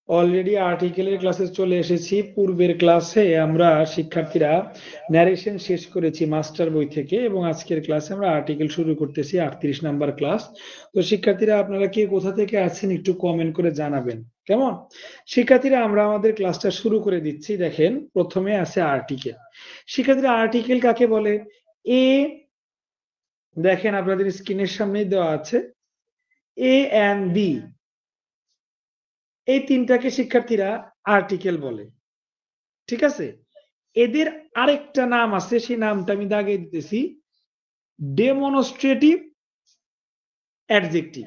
Already আর্টিকেলের ক্লাসে চলে এসেছি। পূর্বের ক্লাসে আমরা শিক্ষার্থীরা ন্যারেশন শেষ করেছি মাস্টার বই থেকে, এবং আজকের ক্লাসে আমরা আর্টিকেল শুরু করতেছি 38 নাম্বার ক্লাস। তো শিক্ষার্থীরা আপনারা কে কোথা থেকে আছেন একটু কমেন্ট করে জানাবেন, কেমন? শিক্ষার্থীরা আমরা আমাদের ক্লাসটা শুরু করে দিচ্ছি। দেখেন প্রথমে আছে আর্টিকেল। শিক্ষার্থীরা আর্টিকেল কাকে বলে? এ দেখেন আপনাদের স্ক্রিনের সামনেই দেওয়া আছে, এ এন্ড বি, এই তিনটাকে শিক্ষার্থীরা আর্টিকেল বলে। ঠিক আছে, এদের আরেকটা নাম আছে, সেই নামটা আমি দাগে দিতেছি, ডেমনস্ট্রেটিভ অ্যাডজেক্টিভ।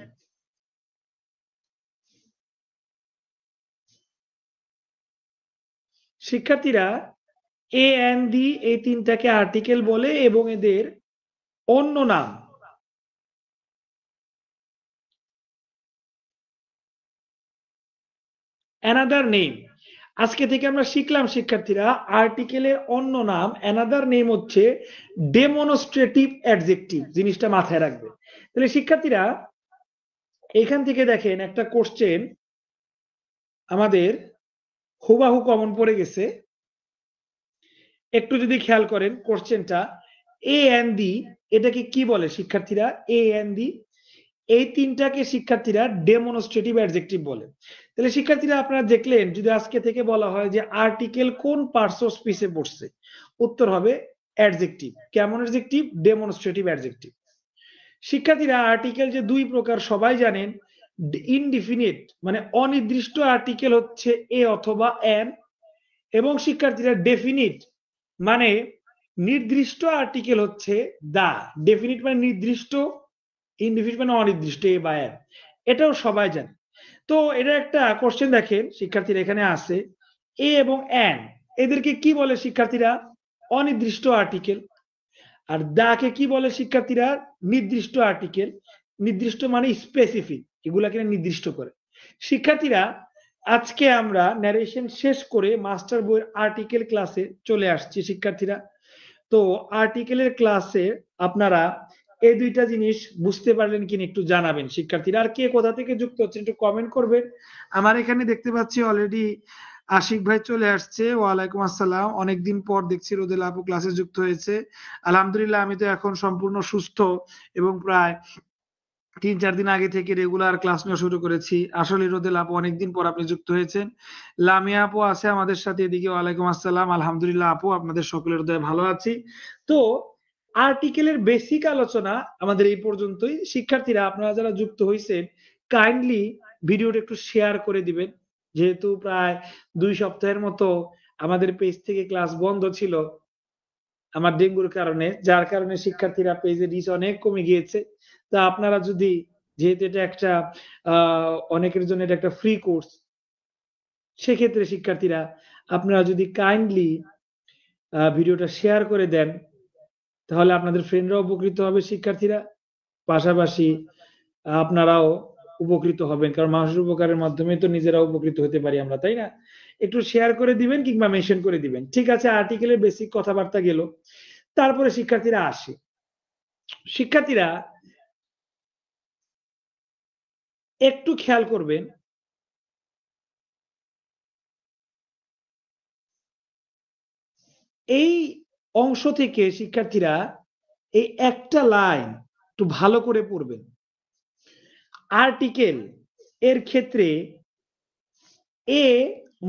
শিক্ষার্থীরা এ এন্ড ডি এই তিনটাকে আর্টিকেল বলে, এবং এদের অন্য নাম অ্যানাদার নেম। আজকে থেকে আমরা শিখলাম শিক্ষার্থীরা, আর্টিকেলের অন্য নাম অ্যানাদার নেম হচ্ছে ডেমনস্ট্রেটিভ অ্যাডজেক্টিভ। জিনিসটা মাথায় রাখবে। তাহলে শিক্ষার্থীরা এখান থেকে দেখেন একটা কোশ্চেন আমাদের হুবাহু কমন পড়ে গেছে। একটু যদি খেয়াল করেন কোশ্চেনটা, এ এন্ড ডি এটাকে কি বলে শিক্ষার্থীরা? এ এন্ড ডি এই তিনটাকে শিক্ষার্থীরা ডেমনস্ট্রেটিভ অ্যাডজেক্টিভ বলে। তাহলে শিক্ষার্থীরা আপনারা দেখলেন, যদি আজকে থেকে বলা হয় যে আর্টিকেল কোন পার্টস অফ স্পিচে পড়ছে, উত্তর হবে অ্যাডজেক্টিভ। কেমন অ্যাডজেক্টিভ? Demonstrative adjective. শিক্ষার্থীরা আর্টিকেল যে দুই প্রকার সবাই জানেন। ইনডিফিনিট মানে অনির্দিষ্ট আর্টিকেল হচ্ছে এ অথবা এন, এবং শিক্ষার্থীরা ডেফিনিট মানে নির্দিষ্ট আর্টিকেল হচ্ছে দা। ডেফিনিট মানে নির্দিষ্ট, ইনডিফিনিট মানে অনির্দিষ্ট, এ বা এন। এটাও সবাই জানে। তো এটা একটা কোশ্চেন দেখেন শিক্ষার্থীরা, এখানে আছে এ এবং এন, এদেরকে কি বলে শিক্ষার্থীরা? অনির্দিষ্ট আর্টিকেল। আর দাকে কি বলে শিক্ষার্থীরা? নির্দিষ্ট আর্টিকেল। নির্দিষ্ট মানে স্পেসিফিক, এগুলাকে নির্দিষ্ট করে। শিক্ষার্থীরা আজকে আমরা ন্যারেশন শেষ করে মাস্টার বইয়ের আর্টিকেল ক্লাসে চলে আসছি শিক্ষার্থীরা। তো আর্টিকেলের ক্লাসে আপনারা এই দুইটা জিনিস বুঝতে পারলেন কিনা একটু জানাবেন শিক্ষার্থীরা। আর কে কোথা থেকে যুক্ত হচ্ছেন একটু কমেন্ট করবেন। আমার এখানে দেখতে পাচ্ছি অলরেডি আশিক ভাই চলে আসছে। ওয়ালাইকুম আসসালাম, অনেকদিন পর দেখছি রোদেলা আপু ক্লাসে যুক্ত হয়েছে। আলহামদুলিল্লাহ, আমি তো এখন সম্পূর্ণ সুস্থ এবং প্রায় 3-4 দিন আগে থেকে রেগুলার ক্লাস নেওয়া শুরু করেছি। আসলে রোদেল আপু অনেকদিন পর আপনি যুক্ত হয়েছেন। লামিয়া আপু আছে আমাদের সাথে এদিকে। ওয়ালাইকুম আসসালাম, আলহামদুলিল্লাহ আপু, আপনাদের সকলের হৃদয়ে ভালো আছি। তো আর্টিকেলের বেসিক আলোচনা আমাদের এই পর্যন্তই। শিক্ষার্থীরা আপনারা যারা যুক্ত হয়েছেন, কাইন্ডলি ভিডিওটা একটু শেয়ার করে দিবেন। যেহেতু প্রায় 2 সপ্তাহের মতো আমাদের পেজ থেকে ক্লাস বন্ধ ছিল আমার ডেঙ্গুর কারণে, যার কারণে শিক্ষার্থীরা পেজের রিচ অনেক কমে গিয়েছে। তা আপনারা যদি, যেহেতু এটা একটা অনেকের জন্য এটা একটা ফ্রি কোর্স, সেক্ষেত্রে শিক্ষার্থীরা আপনারা যদি কাইন্ডলি ভিডিওটা শেয়ার করে দেন, তাহলে আপনাদের ফ্রেন্ডরাও উপকৃত হবে শিক্ষার্থীরা, পাশাপাশি আপনারাও উপকৃত হবেন। কারণ মানুষের উপকারের মাধ্যমে তো নিজেরা উপকৃত হতে পারি আমরা, তাই না? একটু শেয়ার করে দিবেন কিংবা মেনশন করে দিবেন। ঠিক আছে, আর্টিকেলের বেসিক কথাবার্তা গেল। তারপরে শিক্ষার্থীরা আসে। শিক্ষার্থীরা একটু খেয়াল করবেন, এই অংশ থেকে শিক্ষার্থীরা এই একটা লাইন একটু ভালো করে পড়বেন। আর্টিকেল এর ক্ষেত্রে এ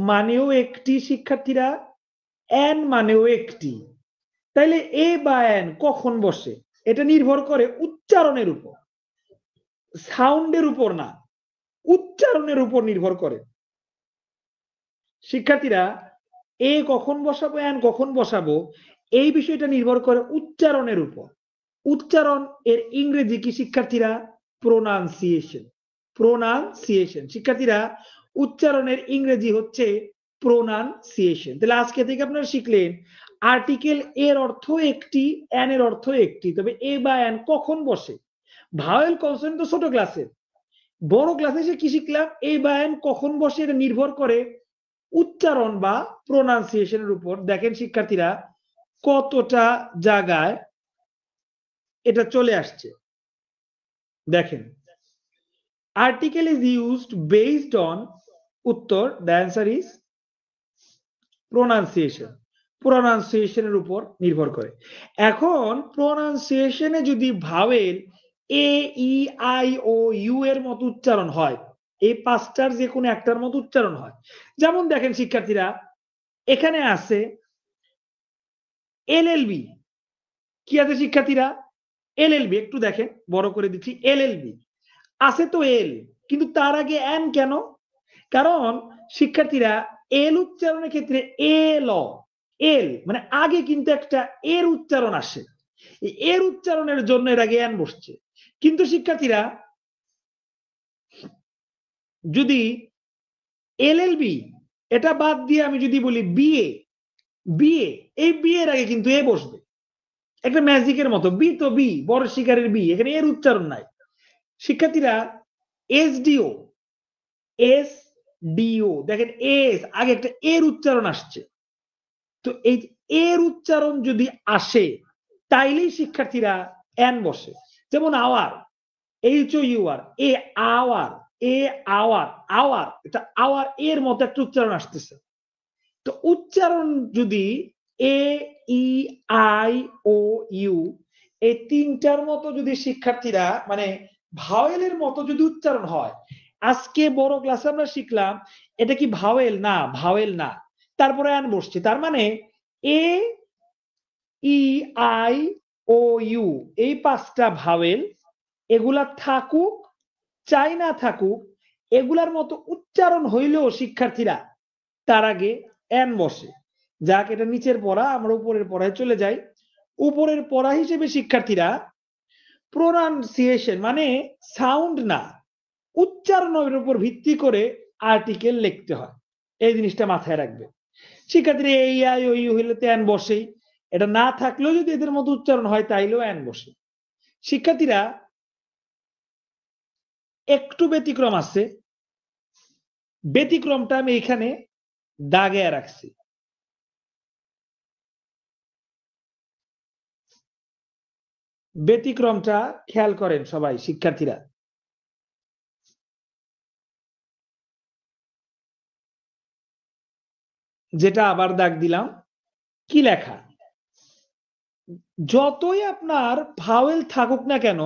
মানেও একটি শিক্ষার্থীরা, এন মানেও একটি। তাইলে এ বা এন কখন বসে এটা নির্ভর করে উচ্চারণের উপর, সাউন্ডের উপর না, উচ্চারণের উপর নির্ভর করে। শিক্ষার্থীরা এ কখন বসাবো, এন কখন বসাবো, এই বিষয়টা নির্ভর করে উচ্চারণের উপর। উচ্চারণ এর ইংরেজি কি শিক্ষার্থীরা? প্রোনাউন্সিয়েশন। প্রোনাউন্সিয়েশন শিক্ষার্থীরা, উচ্চারণের ইংরেজি হচ্ছে প্রোনাউন্সিয়েশন। তাহলে আজকে থেকে আপনারা শিখলেন আর্টিকেল এর অর্থ একটি, এন এর অর্থ একটি, তবে এ বা এন কখন বসে। ভাওয়েল কনসোনেন্ট তো ছোট ক্লাসে, বড় ক্লাসে এসে কি শিখলাম? এ বা এন কখন বসে এটা নির্ভর করে উচ্চারণ বা প্রোনাউন্সিয়েশনের উপর। দেখেন শিক্ষার্থীরা কতটা জায়গায় এটা চলে আসছে। দেখেন, article is used based on উত্তর দ্য অ্যান্সার ইজ প্রোনাউন্সিয়েশন। প্রোনাউন্সিয়েশনের উপর নির্ভর করে। এখন প্রোনাউন্সিয়েশনে যদি vowel A E I O U এর মতো উচ্চারণ হয়, এই পাঁচটার যে কোনো একটার মতো উচ্চারণ হয়, যেমন দেখেন শিক্ষার্থীরা এখানে আছে এলএলবি। কি আছে শিক্ষার্থীরা? এলএলবি। একটু দেখেন, বড় করে দিচ্ছি। এলএলবি আছে তো এল, কিন্তু তার আগে এন কেন? কারণ শিক্ষার্থীরা এল উচ্চারণের ক্ষেত্রে এল এল মানে আগে কিন্তু একটা এর উচ্চারণ আসে, এর উচ্চারণের জন্য এর আগে এন বসছে। কিন্তু শিক্ষার্থীরা যদি এলএলবি এটা বাদ দিয়ে আমি যদি বলি বিএ, বিএ, এই বি এর আগে কিন্তু এ বসবে, একটা ম্যাজিকের মতো। বি তো বি, বড় শিকারের বি, এখানে এর উচ্চারণ নাই। শিক্ষার্থীরা এসডিও, এস ডিও, দেখেন এস আগে একটা এর উচ্চারণ আসছে। তো এই এর উচ্চারণ যদি আসে তাইলেই শিক্ষার্থীরা এন বসে। যেমন hour, H O U R, a hour, a hour, hour, এটা আওয়ার এর মতো একটা উচ্চারণ আসতেছে। তো উচ্চারণ যদি এ ই আই ও ইউ এই তিনটার মতো যদি শিক্ষার্থীরা মানে ভাওয়েলের মতো যদি উচ্চারণ হয়, আজকে বড় ক্লাসে আমরা শিখলাম এটা কি ভাওয়েল না, ভাওয়েল না, তারপরে আন বসছে, তার মানে এ ই আই ও ইউ এই পাঁচটা ভাওয়েল, এগুলা থাকুক চাই না থাকুক, এগুলার মতো উচ্চারণ হইলেও শিক্ষার্থীরা তার আগে এন বসে। যাক, এটা নিচের পড়া, আমরা উপরের পড়ায় চলে যাই। উপরের পড়া হিসেবে শিক্ষার্থীরা প্রোনাউন্সিয়েশন মানে সাউন্ড না, উচ্চারণের উপর ভিত্তি করে আর্টিকেল লিখতে হয়, এই জিনিসটা মাথায় রাখবে শিক্ষার্থীরা। এই আই ও ইউ হইলে তো এন বসেই, এটা না থাকলেও যদি এদের মতো উচ্চারণ হয় তাইলেও এন বসে। শিক্ষার্থীরা একটু ব্যতিক্রম আছে, ব্যতিক্রমটা আমি এখানে দাগে রাখছি। ব্যতিক্রমটা খেয়াল করেন সবাই শিক্ষার্থীরা। যেটা আবার দাগ দিলাম, কি লেখা? যতই আপনার ভাওয়েল থাকুক না কেন,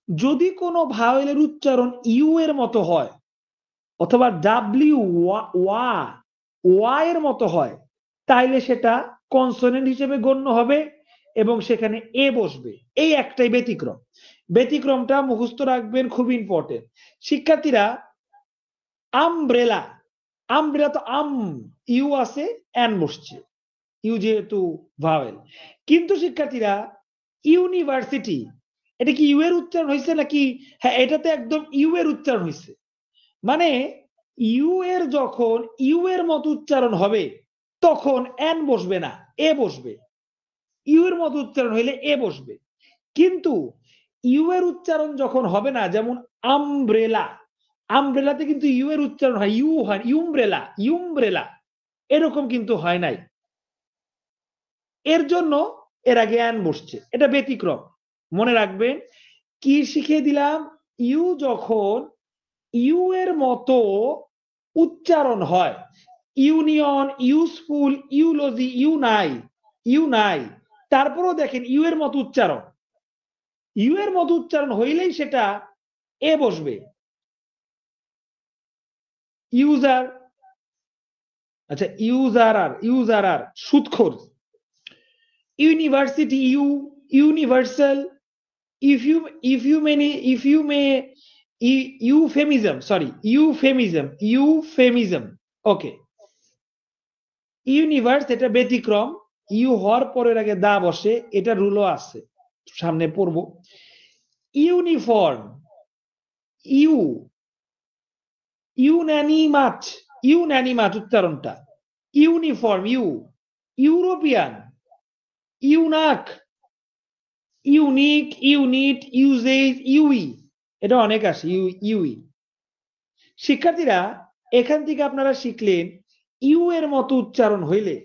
যদি কোনো ভাওয়েলের উচ্চারণ ইউ এর মতো হয় অথবা ডাব্লিউ ওয়া ওয়া এর মতো হয়, তাইলে সেটা কনসোনেন্ট হিসেবে গণ্য হবে এবং সেখানে এ বসবে। এই একটাই ব্যতিক্রম। ব্যতিক্রমটা মুখস্থ রাখবেন, খুব ইম্পর্টেন্ট শিক্ষার্থীরা। আমব্রেলা, আমব্রেলা তো আম, ইউ আছে, এন বসছে, ইউ যেহেতু ভাওয়েল। কিন্তু শিক্ষার্থীরা ইউনিভার্সিটি, এটা কি ইউ এর উচ্চারণ হয়েছে নাকি? হ্যাঁ, এটাতে একদম ইউ এর উচ্চারণ হয়েছে। মানে ইউ এর যখন ইউ এর মতো উচ্চারণ হবে তখন এন বসবে না, এ বসবে। ইউ এর মতো উচ্চারণ হইলে এ বসবে। কিন্তু ইউ এর উচ্চারণ যখন হবে না, যেমন আমব্রেলা, আমব্রেলাতে কিন্তু ইউ এর উচ্চারণ হয়, ইউ হয় ইউমব্রেলা, ইউমব্রেলা এরকম কিন্তু হয় নাই, এর জন্য এর আগে এন বসছে। এটা ব্যতিক্রম, মনে রাখবেন। কি শিখিয়ে দিলাম? ইউ যখন ইউ এর মতো উচ্চারণ হয়, ইউনিয়ন, ইউজফুল, ইউলজি, ইউ নাই, ইউ নাই, তারপরেও দেখেন ইউ এর মতো উচ্চারণ, ইউ এর মতো উচ্চারণ হইলেই সেটা এ বসবে। ইউজার, আচ্ছা ইউজার আর ইউজার আর সুদখোর। University, U, universal, if you may euphemism, sorry, euphemism, okay. Universe এটা ব্যতিক্রম, ইউ হওয়ার পরের আগে দা বসে, এটা রুলও আছে, সামনে পড়বো। ইউনিফর্ম, ইউ, ইউন্যানিমাস, ইউন্যানিমাস উচ্চারণটা, uniform, U, European, eunuch, unique, unit, usage, ইউই, এটা অনেক আসে, ইউই। শিক্ষার্থীরা এখান থেকে আপনারা শিখলেন ইউ এর মতো উচ্চারণ হইলে,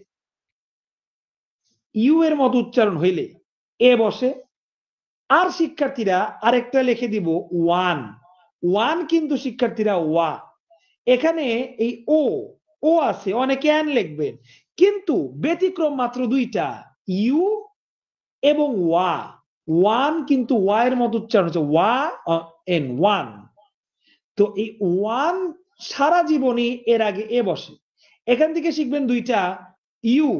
ইউ এর মতো উচ্চারণ হইলে এ বসে। আর শিক্ষার্থীরা আরেকটা লিখে দিব ওয়ান, ওয়ান কিন্তু শিক্ষার্থীরা ওয়া, এখানে এই ও আছে, অনেকে অ্যান লিখবেন, কিন্তু ব্যতিক্রম মাত্র দুইটা, ইউ এবং ওয়া। ওয়ান কিন্তু ওয়া এর মতো উচ্চারণ হচ্ছে ওয়া এন, ওয়ান। তো এই ওয়ান সারা জীবনই এর আগে এ বসে। এখান থেকে শিখবেন দুইটা, ইউ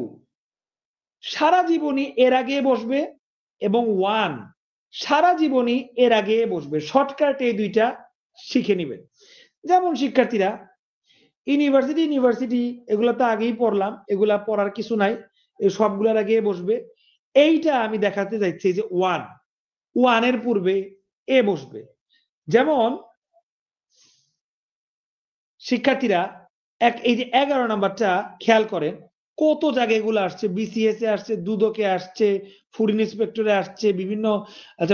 সারা জীবনই এর আগে বসবে এবং ওয়ান সারা জীবনই এর আগে বসবে। শর্টকাট এই দুইটা শিখে নেবেন। যেমন শিক্ষার্থীরা ইউনিভার্সিটি এগুলো তো আগেই পড়লাম, এগুলা পড়ার কিছু নাই, সবগুলোর আগে বসবে। এইটা আমি দেখাতে যাচ্ছি যে ওয়ানের পূর্বে এ বসবে। যেমন শিক্ষার্থীরা এই যে 11 নাম্বারটা খেয়াল করেন, কত জায়গায় এগুলো আসছে, বিসিএস এ আসছে, দুদকে আসছে, ফুড ইন্সপেক্টরে আসছে, বিভিন্ন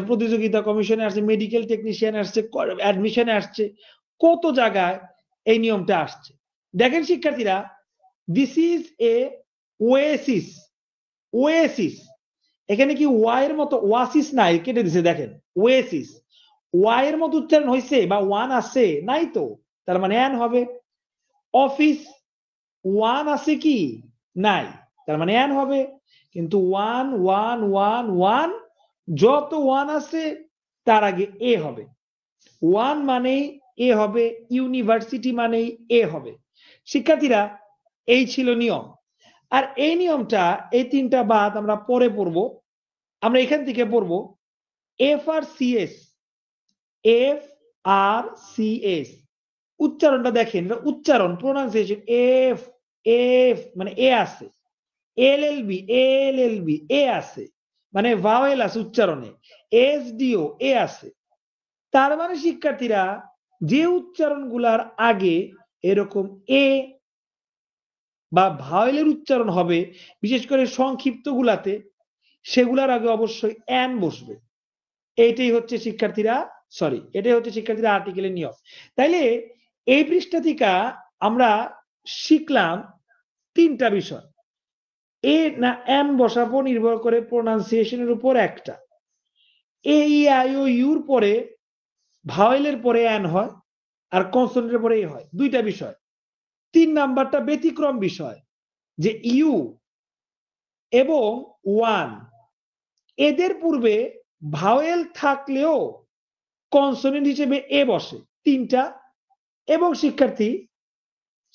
প্রতিযোগিতা কমিশনে আসছে, মেডিকেল টেকনিশিয়ান আসছে, অ্যাডমিশনে আসছে, কত জায়গায় এই নিয়মটা আসছে। দেখেন শিক্ষার্থীরা, দিস ইজ এ ওয়েসিস। এখানে কি ওয়াই এর মতো ওয়াসিস নাই, কেটে দিছে, দেখেন ওয়েসিস। ওয়াই এর মতো উচ্চারণ হয়েছে বা ওয়ান আছে নাই, তো তার মানে এন হবে। অফিস ওয়ান আছে কি নাই, তার মানে এন হবে। কিন্তু ওয়ান ওয়ান ওয়ান ওয়ান, যত ওয়ান আছে তার আগে এ হবে। ওয়ান মানেই এ হবে, ইউনিভার্সিটি মানেই এ হবে। শিক্ষার্থীরা এই ছিল নিয়ম। আর এই নিয়মটা, এই তিনটা বাদ আমরা পরে পড়বো। আমরা এখান থেকে পড়বো এফ আর সিএস। উচ্চারণটা দেখেন, উচ্চারণ প্রোনাউন্সিয়েশন, এফ এফ মানে এ আছে, এলএলবি এ আছে, মানে ভাওয়েল আছে উচ্চারণে, এসডিও এ আছে। তার মানে শিক্ষার্থীরা যে উচ্চারণগুলার আগে এরকম এ বা ভাওয়েলের উচ্চারণ হবে, বিশেষ করে সংক্ষিপ্ত গুলাতে, সেগুলার আগে অবশ্যই এন বসবে। এটাই হচ্ছে শিক্ষার্থীরা আর্টিকেলের নিয়ম। তাইলে এই পৃষ্ঠা থেকে আমরা শিখলাম তিনটা বিষয়। এ না এন বসাবো নির্ভর করে প্রোনাউন্সিয়েশনের উপর একটা। এ ই আই ও ইউর পরে ভাওয়েলের পরে এন হয়, আর কনসোনেন্টের পরে এ হয়, দুইটা বিষয়। 3 নাম্বারটা ব্যতিক্রম বিষয়, যে ইউ এবং ওয়ান এদের পূর্বে ভাওয়েল থাকলেও কনসোনেন্ট হিসেবে এ বসে, তিনটা। এবং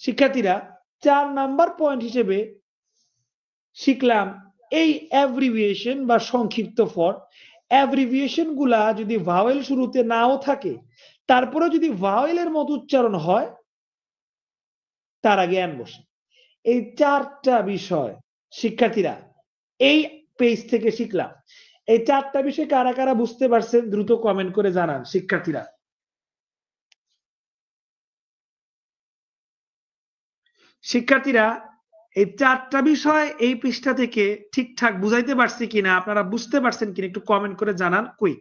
শিক্ষার্থীরা 4 নাম্বার পয়েন্ট হিসেবে শিখলাম এই অ্যাব্রিভিয়েশন বা সংক্ষিপ্ত ফর। অ্যাব্রিভিয়েশন গুলা যদি ভাওয়েল শুরুতে নাও থাকে, তারপরে যদি ভাওয়েলের মতো উচ্চারণ হয়, তার আগে এন বসে। এই 4টা বিষয় শিক্ষার্থীরা এই পেজ থেকে শিখলাম। এই 4টা বিষয় কারা কারা বুঝতে পারছেন দ্রুত কমেন্ট করে জানান শিক্ষার্থীরা। এই 4টা বিষয় এই পৃষ্ঠা থেকে ঠিকঠাক বুঝাইতে পারছি কিনা, আপনারা বুঝতে পারছেন কিনা একটু কমেন্ট করে জানান কুইক।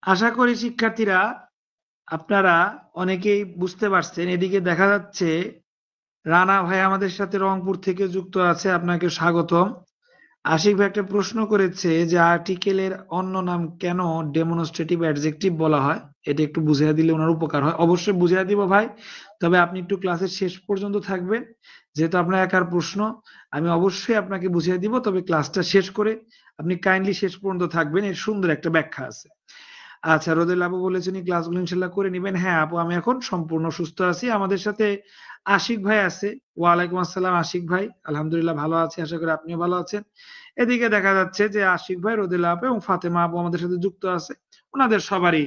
আশা করি শিক্ষার্থীরা আপনারা অনেকেই বুঝতে পারছেন। এদিকে দেখা যাচ্ছে রানা ভাই আমাদের সাথে রংপুর থেকে যুক্ত আছে, আপনাকে স্বাগতম। আশিক ভাই একটা প্রশ্ন করেছে যে আর্টিকেলের অন্য নাম কেন ডেমনস্ট্রেটিভ অ্যাডজেক্টিভ বলা হয়, এটা একটু বুঝিয়ে দিলে ওনার উপকার হয়। অবশ্যই বুঝিয়ে দিব ভাই, তবে আপনি একটু ক্লাসের শেষ পর্যন্ত থাকবেন, যেহেতু আপনার একার প্রশ্ন। আমি অবশ্যই আপনাকে বুঝিয়ে দিব, তবে ক্লাসটা শেষ করে আপনি কাইন্ডলি শেষ পর্যন্ত থাকবেন, এর সুন্দর একটা ব্যাখ্যা আছে। আচ্ছা, রোদেল আপু বলেছেন এই ক্লাসগুলো ইনশাল্লাহ করে নিবেন। হ্যাঁ আপু, আমি এখন সম্পূর্ণ সুস্থ আছি। আমাদের সাথে আশিক ভাই আছে। ওয়ালাইকুম আসসালাম আশিক ভাই, আলহামদুলিল্লাহ ভালো আছি, আশা করি আপনিও ভালো আছেন। এদিকে দেখা যাচ্ছে যে আশিক ভাই, রোদেল আপু এবং ফাতেমা আপু আমাদের সাথে যুক্ত আছে। ওনাদের সবারই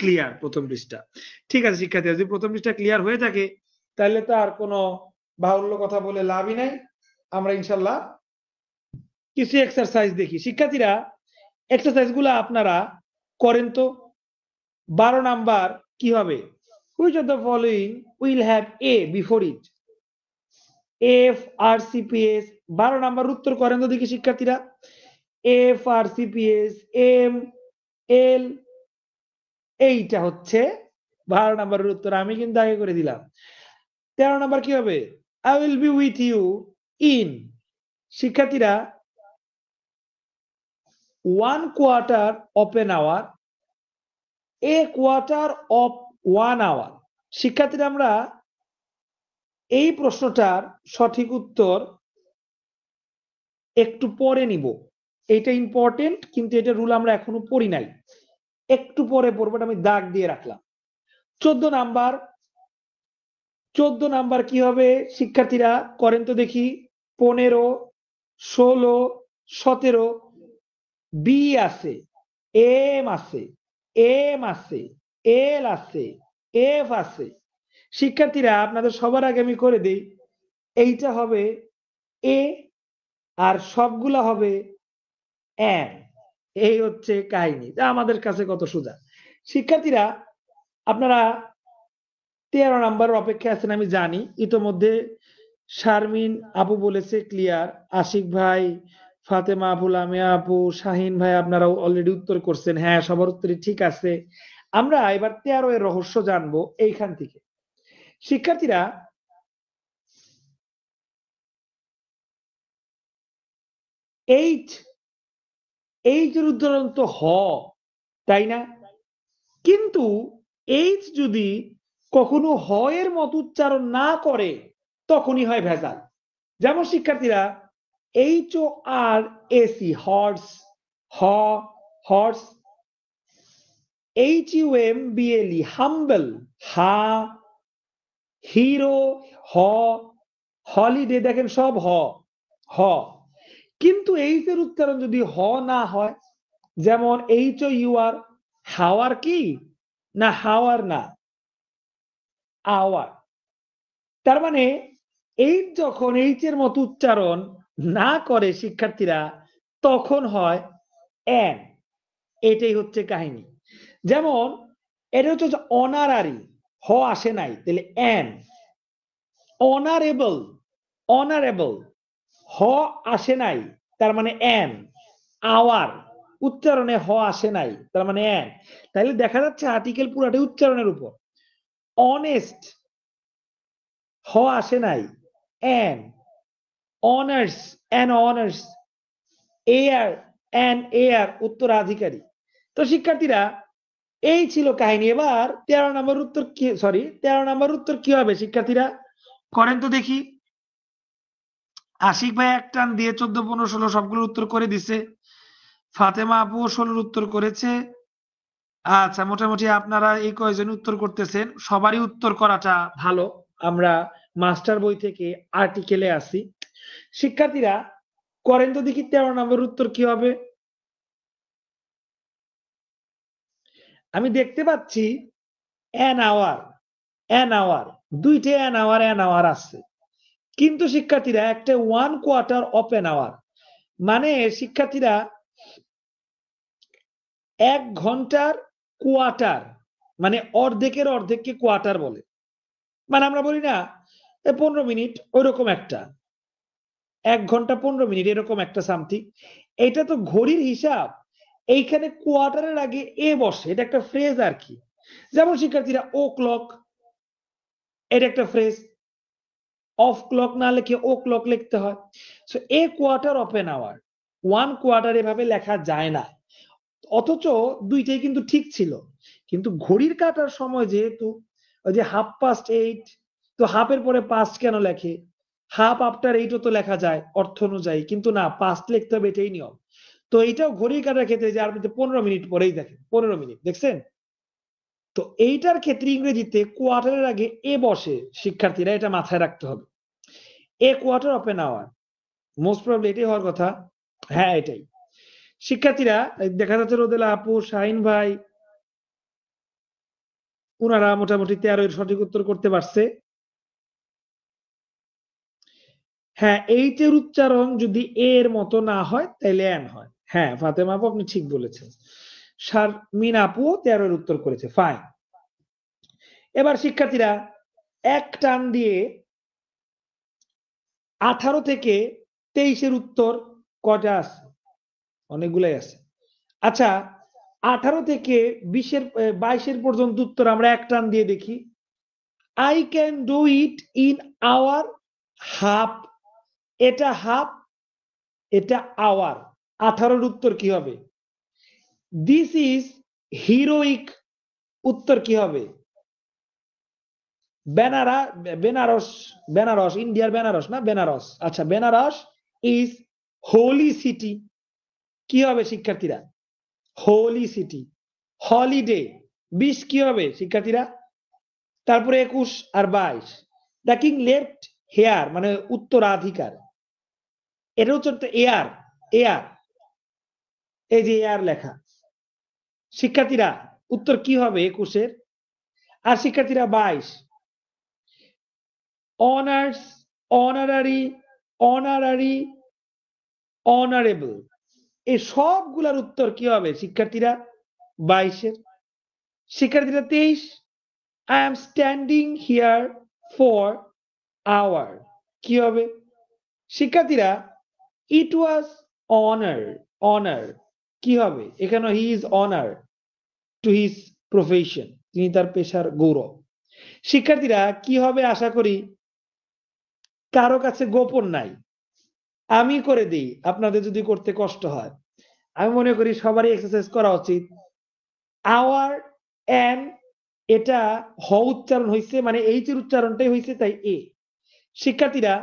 ক্লিয়ার প্রথম পৃষ্ঠা। ঠিক আছে শিক্ষার্থী, যদি প্রথম পৃষ্ঠা ক্লিয়ার হয়ে থাকে তাহলে তো আর কোনো বাহুল্য কথা বলে লাভই নাই। আমরা ইনশাল্লাহ কিছু এক্সারসাইজ দেখি। শিক্ষার্থীরা এক্সারসাইজ গুলা আপনারা করেন তো। 12 নাম্বার কি হবে? Which of the following will have a before it? F R CPS. 12 number উত্তর করেন তো দেখি শিক্ষার্থীরা। F R CPS M L, এইটা হচ্ছে 12 নাম্বারের উত্তর। আমি কিন্তু আগে করে দিলাম। 13 নাম্বার কি হবে? I will be with you in. শিক্ষার্থীরা 1 quarter of an hour, a quarter of 1 hour. শিক্ষার্থীরা আমরা এই প্রশ্নটার সঠিক উত্তর একটু পরে নিব। এটা ইম্পর্টেন্ট, কিন্তু এটা রুল আমরা এখনো পড়ি নাই, একটু পরে পড়বো, আমি দাগ দিয়ে রাখলাম। 14 নাম্বার, 14 নাম্বার কি হবে শিক্ষার্থীরা করেন তো দেখি। 15, 16, 17, বি আছে, এম আছে, এম আছে, এল আছে, এফ আছে। শিক্ষার্থীরা আপনাদের সবার আগে আমি করে দিই, এইটা হবে এ আর সবগুলা হবে এন। এই হচ্ছে কাহিনী, যা আমাদের কাছে কত সোজা। শিক্ষার্থীরা আপনারা 13 নাম্বারের অপেক্ষায় আছেন আমি জানি। ইতোমধ্যে শারমিন আপু বলেছে ক্লিয়ার, আশিক ভাই, ফাতেমা আপু, লামিয়া আপু, শাহিন ভাই আপনারা অলরেডি উত্তর করছেন। হ্যাঁ সবার উত্তরই ঠিক আছে। আমরা এবার 13 এর রহস্য জানবো এইখান থেকে। শিক্ষার্থীরা এইচ, এইচের উদাহরণ তো হ, তাই না? কিন্তু এইচ যদি কখনো হ এর মত উচ্চারণ না করে তখনই হয় ভেজাল। যেমন শিক্ষার্থীরা H O R S E horse, হ horse, H U M B L E humble, হা, হিরো, হ, হলিডে, দেখেন সব হ হ। কিন্তু এইচ এর উচ্চারণ যদি হ না হয়, যেমন এইচ ও ইউ আর, হাওয়ার কি না হাওয়ার না আওয়ার। তার মানে এইচ যখন এইচ এর মতো উচ্চারণ না করে শিক্ষার্থীরা তখন হয় এন। এটাই হচ্ছে কাহিনী। যেমন এটা হচ্ছে অনারারি, হ আসে নাই, তাহলে এন। অনারেবল, অনারেবল, হ আসে নাই, তার মানে এন। আওয়ার উচ্চারণে হ আসে নাই, তার মানে এন। তাহলে দেখা যাচ্ছে আর্টিকেল পুরাটাই উচ্চারণের উপর। অনেস্ট, হ আসে নাই, N. Honours, N honours. Air, N air, উত্তরাধিকারী। তো শিক্ষার্থীরা এই ছিল কাহিনী। এবার 13 নম্বর উত্তর কি, সরি 13 নম্বর উত্তর কি হবে শিক্ষার্থীরা করেন তো দেখি। আশিক ভাই এক টান দিয়ে 14, 15, 16 সবগুলো উত্তর করে দিছে। ফাতেমা আপু 16 উত্তর করেছে। আচ্ছা, মোটামুটি আপনারা এই কয়জন উত্তর করতেছেন সবারই উত্তর করাটা ভালো। আমরা মাস্টার বই থেকে আর্টিকেলে আসি। শিক্ষার্থীরা করেন তো দেখি 13 নম্বর উত্তর কি হবে। আমি দেখতে পাচ্ছি অ্যান আওয়ার, অ্যান আওয়ার, দুইটা অ্যান আওয়ার আছে। কিন্তু শিক্ষার্থীরা একটা 1 কোয়ার্টার অফ অ্যান আওয়ার, মানে শিক্ষার্থীরা 1 ঘন্টার কোয়ার্টার, মানে অর্ধেকের অর্ধেককে কোয়ার্টার বলে। মানে আমরা বলি না 15 মিনিট, ওইরকম একটা 1 ঘন্টা 15 মিনিট এরকম একটা সামথিং। এটা তো ঘড়ির হিসাব। এইখানে কোয়ার্টারের আগে এ বসে, এটা একটা ফ্রেজ আর কি। যেমন শিক্ষার্থীরা ও ক্লক, এটা একটা ফ্রেজ। অফ ক্লক না লিখে ও ক্লক লিখতে হয়। So a quarter of an hour, 1 quarter এভাবে লেখা যায় না। অথচ দুইটাই কিন্তু ঠিক ছিল। কিন্তু ঘড়ির কাটার সময় যেহেতু ওই যে 8:30, তো হাফের পরে পাস্ট কেন লেখে? হাফ আফটার 8ও তো লেখা যায় অর্থ অনুযায়ী, কিন্তু না পাস্ট লিখতে হবে, এটাই নিয়ম। তো এইটাও ঘড়ির কাঁটার ক্ষেত্রে যে আরবিতে 15 মিনিট পরেই দেখেন 15 মিনিট দেখছেন। তো এইটার ক্ষেত্রে ইংরেজিতে কোয়ার্টারের আগে এ বসে, শিক্ষার্থীরা এটা মাথায় রাখতে হবে। A quarter of an hour, most probably এটাই হওয়ার কথা। হ্যাঁ এটাই। শিক্ষার্থীরা দেখা যাচ্ছে রোদেলা আপু, শাহিন ভাই, ওনারা মোটামুটি 13 এর সঠিক উত্তর করতে পারছে। হ্যাঁ, এইচ এর উচ্চারণ যদি এ এর মতো না হয় তাহলে এন হয়। হ্যাঁ ফাতেমা আপু আপনি ঠিক বলেছেন। শারমিন আপু 13 এর উত্তর করেছে, ফাইন। এবার শিক্ষার্থীরা এক টান দিয়ে 18 থেকে 23 এর উত্তর কটা আছে? অনেকগুলাই আছে। আচ্ছা 18 থেকে 22 এর পর্যন্ত উত্তর আমরা এক টান দিয়ে দেখি। I can do it in hour, half, এটা হাফ, এটা আওয়ার। 18 এর উত্তর কি হবে? দিস ইজ হিরোইক, উত্তর কি হবে? বেনারস, বেনারস ইন্ডিয়ার বেনারস না, বেনারস। আচ্ছা বেনারস ইজ হোলি সিটি, কি হবে শিক্ষার্থীরা? হোলি সিটি। হলিডে 20 কি হবে শিক্ষার্থীরা? তারপরে 21 আর 22, দ্য কিং লেফট হেয়ার মানে উত্তরাধিকার, এটা হচ্ছে এয়ার, এয়ার, এই যে এয়ার লেখা। শিক্ষার্থীরা উত্তর কি হবে 21 এর? আর শিক্ষার্থীরা 22, অনার্স, অনারারি, অনারারি, অনারেবল, এই সবগুলার উত্তর কি হবে শিক্ষার্থীরা 22 এর। শিক্ষার্থীরা 23, I am standing here for our, কি হবে শিক্ষার্থীরা? ইট ওয়াজ অনার, অনার কি হবে এখানে? He is honour to his profession, তিনি তার পেশার গৌরব। শিক্ষার্থীরা কি হবে আশা করি কারো কাছে গোপন নাই, আমি করে দিই আপনাদের যদি করতে কষ্ট হয়। আমি মনে করি সবারই এক্সারসাইজ করা উচিত। আওয়ার এন এটা হ উচ্চারণ হয়েছে, মানে এইচ এর উচ্চারণটাই হয়েছে, তাই এ। শিক্ষার্থীরা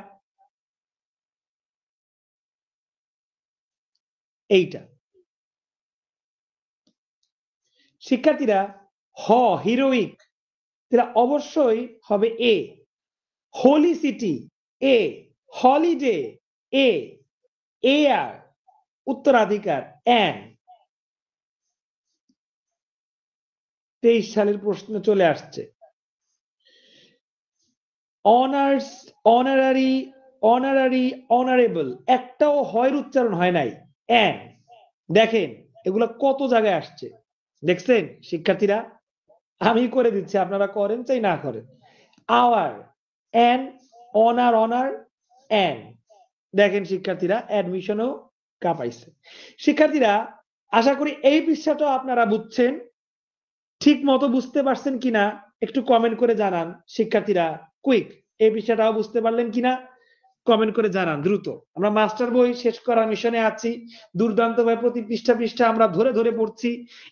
এইটা, শিক্ষার্থীরা হ হিরোইক, তাহলে অবশ্যই হবে এ। হোলি সিটি এ, হলিডে এ, এয়ার উত্তরাধিকার এন। 23 সালের প্রশ্ন চলে আসছে। অনার্স, অনারারি, অনারারি, অনারেবল, একটাও হয় উচ্চারণ হয় নাই। এন দেখেন এগুলো কত জায়গায় আসছে, দেখছেন শিক্ষার্থীরা? আমি করে দিচ্ছি, আপনারা করেন চাই না করেন। Hour, an, honour, honour, an. দেখেন শিক্ষার্থীরা অ্যাডমিশনও কাঁপাইছে। শিক্ষার্থীরা আশা করি এই পৃষ্ঠাটাও আপনারা বুঝছেন, ঠিক মতো বুঝতে পারছেন কিনা একটু কমেন্ট করে জানান শিক্ষার্থীরা। কুইক, এই বিষয়টাও বুঝতে পারলেন কিনা কমেন্ট করে জানান দ্রুত। আমরা মাস্টার বই শেষ করার মিশনে আছি, দুর্দান্ত ভাবে প্রতি পৃষ্ঠা পৃষ্ঠা আমরা ধরে ধরে পড়ছি,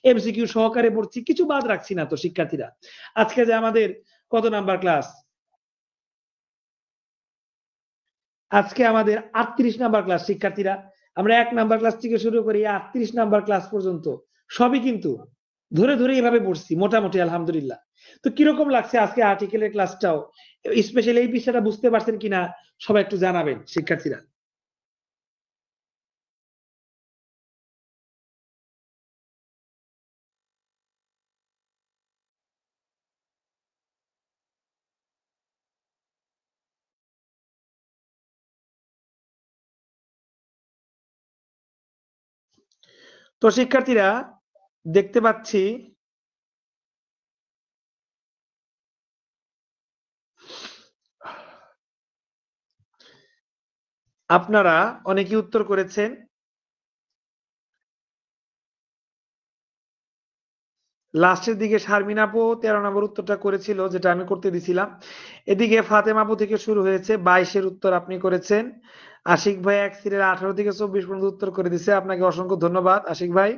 এমসিকিউ সহকারে পড়ছি, কিছু বাদ রাখছি না তো শিক্ষার্থীরা। আজকে যে আমাদের কত নাম্বার ক্লাস? আজকে আমাদের 38 নাম্বার ক্লাস শিক্ষার্থীরা। আমরা 1 নাম্বার ক্লাস থেকে শুরু করি 38 নাম্বার ক্লাস পর্যন্ত সবই কিন্তু ধরে ধরে এভাবে পড়ছি মোটামুটি আলহামদুলিল্লাহ। তো কিরকম লাগছে আজকে আর্টিকেলের ক্লাসটাও, স্পেশালি এই বিষয়টা বুঝতে পারছেন কিনা সবাই একটু জানাবেন শিক্ষার্থীরা। তো শিক্ষার্থীরা দেখতে পাচ্ছি আপনারা অনেকে উত্তর করেছেন। লাস্টের দিকে শারমিন আপু 13 নম্বর উত্তরটা করেছিল, যেটা আমি করতে দিছিলাম। এদিকে ফাতেমা আপু থেকে শুরু হয়েছে, 22 এর উত্তর আপনি করেছেন। আশিক ভাই এক সিরিয়াল 18 থেকে 24 পর্যন্ত উত্তর করে দিছে, আপনাকে অসংখ্য ধন্যবাদ আশিক ভাই।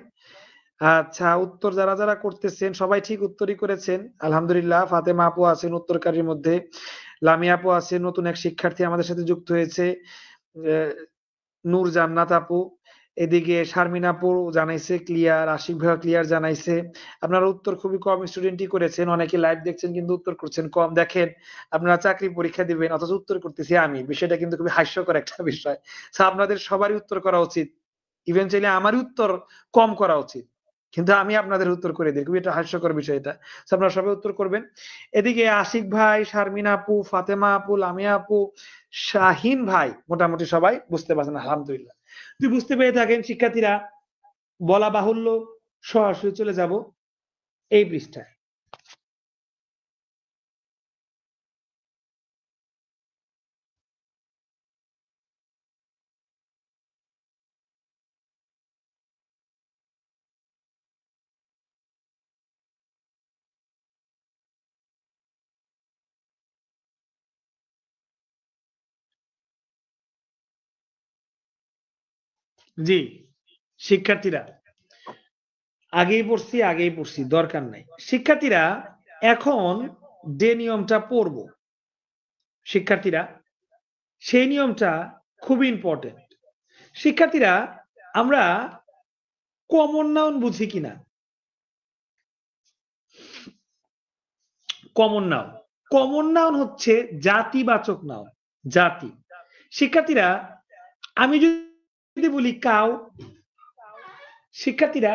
আচ্ছা উত্তর যারা যারা করতেছেন সবাই ঠিক উত্তরই করেছেন আলহামদুলিল্লাহ। ফাতেমা আপু আছেন উত্তরকারীর মধ্যে, লামিয়া আপু আছে, নতুন এক শিক্ষার্থী আমাদের সাথে যুক্ত হয়েছে, নূর জান্নাত আপু। এদিকে শারমিন আপু জানাইছে ক্লিয়ার, আশিক ভাইয়া ক্লিয়ার জানাইছে। আপনারা উত্তর খুবই কম স্টুডেন্টই করেছেন, অনেকে লাইভ দেখছেন কিন্তু উত্তর করছেন কম। দেখেন আপনারা চাকরি পরীক্ষা দিবেন অথচ উত্তর করতেছি আমি, বিষয়টা কিন্তু খুবই হাস্যকর একটা বিষয়। আপনাদের সবারই উত্তর করা উচিত, ইভেন্টুয়ালি আমারই উত্তর কম করা উচিত, কিন্তু আমি আপনাদের উত্তর করে দিই, খুবই একটা হাস্যকর বিষয় এটা। আপনারা সবাই উত্তর করবেন। এদিকে আশিক ভাই, শারমিন আপু, ফাতেমা আপু, লামিয়া আপু, শাহিন ভাই মোটামুটি সবাই বুঝতে পারছেন আলহামদুলিল্লাহ। যদি বুঝতে পেরে থাকেন শিক্ষার্থীরা, বলা বাহুল্য সরাসরি চলে যাব এই পৃষ্ঠায়। জি শিক্ষার্থীরা, আগেই পড়ছি দরকার নাই। শিক্ষার্থীরা এখন যে নিয়মটা পড়ব শিক্ষার্থীরা, সেই নিয়মটা খুবই ইম্পর্টেন্ট। শিক্ষার্থীরা আমরা কমন নাউন বুঝি কিনা? কমন নাউন হচ্ছে জাতিবাচক নাউন, জাতি। শিক্ষার্থীরা আমি যদি বলি কাউ, শিক্ষার্থীরা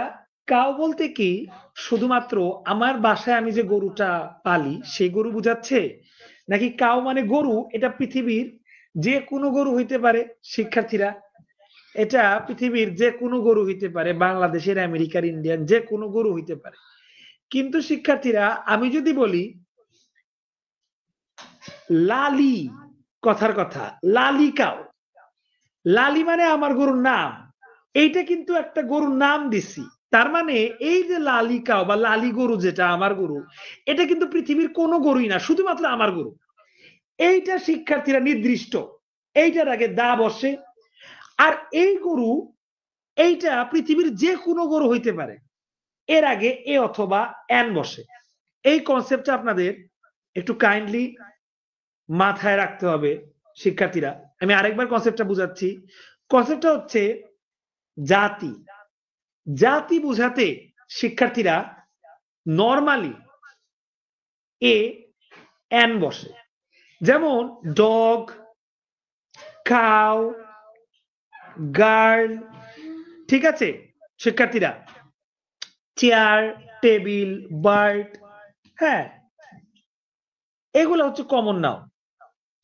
কাউ বলতে কি শুধুমাত্র আমার বাসায় আমি যে গরুটা পালি সেই গরু বুঝাচ্ছে, নাকি কাউ মানে গরু এটা পৃথিবীর যে কোনো গরু হইতে পারে? শিক্ষার্থীরা এটা পৃথিবীর যে কোনো গরু হইতে পারে, বাংলাদেশের, আমেরিকার, ইন্ডিয়ান যে কোনো গরু হইতে পারে। কিন্তু শিক্ষার্থীরা আমি যদি বলি লালি, কথার কথা লালি কাউ, লালি মানে আমার গরুর নাম, এইটা কিন্তু একটা গরুর নাম দিছি। তার মানে এই যে লালি কাউ বা লালি গরু যেটা আমার গরু, এটা কিন্তু পৃথিবীর কোনো গরুই না, শুধুমাত্র আমার গরু। এইটা শিক্ষার্থীরা নির্দিষ্ট, এইটার আগে দা বসে। আর এই গরু এইটা পৃথিবীর যে কোনো গরু হইতে পারে, এর আগে এ অথবা এন বসে। এই কনসেপ্টটা আপনাদের একটু কাইন্ডলি মাথায় রাখতে হবে শিক্ষার্থীরা। আমি আরেকবার কনসেপ্টটা বুঝাচ্ছি। কনসেপ্টটা হচ্ছে জাতি, জাতি বুঝাতে শিক্ষার্থীরা নরমালি এ এন বসে। যেমন ডগ, কাউ, গার্ল, ঠিক আছে শিক্ষার্থীরা, চেয়ার, টেবিল, বার্ড, হ্যাঁ এগুলো হচ্ছে common noun.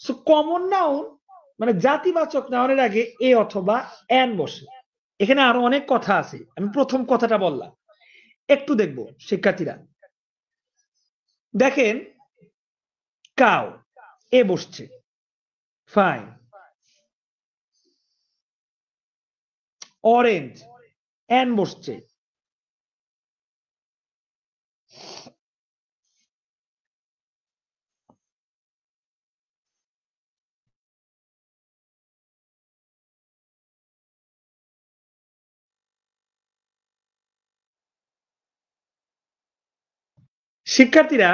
So common noun মানে জাতিবাচক নাউনের আগে এ অথবা এন বসে। এখানে আরো অনেক কথা আছে, আমি প্রথম কথাটা বললাম, একটু দেখব শিক্ষার্থীরা। দেখেন কাউ এ বসছে, ফাইন। অরেঞ্জ এন বসছে, শিক্ষার্থীরা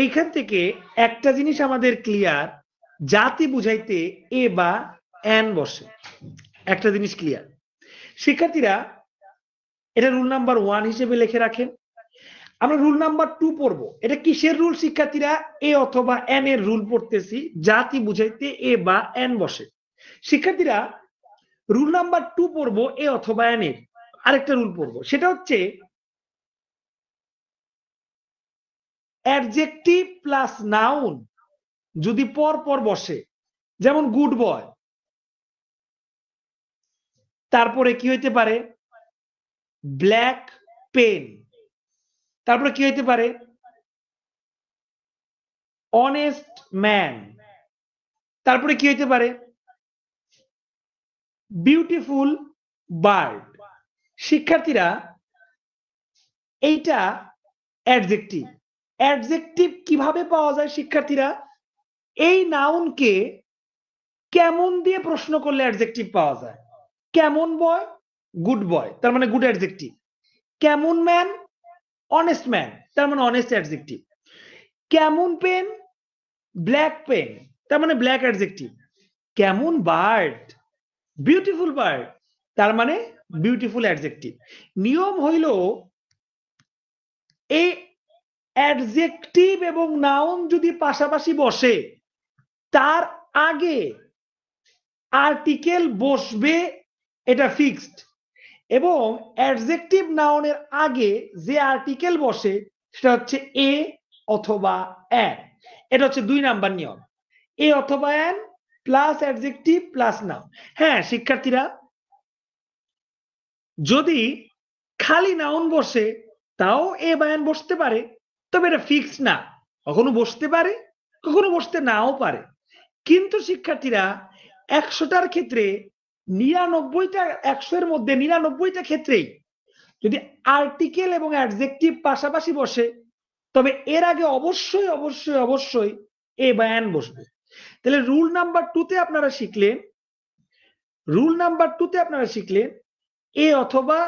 এইখান থেকে একটা জিনিস আমাদের ক্লিয়ার, জাতি বুঝাইতে এ বা এন বসে, একটা জিনিস ক্লিয়ার শিক্ষার্থীরা। এটা রুল নাম্বার 1 হিসেবে লিখে রাখেন। আমরা রুল নাম্বার 2 পড়বো। এটা কিসের রুল শিক্ষার্থীরা? এ অথবা এন এর রুল পড়তেছি, জাতি বুঝাইতে এ বা এন বসে। শিক্ষার্থীরা রুল নাম্বার 2 পড়বো এ অথবা এন এর। আরেকটা রুল পড়বো, সেটা হচ্ছে অ্যাডজেক্টিভ প্লাস নাউন যদি পর পর বসে, যেমন গুড বয়, তারপরে কি হইতে পারে ব্ল্যাক পেন, তারপরে কি হইতে পারে অনেস্ট ম্যান, তারপরে কি হইতে পারে বিউটিফুল বার্ড। শিক্ষার্থীরা এইটা অ্যাডজেক্টিভ। অ্যাডজেক্টিভ কিভাবে পাওয়া যায় শিক্ষার্থীরা? এই নাউনকে কেমন দিয়ে প্রশ্ন করলে অ্যাডজেক্টিভ পাওয়া যায়। কেমন বয়, গুড বয়, তার মানে গুড অ্যাডজেক্টিভ। কেমন ম্যান, অনেস্ট ম্যান, তার মানে অনেস্ট অ্যাডজেক্টিভ। কেমন পেন, ব্ল্যাক পেন, তার মানে ব্ল্যাক অ্যাডজেক্টিভ। কেমন বার্ড, বিউটিফুল বার্ড, তার মানে বিউটিফুল অ্যাডজেক্টিভ। নিয়ম হইল এই অ্যাডজেক্টিভ এবং নাউন যদি পাশাপাশি বসে তার আগে আর্টিকেল বসবে, এটা ফিক্সড। এবং অ্যাডজেক্টিভ নাউনের আগে যে আর্টিকেল বসে সেটা হচ্ছে এ অথবা অ্যান। এটা হচ্ছে 2 নাম্বার নিয়ম, এ অথবা an plus adjective plus noun. হ্যাঁ শিক্ষার্থীরা, যদি খালি নাউন বসে তাও এ বা অ্যান বসতে পারে, তবে এটা ফিক্সড না, কখনো বসতে পারে কখনো বসতে নাও পারে। কিন্তু শিক্ষার্থীরা 100টার ক্ষেত্রে 99টা, 100 এর মধ্যে 99টা ক্ষেত্রেই যদি আর্টিকেল এবং অ্যাডজেক্টিভ পাশাপাশি বসে তবে এর আগে অবশ্যই অবশ্যই অবশ্যই এ বা অ্যান বসবে। তাহলে রুল নাম্বার 2 তে আপনারা শিখলেন এ অথবা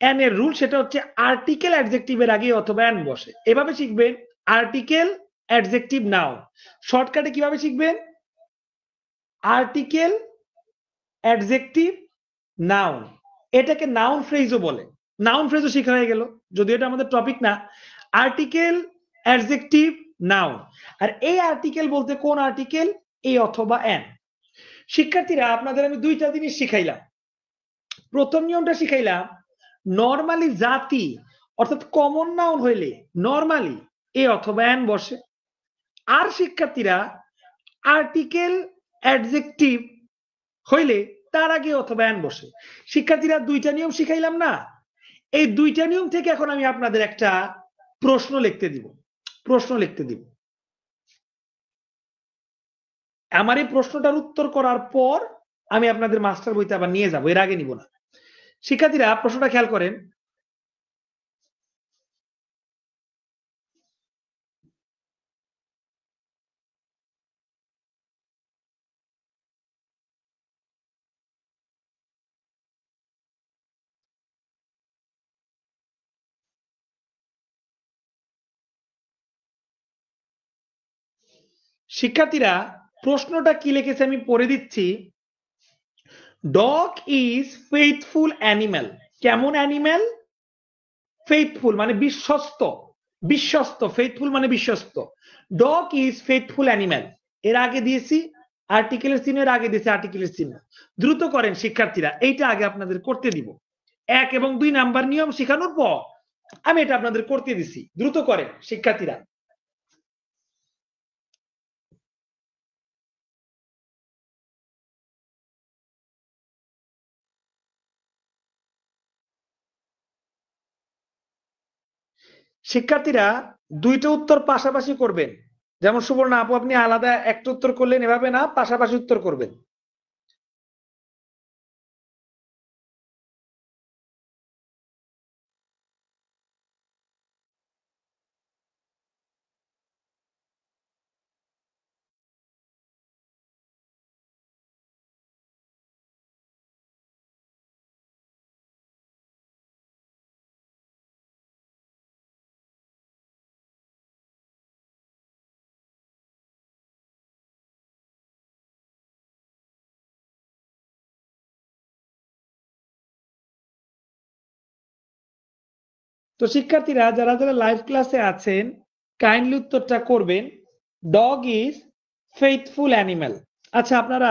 অ্যান এর রুল, সেটা হচ্ছে আর্টিকেল অ্যাডজেক্টিভের আগে অথবা অ্যান বসে। এভাবে শিখবেন আর্টিকেল অ্যাডজেক্টিভ নাউন। শর্টকাটে কিভাবে শিখবেন? আর্টিকেল অ্যাডজেক্টিভ নাউন, এটাকে নাউন ফ্রেজও বলে। নাউন ফ্রেজও শেখা হয়ে গেল, যদিও এটা আমাদের টপিক না। Article adjective noun. আর এই আর্টিকেল বলতে কোন আর্টিকেল? এ অথবা অ্যান। শিক্ষার্থীরা আপনাদের আমি 2টা জিনিস শিখাইলাম। প্রথম নিয়মটা শিখাইলাম নরমালি জাতি অর্থাৎ কমন নাউন হইলে নরমালি এ অথবা অ্যান বসে। আর শিক্ষার্থীরা আর্টিকেল অ্যাডজেক্টিভ হইলে তার আগে অথবা অ্যান বসে। শিক্ষার্থীরা 2টা নিয়ম শিখাইলাম না? এই 2টা নিয়ম থেকে এখন আমি আপনাদের একটা প্রশ্ন লিখতে দিব। আমার এই প্রশ্নটার উত্তর করার পর আমি আপনাদের মাস্টার বইতে আবার নিয়ে যাব, এর আগে নিব না। শিক্ষার্থীরা প্রশ্নটা খেয়াল করেন। শিক্ষার্থীরা প্রশ্নটা কি লিখেছে আমি পড়ে দিচ্ছি। Dog is faithful animal. কেমন অ্যানিম্যাল? ফেইথফুল মানে বিশ্বস্ত, ফেইথফুল মানে বিশ্বস্ত। ডগ ইজ ফেইথফুল অ্যানিম্যাল, এর আগে দিয়েছি আর্টিকেলের চিহ্ন, এর আগে দিয়েছি আর্টিকেলের চিহ্ন। দ্রুত করেন শিক্ষার্থীরা, এইটা আগে আপনাদের করতে দিব। 1 এবং 2 নাম্বার নিয়ম শেখানোর পর আমি এটা আপনাদের করতে দিছি, দ্রুত করেন শিক্ষার্থীরা। শিক্ষার্থীরা 2টা উত্তর পাশাপাশি করবেন। যেমন সুবর্ণা আপু আপনি আলাদা একটা উত্তর করলেন, এভাবে না, পাশাপাশি উত্তর করবেন। তো শিক্ষার্থীরা যারা যারা লাইভ ক্লাসে আছেন কাইন্ডলি উত্তরটা করবেন। Dog is faithful animal. আচ্ছা আপনারা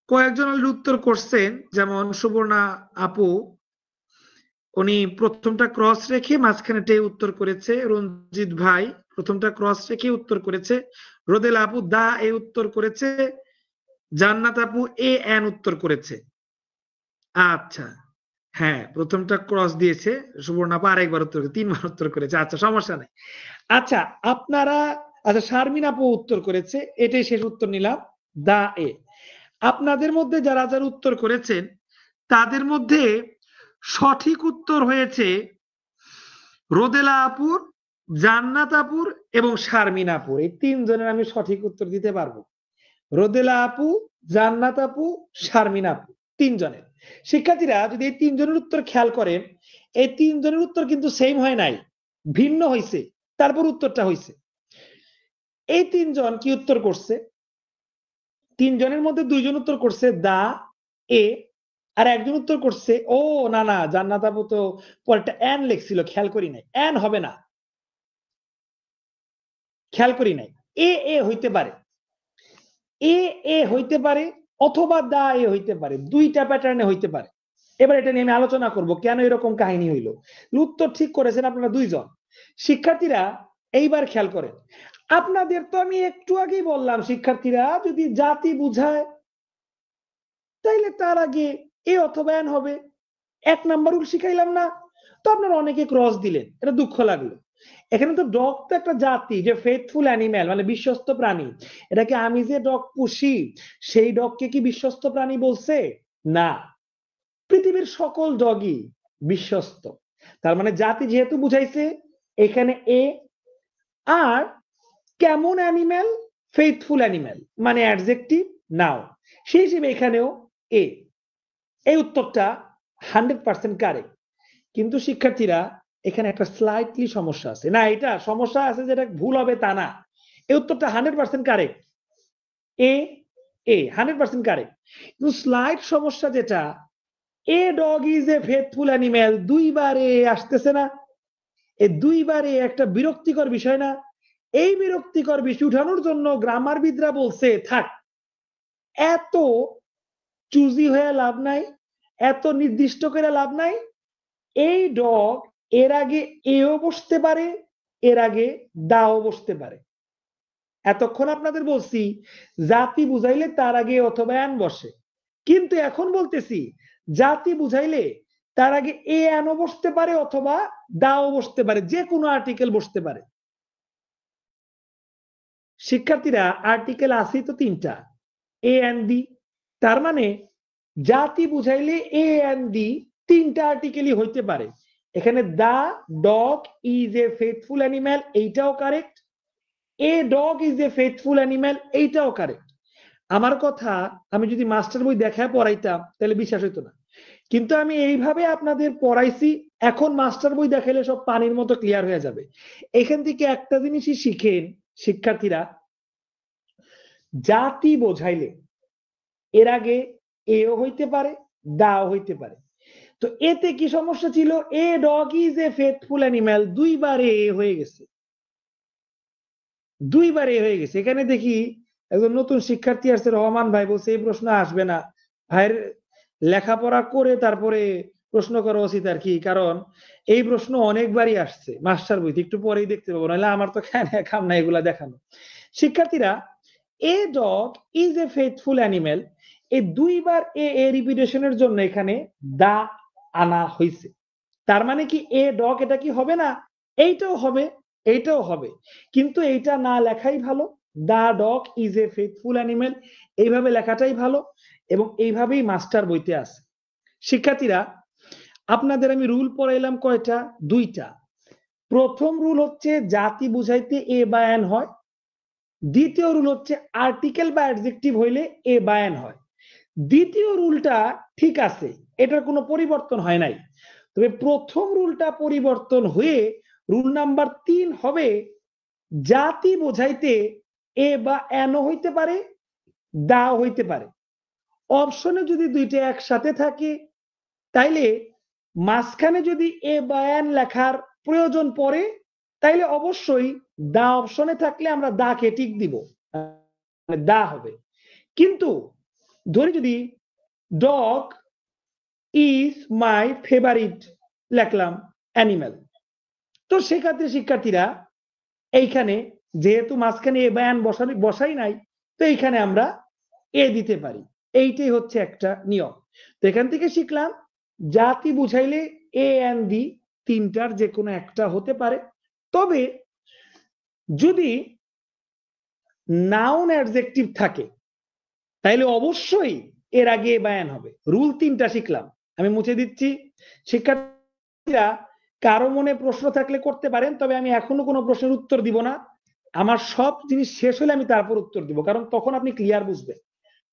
কয়েকজন উত্তর করছেন, যেমন সুবর্ণা আপু উনি প্রথমটা ক্রস রেখে মাঝখানেটাই উত্তর করেছে। রঞ্জিত ভাই প্রথমটা ক্রস রেখে উত্তর করেছে। রোদেলা আপু দা এ উত্তর করেছে। জান্নাত আপু এ এন উত্তর করেছে। আচ্ছা হ্যাঁ, প্রথমটা ক্রস দিয়েছে। সুবর্ণা আপু আরেকবার উত্তর করেছে, 3বার উত্তর করেছে। আচ্ছা সমস্যা নাই। আচ্ছা আপনারা, আচ্ছা শারমিন আপু উত্তর করেছে, এটাই শেষ উত্তর নিলাম, দা এ। আপনাদের মধ্যে যারা যারা উত্তর করেছেন তাদের মধ্যে সঠিক উত্তর হয়েছে রোদেলা আপুর, জান্নাত আপুর এবং শারমিন আপুর। এই 3 জনের আমি সঠিক উত্তর দিতে পারবো। রোদেলা আপু, জান্নাত আপু, শারমিন আপু, 3 জনের। শিক্ষার্থীরা যদি এই 3 জনের উত্তর খেয়াল করেন, এই 3 জনের উত্তর কিন্তু সেম হয় নাই, ভিন্ন হয়েছে, তারপর উত্তরটা হয়েছে। এই 3 জন কি উত্তর করছে? 3 জনের মধ্যে 2 জন উত্তর করছে দা এ, আর একজন উত্তর করছে ও না না জান্নাত আপু তো পরেরটা এন লিখছিল, খেয়াল করি নাই। এন হবে না, খেয়াল করি নাই। এ হইতে পারে, এ হইতে পারে অথবা দা এ হইতে পারে, দুইটা প্যাটার্নে হইতে পারে। এবার এটা নিয়ে আমি আলোচনা করব কেন এরকম কাহিনী হইল। উত্তর ঠিক করেছেন আপনারা দুইজন। শিক্ষার্থীরা এইবার খেয়াল করেন, আপনাদের তো আমি একটু আগেই বললাম শিক্ষার্থীরা যদি জাতি বুঝায় তাইলে তার আগে এ অথবা এন হবে। 1 নাম্বার রুল শিখাইলাম না? তো আপনারা অনেকে ক্রস দিলেন, এটা দুঃখ লাগলো। এখানে তো ডগ তো একটা জাতি, যে ফেথফুল অ্যানিম্যাল মানে বিশ্বস্ত প্রাণী। এটাকে আমি যে ডগ পুষি সেই ডগকে কি বিশ্বস্ত প্রাণী বলছে? না, পৃথিবীর সকল ডগই বিশ্বস্ত। তার মানে জাতি যেহেতু বুঝাইছে এখানে এ, আর কেমন অ্যানিম্যাল? ফেথফুল অ্যানিম্যাল মানে অ্যাডজেক্টিভ নাও, সেই হিসেবে এখানেও এ। এই উত্তরটা 100% কারেক্ট। কিন্তু শিক্ষার্থীরা এখানে একটা স্লাইটলি সমস্যা আছে। না, এটা সমস্যা আছে যেটা ভুল হবে তা না, এই উত্তরটা 100% কারেক্ট। এ 100% কারেক্ট। কিন্তু স্লাইট সমস্যা যেটা, এ dog is a faithful animal, দুইবার এ আসতেছে না? এই দুইবার এ একটা বিরক্তিকর বিষয় না? এই বিরক্তিকর বিষয় উঠানোর জন্য গ্রামারবিদরা বলছে থাক, এত চুজি হয়ে লাভ নাই, এত নির্দিষ্ট করে লাভ নাই। এই ডগ এর আগে এও বসতে পারে, এর আগে দাও বসতে পারে। এতক্ষণ আপনাদের বলছি জাতি বুঝাইলে তার আগে অথবা এন বসে, কিন্তু এখন বলতেছি জাতি বুঝাইলে তার আগে এ এনও বসতে পারে অথবা দাও বসতে পারে, যে কোনো আর্টিকেল বসতে পারে। শিক্ষার্থীরা আর্টিকেল আছে তো 3টা, এ এন দি। তার মানে জাতি বুঝাইলে এ এন দি 3টা আর্টিকেলই হইতে পারে। এখানে the dog is a faithful animal, এইটাও correct. A dog is a faithful animal, এইটাও কারেক্ট। আমার কথা আমি যদি মাস্টার বই দেখায় পড়াইতাম তাহলে বিশ্বাস হইতো না, কিন্তু আমি এইভাবে আপনাদের পড়াইছি। এখন মাস্টার বই দেখাইলে সব পানির মতো ক্লিয়ার হয়ে যাবে। এখান থেকে একটা জিনিসই শিখেন শিক্ষার্থীরা, জাতি বোঝাইলে এর আগে এও হইতে পারে দাও হইতে পারে। তো এতে কি সমস্যা ছিল? এ dog is a faithful animal, দুইবার এ হয়ে গেছে, দুইবার এ হয়ে গেছে। এখানে দেখি একজন নতুন শিক্ষার্থী আসছে, রহমান ভাই, বলছে এই প্রশ্ন আসবে না। ভাইয়ের লেখাপড়া করে তারপরে প্রশ্ন করা উচিত আর কি, কারণ এই প্রশ্ন অনেকবারই আসছে মাস্টার বইতে, একটু পরেই দেখতে পাবো, নাহলে আমার তো খাম না এগুলা দেখানো। শিক্ষার্থীরা এ dog is a faithful animal, এই দুইবার এ রিপিটেশনের জন্য এখানে দা আনা হয়েছে। তার মানে কি এ ডগ এটা কি হবে না? এইটাও হবে, এইটাও হবে, কিন্তু এইটা না লেখাই ভালো। The dog is a faithful animal, এইভাবে লেখাটাই ভালো, এবং এইভাবেই মাস্টার বইতে আছে। শিক্ষার্থীরা আপনাদের আমি রুল পড়াইলাম কয়টা? 2টা। প্রথম রুল হচ্ছে জাতি বুঝাইতে এ বা এন হয়। দ্বিতীয় রুল হচ্ছে আর্টিকেল বা অ্যাডজেক্টিভ হইলে এ বা এন হয়। দ্বিতীয় রুলটা ঠিক আছে, এটার কোনো পরিবর্তন হয় নাই। তবে প্রথম রুলটা পরিবর্তন হয়ে রুল নাম্বার 3 হবে, জাতি বোঝাইতে এ বা এনও হইতে পারে দাও হইতে পারে। অপশনে যদি দুইটা একসাথে থাকে তাইলে মাঝখানে যদি এ বা এন লেখার প্রয়োজন পড়ে তাইলে অবশ্যই দা অপশনে থাকলে আমরা দাকে টিক দিব, মানে দা হবে। কিন্তু ধরি যদি ডগ ইজ মাই ফেভারিট লিখলাম অ্যানিম্যাল, তো সেক্ষেত্রে শিক্ষার্থীরা এইখানে যেহেতু মাঝখানে এ বা এন বসাই নাই, তো এইখানে আমরা এ দিতে পারি। এইটাই হচ্ছে একটা নিয়ম। তো এখান থেকে শিখলাম জাতি বুঝাইলে এ এন দি 3টার যে কোনো একটা হতে পারে। তবে যদি নাউন অ্যাডজেক্টিভ থাকে তাইলে অবশ্যই এর আগে এ বা এন হবে। রুল 3টা শিখলাম, আমি মুছে দিচ্ছি। শিক্ষার্থীরা কারো মনে প্রশ্ন থাকলে করতে পারেন, তবে আমি এখনো কোনো প্রশ্নের উত্তর দিব না। আমার সব জিনিস শেষ হলে আমি তারপর উত্তর দিব, কারণ তখন আপনি ক্লিয়ার বুঝবেন।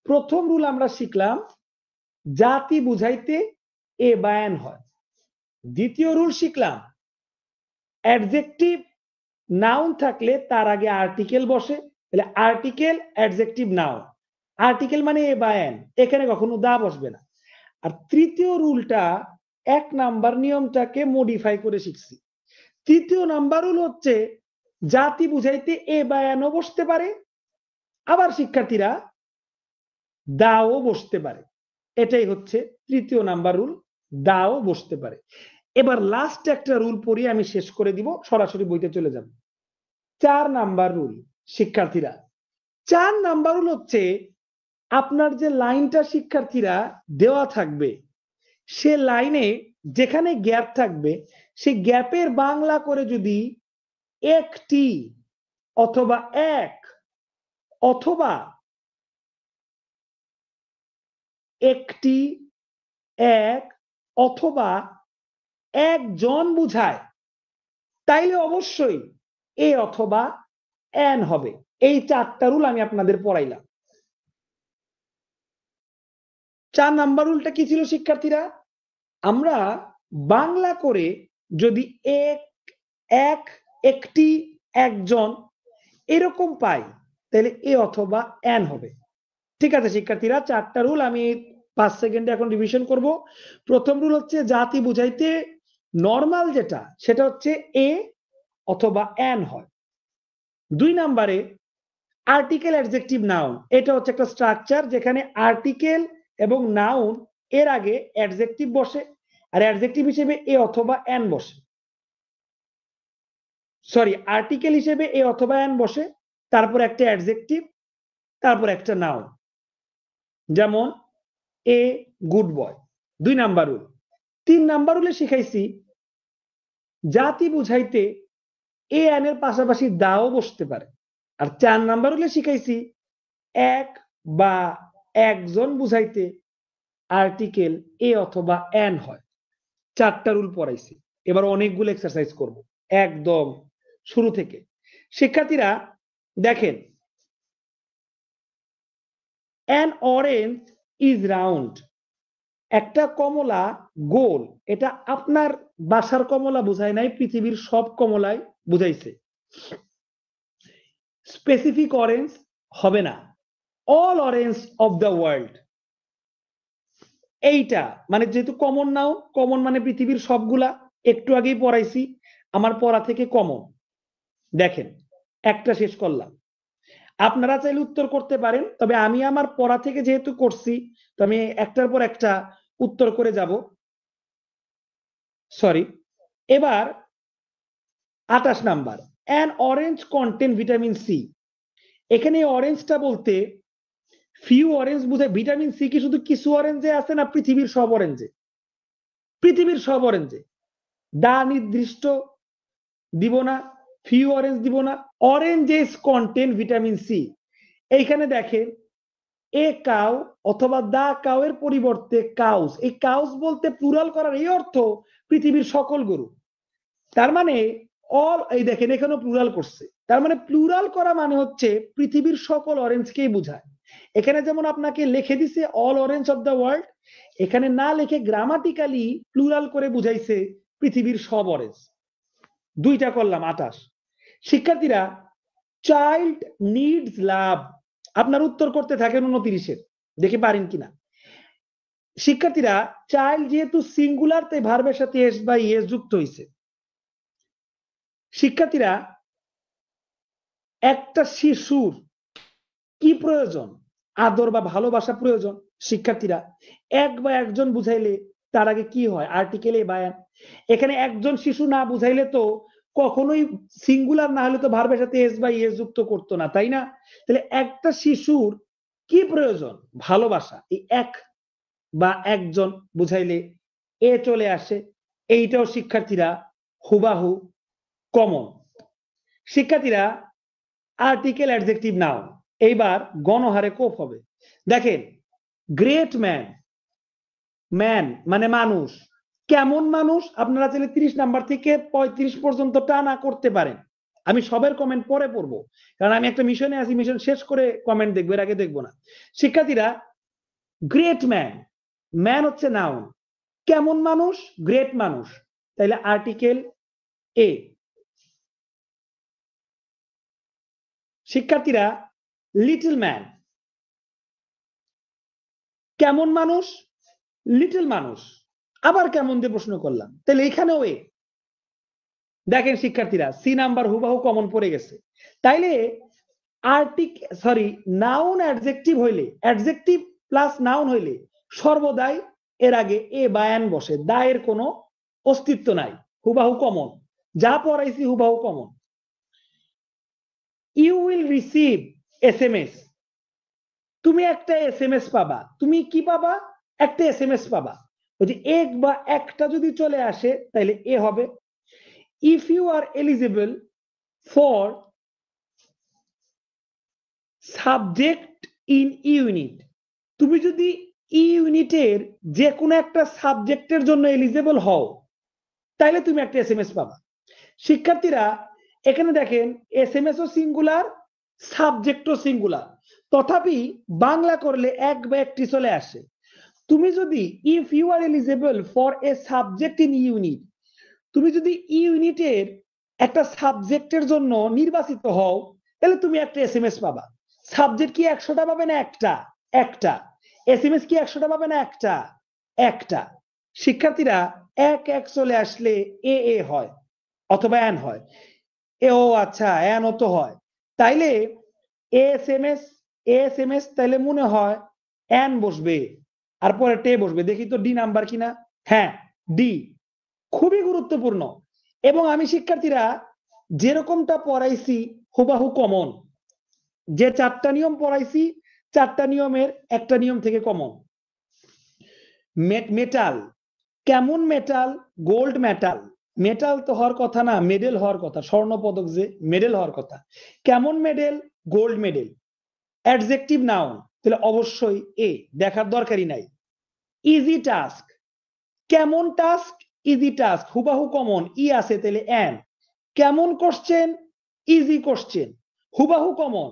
প্রথম রুল আমরা শিখলাম জাতি বুঝাইতে এ বা এন হয়। দ্বিতীয় রুল শিখলাম অ্যাডজেক্টিভ নাউন থাকলে তার আগে আর্টিকেল বসে, তাহলে আর্টিকেল অ্যাডজেক্টিভ নাউন। আর্টিকেল মানে এ বা এন, এখানে কখনো দা বসবে না। আর তৃতীয় রুলটা 1 নাম্বার নিয়মটাকে মডিফাই করে শিখছি। তৃতীয় নাম্বার রুল হচ্ছে জাতি বুঝাইতে এ বা এনও বসতে পারে, আবার শিক্ষার্থীরা দাও বসতে পারে। এটাই হচ্ছে তৃতীয় নাম্বার রুল, দাও বসতে পারে। এবার লাস্ট একটা রুল পড়ি, আমি শেষ করে দিব, সরাসরি বইতে চলে যাব। 4 নাম্বার রুল শিক্ষার্থীরা, 4 নাম্বার রুল হচ্ছে আপনার যে লাইনটা শিক্ষার্থীরা দেওয়া থাকবে, সে লাইনে যেখানে গ্যাপ থাকবে সেই গ্যাপের বাংলা করে যদি একটি অথবা এক অথবা একটি এক অথবা একজন বুঝায়, তাইলে অবশ্যই এ অথবা এন হবে। এই 4টা রুল আমি আপনাদের পড়াইলাম। 4 নাম্বার রুলটা কি ছিল শিক্ষার্থীরা? আমরা বাংলা করে যদি এক এক একটি একজন এরকম পাই, তাহলে এ অথবা এন হবে। ঠিক আছে শিক্ষার্থীরা, 4টা রুল আমি 5 সেকেন্ডে এখন রিভিশন করব। প্রথম রুল হচ্ছে জাতি বুঝাইতে নরমাল যেটা, সেটা হচ্ছে এ অথবা এন হয়। 2 নাম্বারে আর্টিকেল অ্যাডজেক্টিভ নাউন, এটা হচ্ছে একটা স্ট্রাকচার যেখানে আর্টিকেল এবং নাউন এর আগে অ্যাডজেক্টিভ বসে, আর অ্যাডজেক্টিভ হিসেবে এ অথবা এন বসে। সরি, আর্টিকেল হিসেবে এ অথবা এন বসে, তারপর একটা অ্যাডজেক্টিভ, তারপর একটা নাউন। যেমন a good boy, 2 number rule. 3 number রুলে শিখাইছি জাতি বুঝাইতে এ এন এর পাশাপাশি দাও বসতে পারে। আর 4 নাম্বার রুলে শিখাইছি এক বা একজন বুঝাইতে আর্টিকেল এ অথবা এন হয়। 4টা রুল পড়াইছি। এবার অনেকগুলো এক্সারসাইজ করব একদম শুরু থেকে। শিক্ষার্থীরা দেখেন, অ্যান অরেঞ্জ ইজ রাউন্ড, একটা কমলা গোল। এটা আপনার বাসার কমলা বুঝায় নাই, পৃথিবীর সব কমলাই বুঝাইছে। স্পেসিফিক অরেঞ্জ হবে না, all orange of the world. এইটা মানে যেহেতু কমন নাও, কমন মানে পৃথিবীর সবগুলা, একটু আগেই পড়াইছি, আমার পড়া থেকে কমন। দেখেন একটা শেষ করলাম, আপনারা চাইলে উত্তর করতে পারেন, তবে আমি আমার পড়া থেকে যেহেতু করছি, তো আমি একটার পর একটা উত্তর করে যাব। সরি, এবার 28 number, an orange contain vitamin C. এখানে অরেঞ্জটা বলতে ফিউ অরেঞ্জ বুঝায়, ভিটামিন সি কি শুধু কিছু অরেঞ্জে আছে না পৃথিবীর সব অরেঞ্জে? পৃথিবীর সব অরেঞ্জে। দা নির্দিষ্ট দিব না, ফিউ অরেঞ্জ দিব না, অরেঞ্জেস কন্টেন ভিটামিন সি। এইখানে দেখেন এ কাউ অথবা দা কাউ এর পরিবর্তে কাউস, এই কাউস বলতে প্লুরাল করার এই অর্থ পৃথিবীর সকল গরু। তার মানে অল, এই দেখেন এখানেও প্লুরাল করছে, তার মানে প্লুরাল করা মানে হচ্ছে পৃথিবীর সকল অরেঞ্জকেই বোঝায়। এখানে যেমন আপনাকে লিখে দিছে all orange of the world, এখানে না লিখে গ্রামাটিক্যালি প্লুরাল করে বুঝাইছে পৃথিবীর সব অরেঞ্জ। 2টা করলাম 28। শিক্ষার্থীরা, চাইল্ড নিডস লাভ, আপনার উত্তর করতে থাকেন 29-এর, দেখে পারেন কিনা। শিক্ষার্থীরা, চাইল্ড যেহেতু সিঙ্গুলার, তাই ভার্বের সাথে এস বা ইএস যুক্ত হয়েছে। শিক্ষার্থীরা, একটা শিশুর কি প্রয়োজন? আদর বা ভালোবাসা প্রয়োজন। শিক্ষার্থীরা, এক বা একজন বুঝাইলে তার আগে কি হয়? আর্টিকেল এ বা এন। এখানে একজন শিশু না বুঝাইলে তো কখনোই সিঙ্গুলার না হলে তো ভার্বের সাথে এস বা ইএস যুক্ত করতো না, তাই না? তাহলে একটা শিশুর কি প্রয়োজন? ভালোবাসা। এই এক বা একজন বুঝাইলে এ চলে আসে। এইটাও শিক্ষার্থীরা হুবাহু কমন। শিক্ষার্থীরা, আর্টিকেল অ্যাডজেক্টিভ নাউন, এইবার গণহারে কোপ হবে। দেখেন, গ্রেট ম্যান, ম্যান মানে মানুষ। কেমন মানুষ? আপনারা চাইলে 30 নাম্বার থেকে 35 পর্যন্ত টানা করতে পারেন। আমি সবের কমেন্ট পরে পড়বো, কারণ আমি একটা মিশনে আছি, মিশন শেষ করে কমেন্ট দেখবো, এর আগে দেখবো না। শিক্ষার্থীরা, গ্রেট ম্যান, ম্যান হচ্ছে নাউন, কেমন মানুষ? গ্রেট মানুষ, তাইলে আর্টিকেল এ। শিক্ষার্থীরা, লিটল ম্যান, কেমন মানুষ? লিটল মানুষ, আবার কেমন দিয়ে প্রশ্ন করলাম, তাহলে এখানেও এ। দেখেন শিক্ষার্থীরা, সি নাম্বার হুবাহু কমন পড়ে গেছে। তাইলে নাউন অ্যাডজেক্টিভ হইলে, অ্যাডজেক্টিভ প্লাস নাউন হইলে সর্বদাই এর আগে এ বা এন বসে, দায়ের কোনো অস্তিত্ব নাই, হুবাহু কমন, যা পড়াইছি হুবাহু common. You will receive SMS, তুমি একটা SMS পাবা। তুমি কি পাবা? একটা SMS পাবা। ওই যে এক বা একটা যদি চলে আসে তাহলে এ হবে। If you are eligible for subject in unit, তুমি যদি ইউনিটের যে কোনো একটা সাবজেক্টের জন্য এলিজিবল হও তাহলে তুমি একটা SMS পাবা। শিক্ষার্থীরা এখানে দেখেন SMS ও সিঙ্গুলার, সাবজেক্টও সিঙ্গুলার, তথাপি বাংলা করলে এক বা একটি চলে আসে। তুমি যদি if you are eligible for a subject in unit, তুমি যদি ইউনিটের একটা সাবজেক্টের জন্য নির্বাচিত হও তাহলে তুমি একটা SMS পাবা। সাবজেক্ট কি 100টা পাবে না একটা? একটা। SMS কি 100টা পাবে না একটা? একটা। শিক্ষার্থীরা এক এক চলে আসলে এ হয় অথবা এন হয়। ও আচ্ছা, এন ও তো হয়। তাইলে SMS তাইলে মনে হয় এন বসবে আর পরে টে বসবে। দেখি তো ডি নাম্বার কিনা। হ্যাঁ, ডি খুবই গুরুত্বপূর্ণ। এবং আমি শিক্ষার্থীরা যেরকমটা পড়াইছি হুবাহু কমন, যে 4টা নিয়ম পড়াইছি 4টা নিয়মের একটা নিয়ম থেকে কমন। মেটাল, কেমন মেটাল? Gold metal. মেটাল তো হওয়ার কথা না, মেডেল হওয়ার কথা, স্বর্ণ পদক যে মেডেল হওয়ার কথা। কেমন medal? Gold medal. Adjective noun, তাহলে অবশ্যই এ, দেখার দরকারই নাই। ইজি টাস্ক, কেমন টাস্ক? ইজি টাস্ক, হুবাহু কমন, ই আছে তাহলে এন। কেমন কোশ্চেন? ইজি কোশ্চেন, হুবাহু কমন,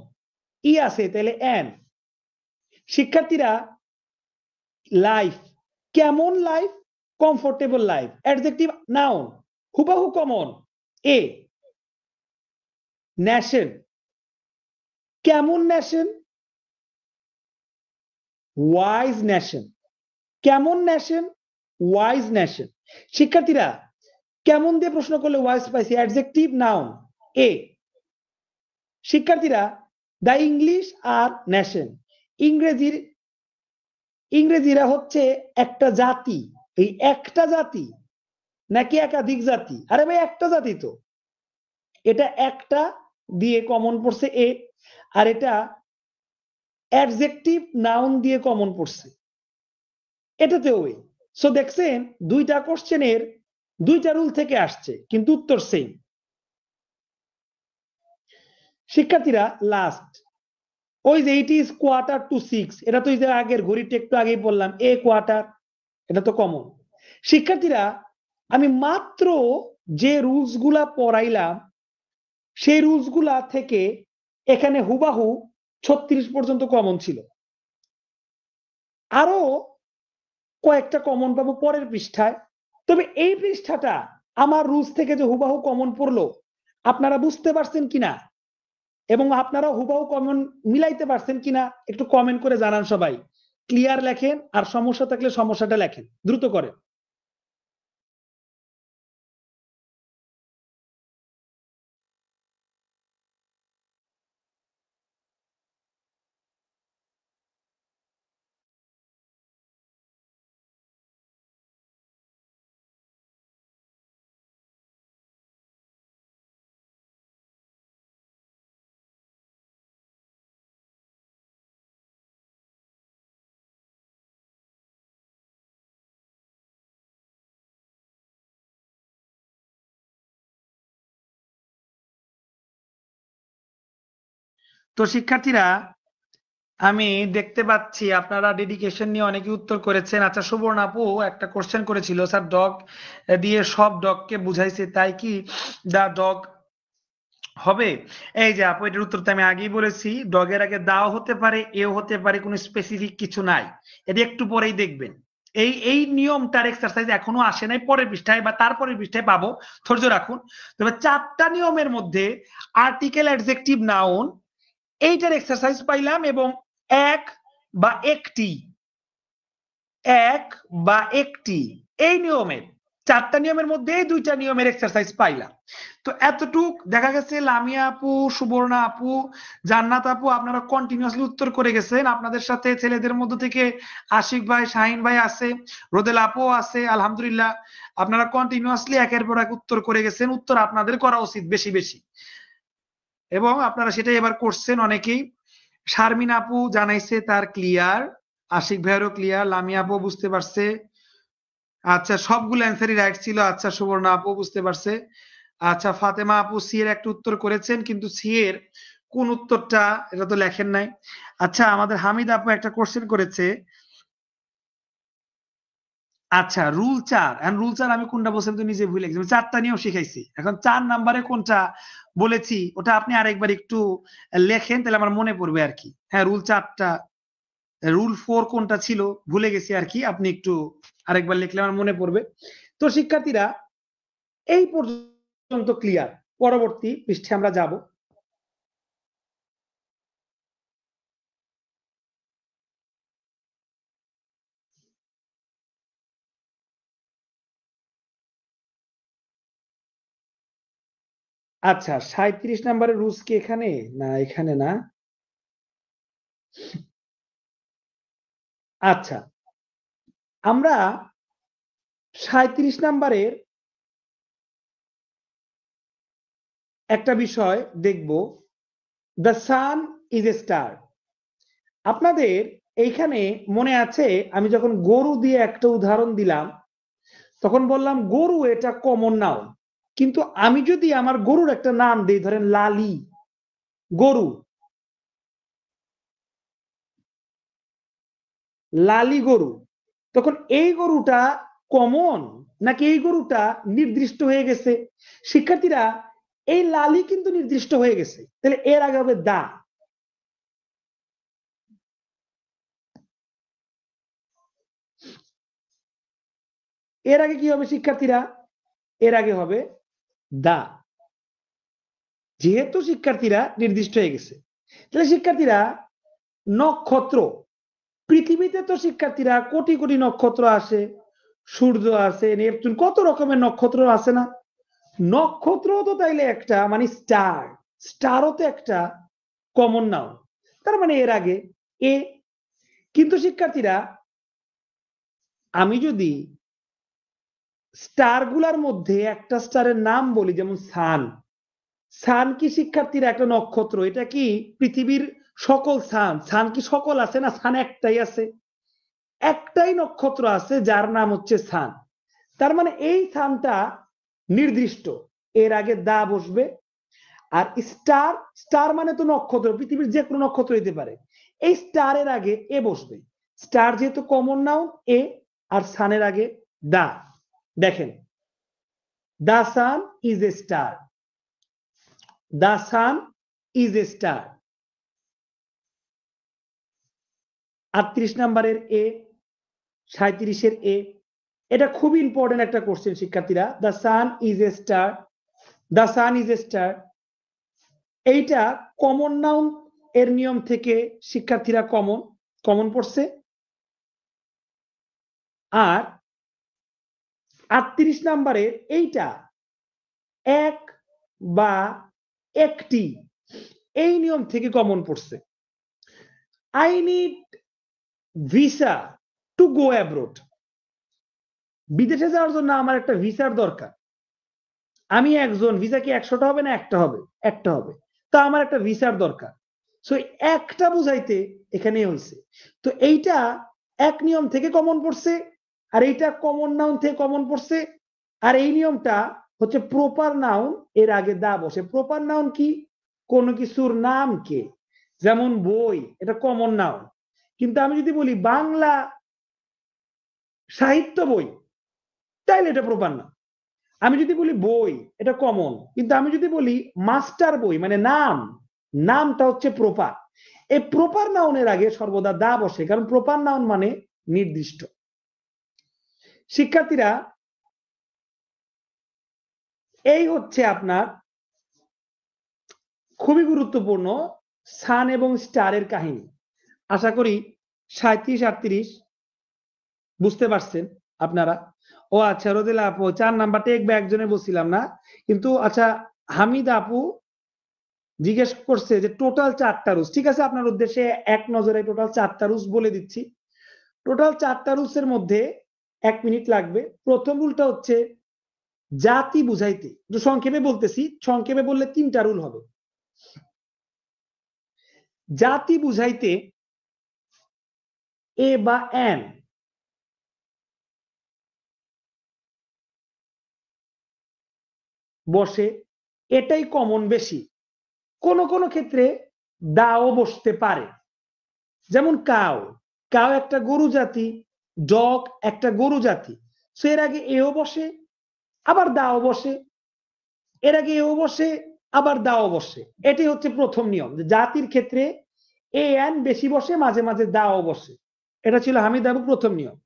ই আছে তাহলে এন। শিক্ষার্থীরা লাইফ, কেমন life? Comfortable life, adjective noun, হুবাহু কমন, এ। ন্যাশন, কেমন ন্যাশন? ওয়াইজ ন্যাশন, কেমন ন্যাশন? Wise nation. শিক্ষার্থীরা কেমন দিয়ে প্রশ্ন করলে ওয়াইজ পাইছি, অ্যাডজেক্টিভ নাউন, এ। শিক্ষার্থীরা দ্য ইংলিশ আর ন্যাশন, ইংরেজিরা হচ্ছে একটা জাতি। এই একটা জাতি নাকি একাধিক জাতি? আরে ভাই একটা জাতি তো। এটা একটা দিয়ে কমন পড়ছে এ, আর এটা অ্যাডজেক্টিভ নাউন দিয়ে কমন পড়ছে, এটাতেও এ। সো দেখছেন দুইটা কোশ্চেনের দুইটা রুল থেকে আসছে কিন্তু উত্তর সেম। শিক্ষার্থীরা লাস্ট, ওই যে ইট ইজ 5:45, এটা তো ওই যে আগের ঘড়িটা একটু আগেই বললাম, এ কোয়ার্টার, এটা তো কমন। শিক্ষার্থীরা আমি মাত্র যে রুলস গুলা পড়াইলাম সেই রুলস গুলা থেকে এখানে হুবাহু 36 পর্যন্ত কমন ছিল। আরো কয়েকটা কমন পাবো পরের পৃষ্ঠায়। তবে এই পৃষ্ঠাটা আমার রুলস থেকে যে হুবাহু কমন পড়লো আপনারা বুঝতে পারছেন কিনা এবং আপনারা হুবাহু কমন মিলাইতে পারছেন কিনা একটু কমেন্ট করে জানান সবাই। ক্লিয়ার লেখেন, আর সমস্যা থাকলে সমস্যাটা লেখেন, দ্রুত করেন। তো শিক্ষার্থীরা আমি দেখতে পাচ্ছি আপনারা ডেডিকেশন নিয়ে অনেকে উত্তর করেছেন। আচ্ছা, সুবর্ণ আপু একটা কোশ্চেন করেছিল, স্যার ডগ দিয়ে সব ডগকে বুঝাইছে, তাই কি দা ডগ হবে? এই যে আপু, এটার উত্তর তো আমি আগেই বলেছি, ডগের আগে দাও হতে পারে, এও হতে পারে, কোনো স্পেসিফিক কিছু নাই। এটা একটু পরেই দেখবেন। এই নিয়মটার এক্সারসাইজ এখনো আসে নাই, পরের পৃষ্ঠায় বা তারপরের পৃষ্ঠায় পাবো, ধৈর্য রাখুন। তবে 4টা নিয়মের মধ্যে আর্টিকেল, অ্যাডজেক্টিভ, নাউন, এইটার এক্সারসাইজ পাইলাম এবং এক বা একটি এক বা একটি, এই নিয়মের 4টা নিয়মের মধ্যে 2টা নিয়মের এক্সারসাইজ পাইলাম। তো এতটুক দেখা গেছে লামিয়া আপু, সুবর্ণা আপু, জান্নাত আপু আপনারা কন্টিনিউয়াসলি উত্তর করে গেছেন। আপনাদের সাথে ছেলেদের মধ্যে থেকে আশিক ভাই, শাহিন ভাই আছে, রোদেল আপু আছে, আলহামদুলিল্লাহ আপনারা কন্টিনিউয়াসলি একের পর এক উত্তর করে গেছেন। উত্তর আপনাদের করা উচিত বেশি বেশি, এবং আপনারা সেটাই এবার করছেন অনেকেই। শারমিন আপু জানাইছে তার ক্লিয়ার, আশিক ভাইয়েরও ক্লিয়ার, লামিয়া আপু বুঝতে পারছে, আচ্ছা সবগুলো অ্যান্সারই রাইট ছিল। আচ্ছা সুবর্ণা আপু বুঝতে পারছে। আচ্ছা ফাতেমা আপু সি এর একটা উত্তর করেছেন, কিন্তু সি এর কোন উত্তরটা এটা তো লেখেন নাই। আচ্ছা আমাদের হামিদ আপু একটা কোশ্চেন করেছে, আচ্ছা রুল 4, এন্ড রুল 4 আমি কোনটা বলছিলাম তো নিজে ভুলে গেছি, 4টা নিয়ম শিখাইছি, এখন 4 নাম্বারে কোনটা বলেছি ওটা আপনি আরেকবার একটু লেখেন, তাহলে আমার মনে পড়বে আর কি। হ্যাঁ রুল 4টা, রুল 4 কোনটা ছিল ভুলে গেছি আর কি, আপনি একটু আরেকবার লিখলে আমার মনে পড়বে। তো শিক্ষার্থীরা এই পর্যন্ত ক্লিয়ার, পরবর্তী পৃষ্ঠে আমরা যাব। আচ্ছা 37 নম্বরের রুলস কি এখানে না? এখানে না। আচ্ছা আমরা 37 নম্বরের একটা বিষয় দেখব, the sun is a star. আপনাদের এইখানে মনে আছে আমি যখন গরু দিয়ে একটা উদাহরণ দিলাম, তখন বললাম গরু এটা কমন নাউন, কিন্তু আমি যদি আমার গরুর একটা নাম দিই, ধরেন লালি গরু, লালি গরু, তখন এই গরুটা কমন নাকি এই গরুটা নির্দিষ্ট হয়ে গেছে? শিক্ষার্থীরা এই লালি কিন্তু নির্দিষ্ট হয়ে গেছে, তাহলে এর আগে হবে দা। এর আগে কি হবে শিক্ষার্থীরা? এর আগে হবে দা, যেহেতু শিক্ষার্থীরা নির্দিষ্ট হয়ে গেছে। তাহলে শিক্ষার্থীরা নক্ষত্র, পৃথিবীতে তো শিক্ষার্থীরা কোটি কোটি নক্ষত্র আছে, সূর্য আছে, নেপচুন, কত রকমের নক্ষত্র আছে না? নক্ষত্র তো তাইলে একটা মানে স্টার, স্টারও তো একটা কমন নাউন, তার মানে এর আগে এ। কিন্তু শিক্ষার্থীরা আমি যদি স্টার গুলার মধ্যে একটা স্টারের নাম বলি, যেমন সান, সান কি শিক্ষার্থীরা একটা নক্ষত্র? এটা কি পৃথিবীর সকল সান? সান কি সকল আছে না? সান একটাই আছে, একটাই নক্ষত্র আছে যার নাম হচ্ছে সান। তার মানে এই সানটা নির্দিষ্ট, এর আগে দা বসবে। আর স্টার, স্টার মানে তো নক্ষত্র, পৃথিবীর যে কোনো নক্ষত্র হতে পারে, এই স্টারের আগে এ বসবে। স্টার যেহেতু কমন নাউন এ, আর সানের আগে দা। দেখেন the sun is a star, the sun is a star. 38 নম্বরের এ, 37-এর এ, এটা খুব ইম্পর্টেন্ট একটা কোশ্চেন শিক্ষার্থীরা। The sun is a star, the sun is a star, এইটা কমন নাউন এর নিয়ম থেকে শিক্ষার্থীরা কমন কমন পড়ছে। আর 38 নম্বরের এইটা এক বা একটি, এই নিয়ম থেকে কমন পড়ছে। I need visa to go abroad, বিদেশে যাওয়ার জন্য আমার একটা ভিসার দরকার। আমি একজন, ভিসা কি 100টা হবে না একটা হবে? একটা হবে। তা আমার একটা ভিসার দরকার, সো একটা বুঝাইতে এখানে হয়েছে। তো এইটা এক নিয়ম থেকে কমন পড়ছে, আর এইটা কমন নাউন থেকে কমন পড়ছে। আর এই নিয়মটা হচ্ছে প্রপার নাউন এর আগে দা বসে। প্রপার নাউন কি? কোনো কিছুর নামকে, যেমন বই, এটা কমন নাউন, কিন্তু আমি যদি বলি বাংলা সাহিত্য বই, তাইলে এটা প্রপার নাউন। আমি যদি বলি বই, এটা কমন, কিন্তু আমি যদি বলি মাস্টার বই মানে নাম, নামটা হচ্ছে প্রপার। এই প্রপার নাউনের আগে সর্বদা দা বসে, কারণ প্রপার নাউন মানে নির্দিষ্ট। শিক্ষার্থীরা এই হচ্ছে আপনার খুবই গুরুত্বপূর্ণ সান এবং স্টারের কাহিনী। আশা করি 37, 38 বুঝতে পারছেন আপনারা? ও আচ্ছা, রোদেলা আপু 4 নাম্বারটা এক বা একজনে বলছিলাম না, কিন্তু আচ্ছা হামিদ আপু জিজ্ঞেস করছে যে টোটাল 4টা রুলস। ঠিক আছে, আপনার উদ্দেশ্যে এক নজরে টোটাল 4টা রুলস বলে দিচ্ছি। টোটাল 4টা রুলসের মধ্যে 1 মিনিট লাগবে। প্রথম রুলটা হচ্ছে জাতি বুঝাইতে, একটু সংক্ষেপে বলতেছি, সংক্ষেপে বললে 3টা রুল হবে। জাতি বুঝাইতে এ বা এন বসে, এটাই কমন বেশি। কোন কোন ক্ষেত্রে দাও বসতে পারে, যেমন কাউ, কাউ একটা গরু জাতি, ডগ একটা গরু জাতি, সো এর আগে এও বসে আবার দাও বসে, এর আগে এও বসে আবার দাও বসে। এটাই হচ্ছে প্রথম নিয়ম, যে জাতির ক্ষেত্রে এ এন বেশি বসে, মাঝে মাঝে দাও বসে। এটা ছিল হামিদ আবু প্রথম নিয়ম।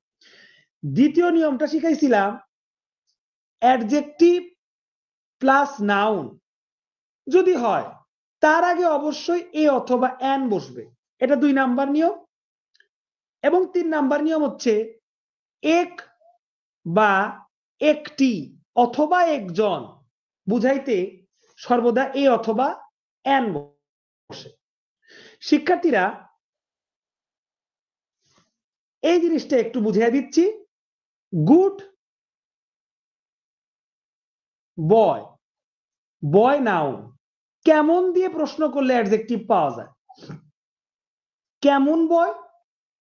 দ্বিতীয় নিয়মটা শিখাইছিলাম অ্যাডজেক্টিভ প্লাস নাউন যদি হয় তার আগে অবশ্যই এ অথবা এন বসবে, এটা 2 নাম্বার নিয়ম। এবং 3 নাম্বার নিয়ম হচ্ছে এক বা একটি অথবা একজন বুঝাইতে সর্বদা এ অথবা এন বসে। শিক্ষার্থীরা এই জিনিসটা একটু বুঝিয়ে দিচ্ছি। গুড বয়, বয় নাউন, কেমন দিয়ে প্রশ্ন করলে অ্যাডজেক্টিভ পাওয়া যায়? কেমন বয়,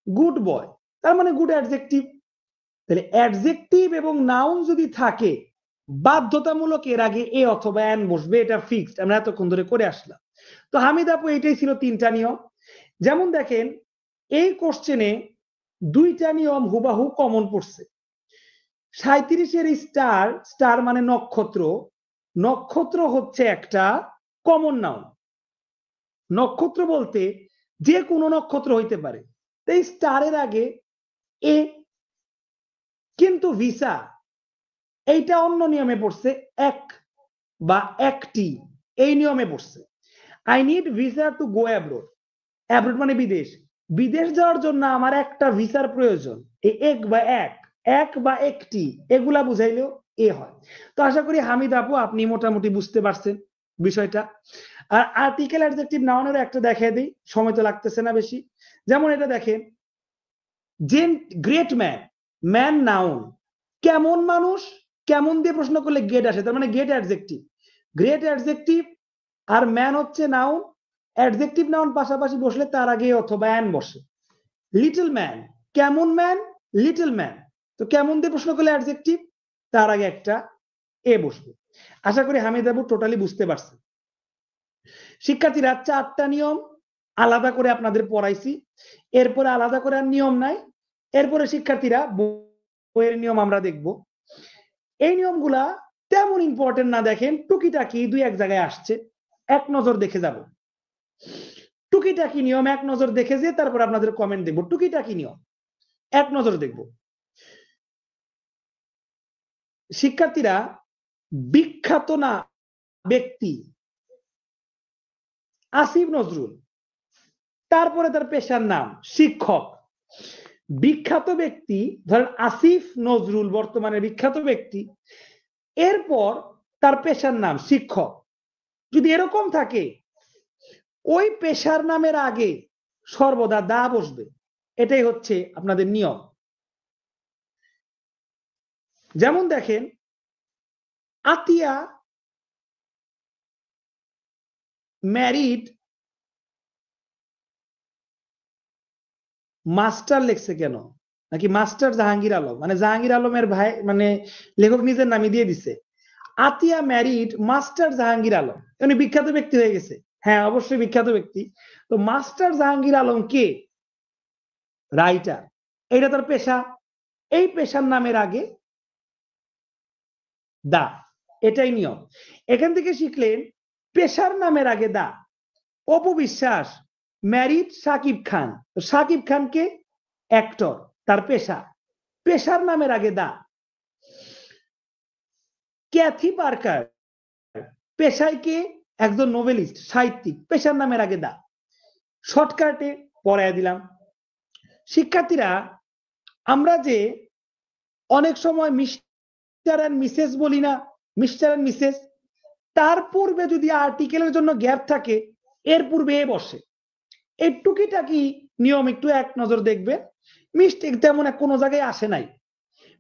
গুড বয়, তার মানে গুড অ্যাডজেক্টিভ। তাহলে অ্যাডজেক্টিভ এবং নাউন যদি থাকে বাধ্যতামূলক এর আগে এ অথবা এন বসবে, এটা ফিক্সড, আমরা এতক্ষণ ধরে করে আসলাম। তো হামিদ আপু এটাই ছিল 3টা নিয়ম। যেমন দেখেন এই কোশ্চেনে 2টা নিয়ম হুবাহু কমন পড়ছে। 37-এর স্টার, স্টার মানে নক্ষত্র, নক্ষত্র হচ্ছে একটা কমন নাউন। নক্ষত্র বলতে যে কোনো নক্ষত্র হইতে পারে, তাই স্টারের আগে এ। কিন্তু ভিসা এইটা অন্য নিয়মে পড়ছে, এক বা একটি, এই নিয়মে পড়ছে। I need visa to go abroad, abroad মানে বিদেশ, বিদেশ যাওয়ার জন্য আমার একটা ভিসার প্রয়োজন। এই এক বা এক, এক বা একটি, এগুলা বুঝাইলেও এ হয়। তো আশা করি হামিদ আপু আপনি মোটামুটি বুঝতে পারছেন বিষয়টা। আর আর্টিকেল অ্যাডজেক্টিভ নাউনের একটা দেখিয়ে দিই, সময় তো লাগতেছে না বেশি। যেমন এটা দেখেন, গ্রেট ম্যান, ম্যান নাউন, কেমন মানুষ, কেমন দিয়ে প্রশ্ন করলে গেট আসে, তার মানে গেট অ্যাডজেক্টিভ, গ্রেট অ্যাডজেক্টিভ, আর ম্যান হচ্ছে নাউন। অ্যাডজেক্টিভ নাউন পাশাপাশি বসলে তার আগে অথবা অ্যান বসে। লিটল ম্যান, কেমন ম্যান, লিটল ম্যান, তো কেমন দিয়ে প্রশ্ন করলে অ্যাডজেক্টিভ, তার আগে একটা এ বসবে। আশা করি হামিদ আবু টোটালি বুঝতে পারছেন। শিক্ষার্থীরা 4টা নিয়ম আলাদা করে আপনাদের পড়াইছি, এরপরে আলাদা করে আর নিয়ম নাই। এরপরে শিক্ষার্থীরা বইয়ের নিয়ম আমরা দেখব। এই নিয়মগুলা তেমন ইম্পর্টেন্ট না, দেখেন টুকিটাকি 2-1 জায়গায় আসছে, এক নজর দেখে যাব। টুকিটাকি নিয়ম এক নজর দেখে যে তারপর আপনাদের কমেন্ট দেখব। টুকিটাকি নিয়ম এক নজর দেখব। শিক্ষার্থীরা বিখ্যাত না ব্যক্তি আসিফ নজরুল, তারপরে তার পেশার নাম শিক্ষক। বিখ্যাত ব্যক্তি ধরেন আসিফ নজরুল বর্তমানে বিখ্যাত ব্যক্তি, এরপর তার পেশার নাম শিক্ষক। যদি এরকম থাকে ওই পেশার নামের আগে সর্বদা দা বসবে, এটাই হচ্ছে আপনাদের নিয়ম। যেমন দেখেন আতিয়া ম্যারিড মাস্টার লিখছে কেন, নাকি মাস্টার জাহাঙ্গীর আলম, মানে জাহাঙ্গীর আলমের ভাই, মানে লেখক নিজের নামে দিয়ে দিছে আতিয়া ম্যারিড মাস্টার জাহাঙ্গীর আলম, উনি বিখ্যাত ব্যক্তি হয়ে গেছে। হ্যাঁ অবশ্যই বিখ্যাত ব্যক্তি। তো মাস্টার জাহাঙ্গীর আলম কে? রাইটার, এটা তার পেশা, এই পেশার নামের আগে দা, এটাই নিয়ম। এখান থেকে শিখলেন পেশার নামের আগে দা। অপু বিশ্বাস ম্যারিড সাকিব খান, সাকিব খানকে অ্যাক্টর, তার পেশা, পেশার নামের আগে দা। ক্যাথি পার্কার পেশায় কে? একজন নোবেলিস্ট, সাহিত্যিক, পেশার নামের আগে দা। শর্টকাটে পড়ায় দিলাম। শিক্ষার্থীরা আমরা যে অনেক সময় মিস্টার এন্ড মিসেস বলি না, মিস্টার এন্ড মিসেস, তার পূর্বে যদি আর্টিকেলের জন্য গ্যাপ থাকে, এর পূর্বে এ বসে। এই টুকিটাকি নিয়ম একটু এক নজর দেখবে, মিস্টেক তেমন কোনো জায়গায় আসে নাই।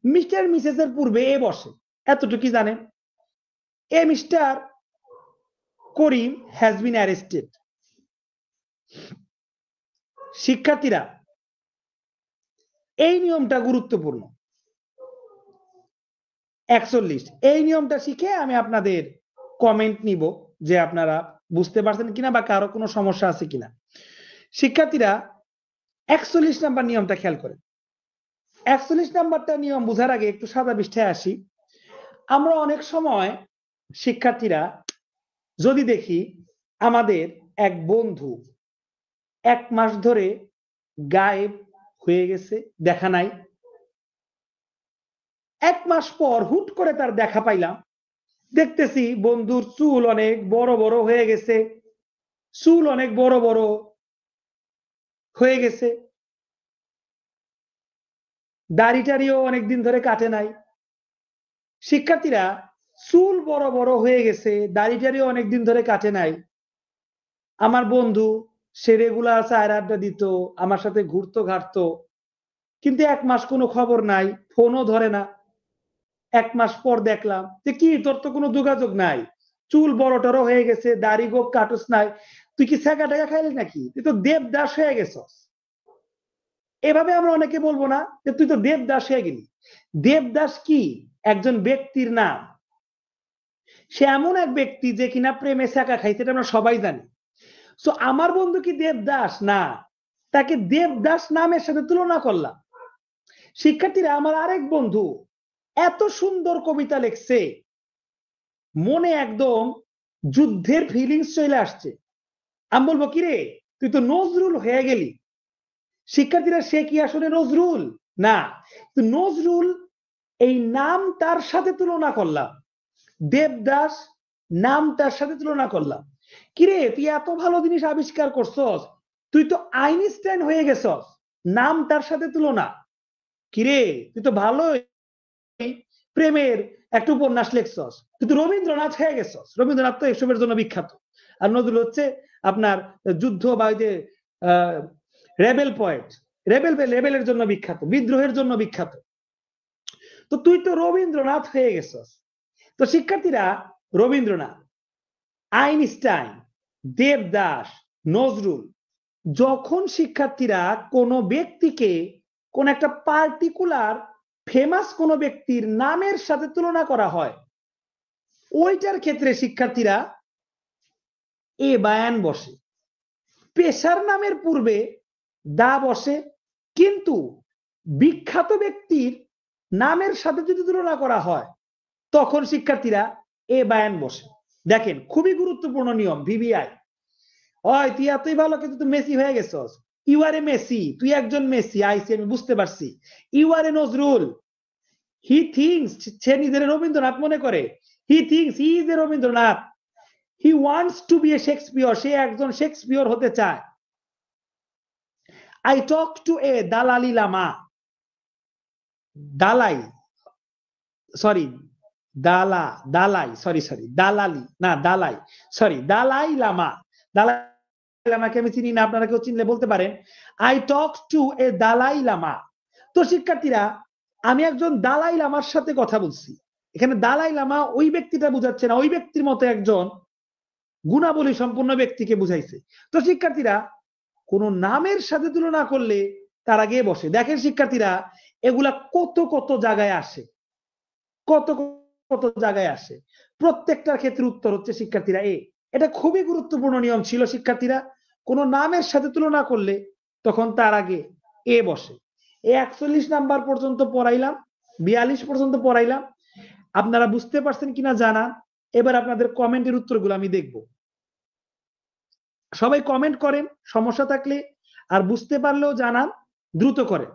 মিস্টার মিসেস এর পূর্বে এ বসে, এতটুকু জানেন। A mister Karim has been arrested. শিক্ষার্থীরা, এই নিয়মটা গুরুত্বপূর্ণ। 41 এই নিয়মটা শিখে আমি আপনাদের কমেন্ট নিব যে আপনারা বুঝতে পারছেন কিনা বা কারো কোনো সমস্যা আছে কিনা। শিক্ষার্থীরা, 41 নাম্বার নিয়মটা খেয়াল করেন। 41 নাম্বারটা নিয়ম বোঝার আগে একটু সাদা পৃষ্ঠায় আসি। আমরা অনেক সময় শিক্ষার্থীরা যদি দেখি আমাদের এক বন্ধু 1 মাস ধরে গায়েব হয়ে গেছে, দেখা নাই। 1 মাস পর হুট করে তার দেখা পাইলাম, দেখতেছি বন্ধুর চুল অনেক বড় বড় হয়ে গেছে, চুল অনেক বড় বড় হয়ে গেছে, দাড়িটারিও অনেকদিন ধরে কাটে নাই। শিক্ষার্থীরা, চুল বড় বড় হয়ে গেছে, দাড়িটারিও অনেকদিন ধরে কাটে নাই। আমার বন্ধু সে রেগুলার চায়ের আড্ডা দিত, আমার সাথে ঘুরতো ঘাটতো, কিন্তু 1 মাস কোনো খবর নাই, ফোনও ধরে না। 1 মাস পর দেখলাম যে কি তোর তো কোনো যোগাযোগ নাই, চুল বড় টড় হয়ে গেছে, দাড়ি গোপ কাটুস নাই, তুই কি ছেঁকা টেকা খাইলি নাকি, তুই তো দেবদাস হয়ে গেছস। এভাবে আমরা অনেকে বলবো না যে তুই তো দেবদাস হয়ে গেলি। দেবদাস কি একজন ব্যক্তির নাম, সে এমন এক ব্যক্তি যে কিনা প্রেমে ছেঁকা খাইছে, এটা আমরা সবাই জানি। সো আমার বন্ধু কি দেবদাস না, তাকে দেবদাস নামের সাথে তুলনা করলাম। শিক্ষার্থীরা, আমার আরেক বন্ধু এত সুন্দর কবিতা লিখছে, মনে একদম যুদ্ধের ফিলিংস চলে আসছে, আমি বলবো কিরে তুই তো নজরুল হয়ে গেলি। শিক্ষার্থীরা, সে কি আসলে নজরুল না, নজরুল এই নাম তার সাথে তুলনা করলাম, দেবদাস নামটার সাথে তুলনা করলাম। কিরে তুই এত ভালো জিনিস আবিষ্কার করছস, তুই তো আইনস্টাইন হয়ে গেছস, নামটার সাথে তুলনা। কিরে তুই তো ভালোই প্রেমের একটা উপন্যাস লেখছস, তুই তো রবীন্দ্রনাথ হয়ে গেছস। রবীন্দ্রনাথ তো এসবের জন্য বিখ্যাত, আর নজরুল হচ্ছে আপনার যুদ্ধ বা ওই যে রেবেল পয়েট, রেবেলের জন্য বিখ্যাত, বিদ্রোহের জন্য বিখ্যাত। তো তুই তো রবীন্দ্রনাথ হয়ে গেছস। তো শিক্ষার্থীরা, রবীন্দ্রনাথ, আইনস্টাইন, দেবদাস, নজরুল, যখন শিক্ষার্থীরা কোনো ব্যক্তিকে কোন একটা পার্টিকুলার ফেমাস কোনো ব্যক্তির নামের সাথে তুলনা করা হয়, ওইটার ক্ষেত্রে শিক্ষার্থীরা এ বায়ান বসে, পেশার নামের পূর্বে দা বসে। কিন্তু বিখ্যাত ব্যক্তির নামের সাথে যদি তুলনা করা হয়, তখন শিক্ষার্থীরা এ বায়ান বসে। দেখেন, খুবই গুরুত্বপূর্ণ নিয়ম ভিভিআই। ওই তুই এতই ভালো, কিন্তু তুই মেসি হয়ে গেছস, ইউ আর এ মেসি, তুই একজন মেসি, আইসি আমি বুঝতে পারছি। You R a Nazrul, he thinks, সে নিজের রবীন্দ্রনাথ মনে করে, he thinks he is a Rabindranath, he wants to be a Shakespeare, সে একজন শেক্সপিয়র হতে চায়। আই টক টু এ দালালি লামা, দালাই, সরি দালা, দালাই, সরি দালালি না, দালাই, সরি দালাই লামা। দালাই লামাকে আমি চিনি না, আপনারা কেউ চিনলে বলতে পারেন। আই টক টু এ দালাই লামা। তো শিক্ষার্থীরা, আমি একজন দালাই লামার সাথে কথা বলছি। এখানে দালাই লামা ওই ব্যক্তিটা বুঝাচ্ছে না, ওই ব্যক্তির মতো একজন গুণাবলী সম্পন্ন ব্যক্তিকে বুঝাইছে। তো শিক্ষার্থীরা, কোন নামের সাথে তুলনা করলে তার আগে বসে। দেখেন শিক্ষার্থীরা, এগুলা কত কত জায়গায় আসে, কত কত জায়গায় আসে। প্রত্যেকটার ক্ষেত্রে উত্তর হচ্ছে শিক্ষার্থীরা এ। এটা খুবই গুরুত্বপূর্ণ নিয়ম ছিল শিক্ষার্থীরা, কোন নামের সাথে তুলনা করলে তখন তার আগে এ বসে। এই 41 নাম্বার পর্যন্ত পড়াইলাম, 42 পর্যন্ত পড়াইলাম। আপনারা বুঝতে পারছেন কিনা জানান। এবার আপনাদের কমেন্টের উত্তরগুলো আমি দেখব। সবাই কমেন্ট করেন সমস্যা থাকলে, আর বুঝতে পারলেও জানান, দ্রুত করেন।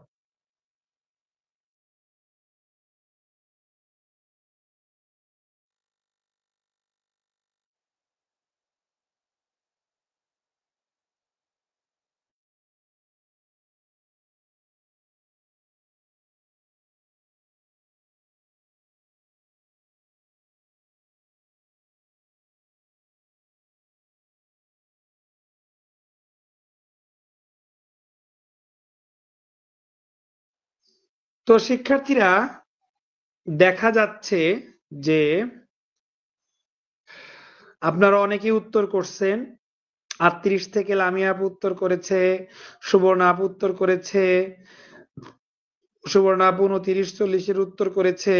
তো শিক্ষার্থীরা দেখা যাচ্ছে যে আপনারা অনেকেই উত্তর করছেন। 38 থেকে লামিয়া আপু উত্তর করেছে, সুবর্ণা আপু উত্তর করেছে, সুবর্ণা আপু 29-40 এর উত্তর করেছে।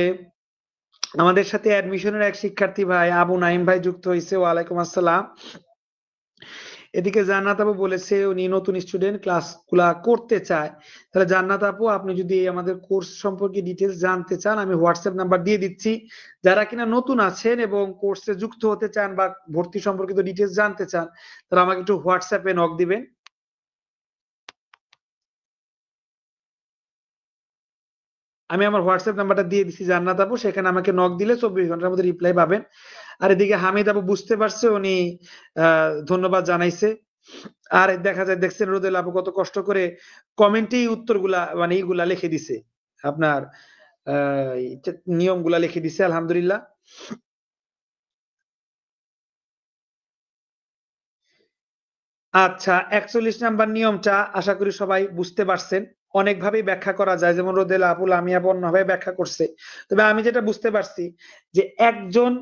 আমাদের সাথে অ্যাডমিশনের এক শিক্ষার্থী ভাই আবু নাইম ভাই যুক্ত হয়েছে। ওয়ালাইকুম আসসালাম। এদিকে জান্নাত আপু বলেছে উনি নতুন স্টুডেন্ট, ক্লাসগুলা করতে চায়। তাহলে জান্নাত আপু আপনি যদি আমাদের কোর্স সম্পর্কে ডিটেলস জানতে চান, আমি হোয়াটসঅ্যাপ নাম্বার দিয়ে দিচ্ছি। যারা কিনা নতুন আছেন এবং কোর্সে যুক্ত হতে চান বা ভর্তি সম্পর্কিত ডিটেলস জানতে চান, তারা আমাকে একটু হোয়াটসঅ্যাপে নক দিবেন। আমি আমার হোয়াটসঅ্যাপ নাম্বারটা দিয়ে দিচ্ছি জান্নাত আপু, সেখানে আমাকে নক দিলে 24 ঘন্টার মধ্যে রিপ্লাই পাবেন। আর এদিকে হামিদ আপু বুঝতে পারছে, উনি ধন্যবাদ জানাইছে। আর দেখা যায় দেখছেন রোদেল আপু কত কষ্ট করে কমেন্টেই উত্তরগুলা মানে এইগুলা লিখে দিছে, আপনার নিয়মগুলা লিখে দিছে। আলহামদুলিল্লাহ। আচ্ছা, 41 নাম্বার নিয়মটা আশা করি সবাই বুঝতে পারছেন। অনেকভাবেই ব্যাখ্যা করা যায়, যেমন রোদেল আপু লামিয়া আপু অন্যভাবে ব্যাখ্যা করছে। তবে আমি যেটা বুঝতে পারছি যে একজন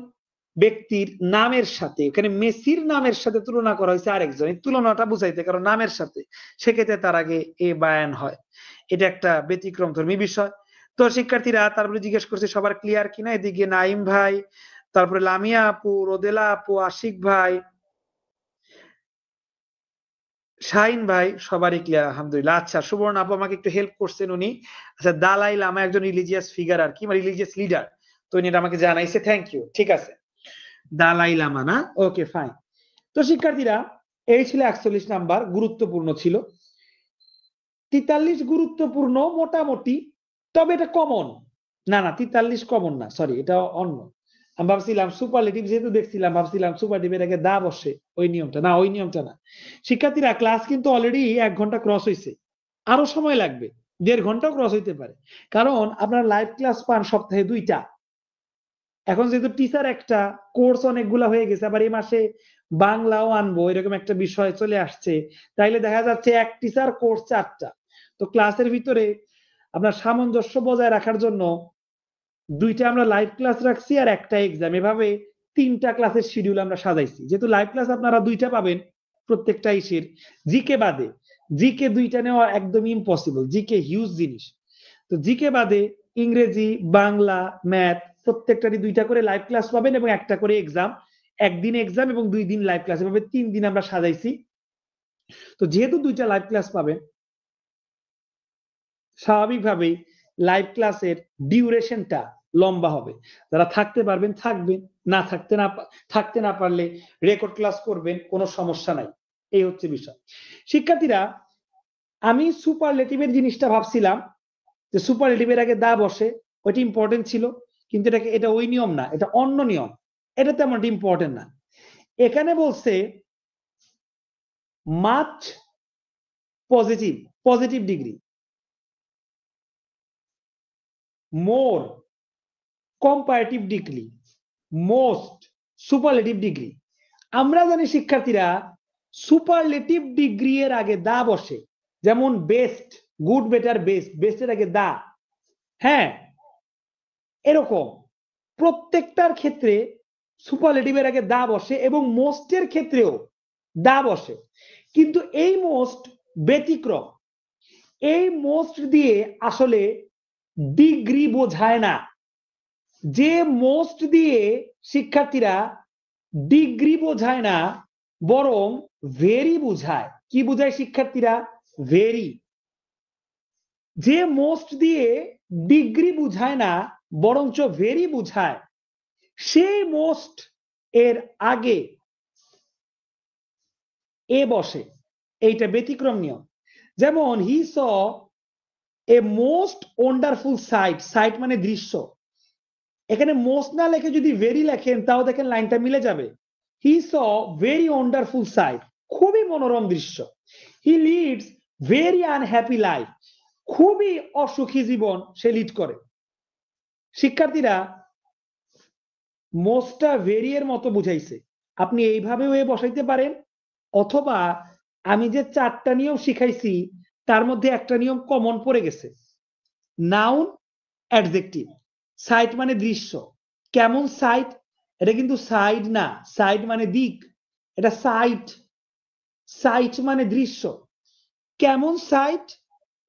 ব্যক্তির নামের সাথে, এখানে মেসির নামের সাথে তুলনা করা হয়েছে আরেকজন, এই তুলনাটা বুঝাইতে, কারণ নামের সাথে, সেক্ষেত্রে তার আগে এ বায়ান হয়। এটা একটা ব্যতিক্রমধর্মী বিষয়। তো শিক্ষার্থীরা তারপরে জিজ্ঞেস করছে সবার ক্লিয়ার কিনা। এদিকে নাইম ভাই, তারপরে লামিয়া আপু, রোদেলা আপু, আশিক ভাই, শাহিন ভাই, সবারই ক্লিয়ার আলহামদুলিল্লাহ। আচ্ছা, সুবর্ণ আপু আমাকে একটু হেল্প করছেন উনি। আচ্ছা, দালাই লামা একজন রিলিজিয়াস ফিগার আর কি, মানে রিলিজিয়াস লিডার। তো উনি এটা আমাকে জানাইছে, থ্যাংক ইউ। ঠিক আছে, দালাই লামা না, ওকে ফাইন। তো শিক্ষার্থীরা এই ছিল 41 নাম্বার, গুরুত্বপূর্ণ ছিল। 43 গুরুত্বপূর্ণ মোটামুটি, তবে এটা কমন না। 43 কমন না, সরি, এটা অন্য। আমি ভাবছিলাম সুপারলেটিভ, যেহেতু দেখছিলাম ভাবছিলাম সুপারলেটিভের আগে দা বসে, ওই নিয়মটা না, ওই নিয়মটা না। শিক্ষার্থীরা ক্লাস কিন্তু অলরেডি 1 ঘন্টা ক্রস হয়েছে, আরো সময় লাগবে, 1.5 ঘন্টাও ক্রস হইতে পারে। কারণ আপনারা লাইভ ক্লাস পান সপ্তাহে 2টা। এখন যেহেতু টিচার একটা, কোর্স অনেকগুলা হয়ে গেছে, আবার এই মাসে বাংলাও আনবো, এরকম একটা বিষয় চলে আসছে, তাইলে দেখা যাচ্ছে এক টিচার কোর্স 4টা। তো ক্লাসের ভিতরে আপনার সামঞ্জস্য বজায় রাখার জন্য 2টা আমরা লাইভ ক্লাস রাখছি আর একটা এক্সাম, এভাবে 3টা ক্লাসের শিডিউল আমরা সাজাইছি। যেহেতু লাইভ ক্লাস আপনারা 2টা পাবেন প্রত্যেকটা ইসের, জিকে বাদে, জিকে 2টা নেওয়া একদম ইম্পসিবল, জিকে হিউজ জিনিস। তো জিকে বাদে ইংরেজি, বাংলা, ম্যাথ প্রত্যেকটারই 2টা করে লাইভ ক্লাস পাবেন এবং একটা করে এক্সাম। একদিন এক্সাম এবং 2 দিন লাইভ ক্লাস, এভাবে 3 দিন আমরা সাজাইছি। তো যেহেতু 2টা লাইভ ক্লাস পাবেন, স্বাভাবিকভাবেই লাইভ ক্লাসের ডিউরেশনটা লম্বা হবে। যারা থাকতে পারবেন থাকবেন, না থাকতে না পারলে রেকর্ড ক্লাস করবেন, কোনো সমস্যা নাই। এই হচ্ছে বিষয়। শিক্ষার্থীরা আমি সুপারলেটিভের জিনিসটা ভাবছিলাম যে সুপারলেটিভের আগে দা বসে, ওইটা ইম্পর্টেন্ট ছিল, কিন্তু এটা ওই নিয়ম না, এটা অন্য নিয়ম। এটা তেমন ইম্পর্টেন্ট না। এখানে বলছে much positive degree, more comparative degree, most superlative degree. আমরা জানি শিক্ষার্থীরা সুপারলেটিভ ডিগ্রি এর আগে দা বসে, যেমন বেস্ট, গুড, বেটার, বেস্ট, বেস্টের আগে দা। হ্যাঁ, এরকম প্রত্যেকটার ক্ষেত্রে সুপারলেটিভের আগে দা বসে এবং মোস্টের ক্ষেত্রেও দা বসে। কিন্তু এই মোস্ট ব্যতিক্রম। এই মোস্ট দিয়ে আসলে ডিগ্রি বোঝায় না। যে মোস্ট দিয়ে শিক্ষার্থীরা ডিগ্রি বোঝায় না, বরং ভেরি বুঝায়। কি বুঝায় শিক্ষার্থীরা? ভেরি। যে মোস্ট দিয়ে ডিগ্রি বুঝায় না, বরঞ্চ ভেরি বুঝায়, সেই মোস্ট এর আগে এ বসে। এইটা ব্যতিক্রম নিয়ম। যেমন হি স এ মোস্ট ওয়ান্ডারফুল সাইট, সাইট মানে দৃশ্য। এখানে মোস্ট না লেখে যদি ভেরি লেখেন, তাও দেখেন লাইনটা মিলে যাবে। হি স ভেরি ওয়ান্ডারফুল সাইট, খুবই মনোরম দৃশ্য। He leads very unhappy life, খুবই অসুখী জীবন সে লিড করে। শিক্ষার্থীরা মোস্টটা ভেরি এর মতো বুঝাইছে, আপনি এইভাবেও এ বসাইতে পারেন, অথবা আমি যে 4টা নিয়ম শিখাইছি তার মধ্যে একটা নিয়ম কমন পড়ে গেছে, নাউন অ্যাডজেক্টিভ। সাইট মানে দৃশ্য। কেমন সাইট? এটা কিন্তু সাইড না, সাইড মানে দিক, এটা সাইট। সাইট মানে দৃশ্য। কেমন সাইট?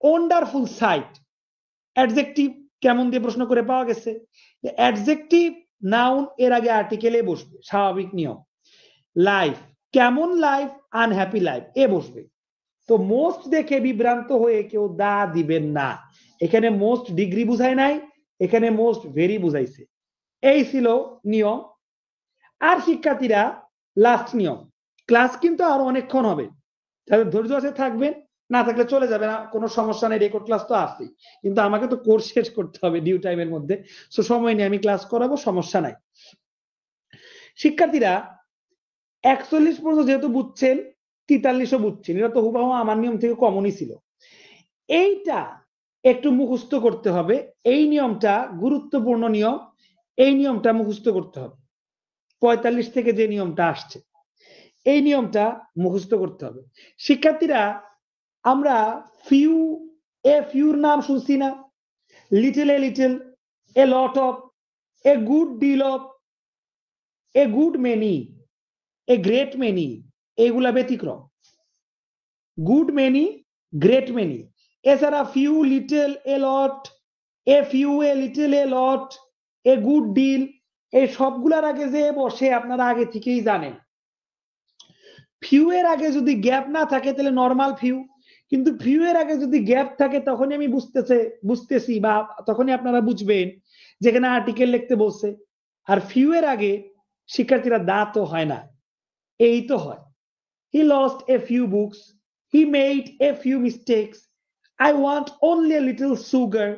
Wonderful site. অ্যাডজেক্টিভ কেমন দিয়ে প্রশ্ন করে পাওয়া গেছে, অ্যাডজেক্টিভ নাউন এর আগে আর্টিকেলে বসবে, স্বাভাবিক নিয়ম। লাইফ, কেমন লাইফ? আনহ্যাপি লাইফ, এ বসবে। তো মোস্ট দেখে বিভ্রান্ত হয়ে কেউ দা দিবেন না। এখানে মোস্ট ডিগ্রি বুঝায় নাই, এখানে মোস্ট ভেরি বুঝাইছে। এই ছিল নিয়ম। আর শিক্ষার্থীরা লাস্ট নিয়ম, ক্লাস কিন্তু আরো অনেকক্ষণ হবে, তাদের ধৈর্য আছে থাকবেন, না থাকলে চলে যাবে না, কোনো সমস্যা নেই, রেকর্ড ক্লাস তো আছেই, কিন্তু আমাকে তো কোর্স শেষ করতে হবে ডিউ টাইমের মধ্যে, সো সময় নিয়ে আমি ক্লাস করাবো, সমস্যা নাই। শিক্ষার্থীরা 41 পর্যন্ত যেহেতু বুঝছেন, 43ও বুঝছেন, এটা তো হুবাহু আমার নিয়ম থেকে কমনই ছিল। এইটা একটু মুখস্থ করতে হবে, এই নিয়মটা গুরুত্বপূর্ণ নিয়ম, এই নিয়মটা মুখস্থ করতে হবে। 45 থেকে যে নিয়মটা আসছে এই নিয়মটা মুখস্থ করতে হবে। শিক্ষার্থীরা আমরা ফিউ এ ফিউর নাম শুনছি না? Little a little, a lot of, a good deal of, a good many, a great many, এগুলা ব্যতিক্রম। গুড মেনি, গ্রেট মেনি, এছাড়া few, little, a lot, a few, a little, a lot, a good deal, এই সবগুলার আগে যে বসে আপনারা আগে থেকেই জানেন। ফিউ এর আগে যদি গ্যাপ না থাকে তাহলে নরমাল ফিউ, কিন্তু ফিউ এর আগে যদি গ্যাপ থাকে তখনই আমি বুঝতেছি বা তখনই আপনারা বুঝবেন যেখানে আর্টিকেল লিখতে বলছে। আর ফিউ এর আগে শিক্ষার্থীরা দা তো হয় না, এই তো হয়। He lost a few books, he made a few mistakes, I want only a little sugar.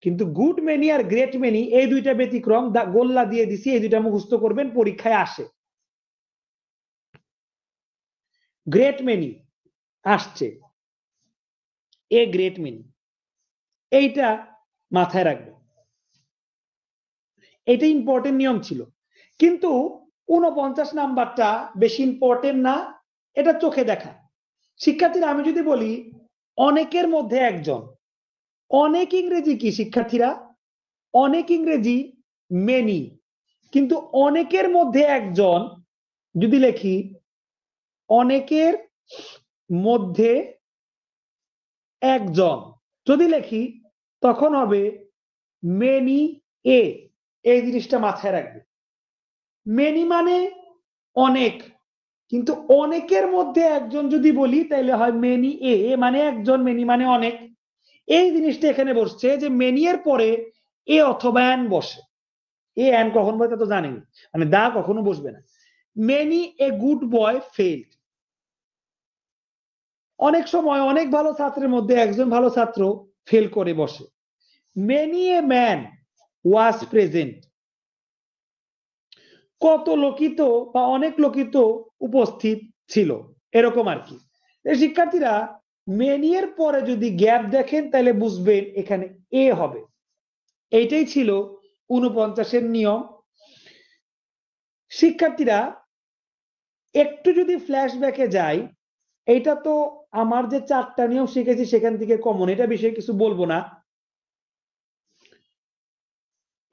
কিন্তু good many are great many এই দুইটা ব্যতিক্রম, গোল্লা দিয়ে দিছি, এই দুইটা মুখস্থ করবেন, পরীক্ষায় আসে। গ্রেট মেনি আসছে, এ গ্রেট মেনি, এইটা মাথায় রাখবে, এটা ইম্পর্টেন্ট নিয়ম ছিল। কিন্তু 49 নাম্বারটা বেশি ইম্পর্টেন্ট না, এটা চোখে দেখা। শিক্ষার্থীরা আমি যদি বলি অনেকের মধ্যে একজন, অনেক ইংরেজি কি শিক্ষার্থীরা? অনেক ইংরেজি মেনি, কিন্তু অনেকের মধ্যে একজন যদি লিখি, অনেকের মধ্যে একজন যদি লিখি তখন হবে মেনি এ। এই জিনিসটা মাথায় রাখবে, মেনি মানে অনেক, কিন্তু অনেকের মধ্যে একজন যদি বলি তাহলে হয় মেনি এ, মানে একজন, মেনি মানে অনেক। এই জিনিসটা এখানে বসছে যে মেনি এর পরে এ অথবা অ্যান বসে। এ অ্যান কখন বসে তা তো জানেন, মানে দা কখনো বসবে না। Many a good boy failed, অনেক সময় অনেক ভালো ছাত্রের মধ্যে একজন ভালো ছাত্র ফেল করে বসে। Many a man was present, কত লোকিত বা অনেক লোকিত উপস্থিত ছিল, এরকম আর কি। শিক্ষার্থীরা মেনি এর পরে যদি গ্যাপ দেখেন তাহলে বুঝবেন এখানে এ হবে। এইটাই ছিল 49-এর নিয়ম। শিক্ষার্থীরা একটু যদি ফ্ল্যাশব্যাকে যাই, এইটা তো আমার যে 4টা নিয়ম শিখেছি সেখান থেকে কমন, এটা বিষয়ে কিছু বলবো না।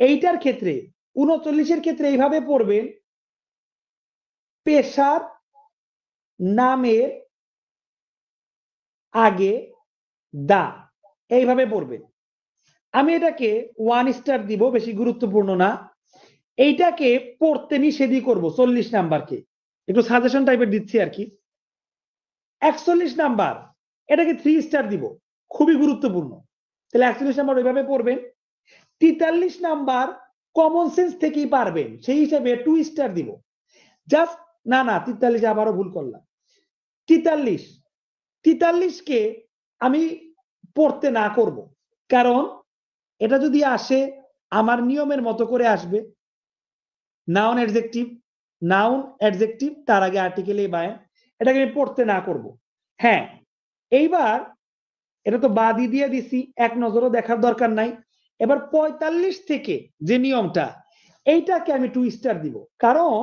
এইটার ক্ষেত্রে 39-এর ক্ষেত্রে এইভাবে পড়বেন, পেশার নামের আগে দা, এইভাবে পড়বেন। আমি এটাকে 1 স্টার দিব, বেশি গুরুত্বপূর্ণ না। এইটাকে পড়তে নিষেধই করব 40 নাম্বারকে, একটু সাজেশন টাইপের দিচ্ছি আর কি। 41 নাম্বার এটাকে 3 স্টার দিব, খুবই গুরুত্বপূর্ণ, তাহলে 41 নাম্বার ওইভাবে পড়বেন। 43 নাম্বার কমন সেন্স থেকেই পারবেন, সেই হিসাবে 2 স্টার দিব। জাস্ট না 43 আবারও ভুল করলাম। 43কে আমি পড়তে না করব, কারণ এটা যদি আসে আমার নিয়মের মতো করে আসবে, নাউন অ্যাডজেক্টিভ, নাউন অ্যাডজেক্টিভ, তার আগে আর্টিকেল এ বায়ান, এটাকে আমি পড়তে না করব। হ্যাঁ, এইবার এটা তো বাদই দিয়ে দিছি, এক নজরও দেখার দরকার নাই। এবার 45 থেকে যে নিয়মটা, এইটাকে আমি 2 স্টার দিব, কারণ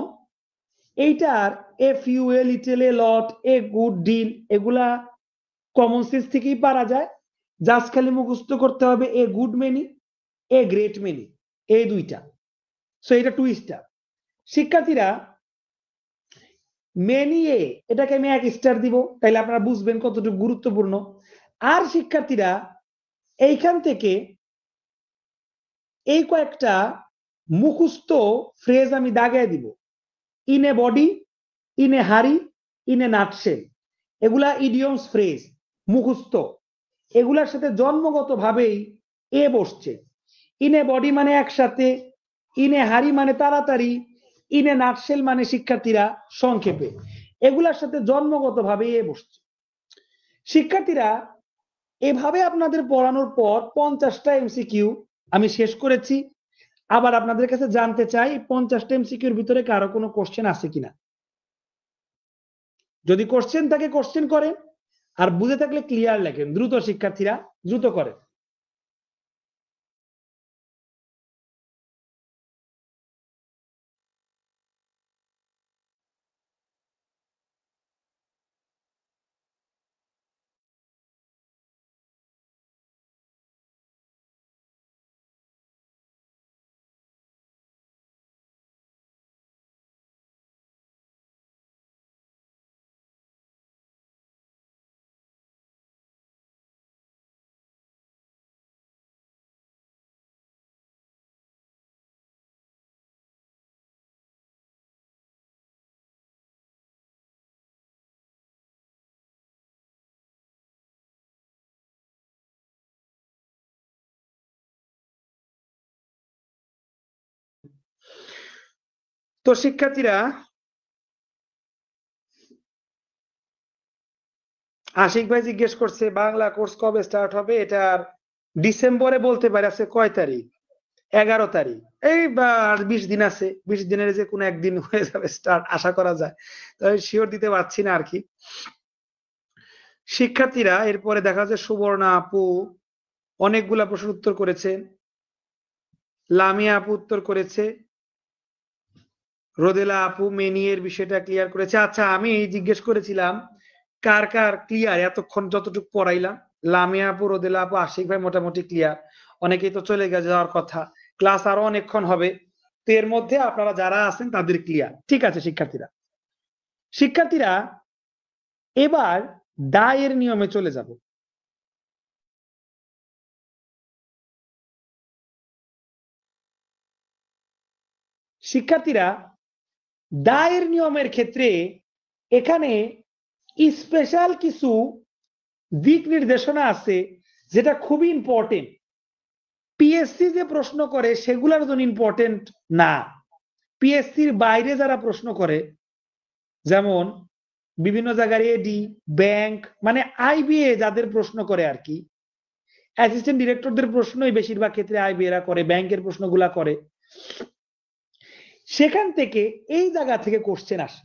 এইটার a few, a little, a lot, a good deal, এগুলা কমন সেন্স থেকেই পারা যায়। জাস্ট খালি মুখস্থ করতে হবে a good many, a great many, এই দুইটা। সো এটা টুইস্টটা। শিক্ষার্থীরা মেনি এ এটাকে আমি 1 স্টার দিব, তাইলে আপনারা বুঝবেন কতটুকু গুরুত্বপূর্ণ। আর শিক্ষার্থীরা এইখান থেকে এই কয়েকটা মুখস্থ ফ্রেজ আমি দাগিয়ে দিব। In a body, in a হারি, ইন এ নাটশেল, এগুলা ইডিয়মস ফ্রেজ মুখস্থ। এগুলার সাথে জন্মগতভাবেই এ বসছে। ইন এ বডি মানে একসাথে, ইন এ হারি মানে তাড়াতাড়ি, ইন এ নাটশেল মানে শিক্ষার্থীরা সংক্ষেপে। এগুলার সাথে জন্মগতভাবে এ বসছে। শিক্ষার্থীরা এভাবে আপনাদের পড়ানোর পর 50টা এমসিকিউ আমি শেষ করেছি। আবার আপনাদের কাছে জানতে চাই 50টা এমসিকিউর ভিতরে কারো কোনো কোশ্চেন আছে কিনা। যদি কোশ্চেন থাকে কোশ্চেন করেন, আর বুঝে থাকলে ক্লিয়ার লেখেন। দ্রুত শিক্ষার্থীরা দ্রুত করেন। তো শিক্ষার্থীরা আশিক ভাই জিজ্ঞেস করছে বাংলা কোর্স কবে স্টার্ট হবে। এটা ডিসেম্বরে বলতে পারে। আছে কয় তারিখ? 11 তারিখ। এই 20 দিন আছে। 20 দিনের যে কোনো একদিন হয়ে যাবে স্টার্ট, আশা করা যায়। তবে শিওর দিতে পারছি না আর কি। শিক্ষার্থীরা এরপরে দেখা যায় সুবর্ণা আপু অনেকগুলা প্রশ্ন উত্তর করেছে, লামিয়া আপু উত্তর করেছে, রোদেলা আপু মেনিয়ের বিষয়টা ক্লিয়ার করেছে। আচ্ছা, আমি জিজ্ঞেস করেছিলাম কার কার ক্লিয়ার এতক্ষণ যতটুকু পড়াইলাম। লামিয়া আপু, রোদেলা আপু, আশিক ভাই মোটামুটি ক্লিয়ার। অনেকেই তো চলে যাওয়ার কথা, ক্লাস আরো অনেকক্ষণ হবে। তো এর মধ্যে আপনারা যারা আছেন তাদের ক্লিয়ার। ঠিক আছে শিক্ষার্থীরা। শিক্ষার্থীরা এবার দায়ের নিয়মে চলে যাব। শিক্ষার্থীরা দায়ের নিয়মের ক্ষেত্রে এখানে স্পেশাল কিছু দিক নির্দেশনা আছে যেটা খুবই ইম্পর্টেন্ট। পিএসসি যে প্রশ্ন করে সেগুলোর জন্য ইম্পর্টেন্ট না। পিএসসির বাইরে যারা প্রশ্ন করে, যেমন বিভিন্ন জায়গায় এডি, ব্যাংক, মানে আইবিএ যাদের প্রশ্ন করে আর কি, অ্যাসিস্ট্যান্ট ডিরেক্টরদের প্রশ্নই বেশিরভাগ ক্ষেত্রে আইবিএরা করে, ব্যাংকের প্রশ্নগুলা করে। সেখান থেকে এই জায়গা থেকে কোশ্চেন আসে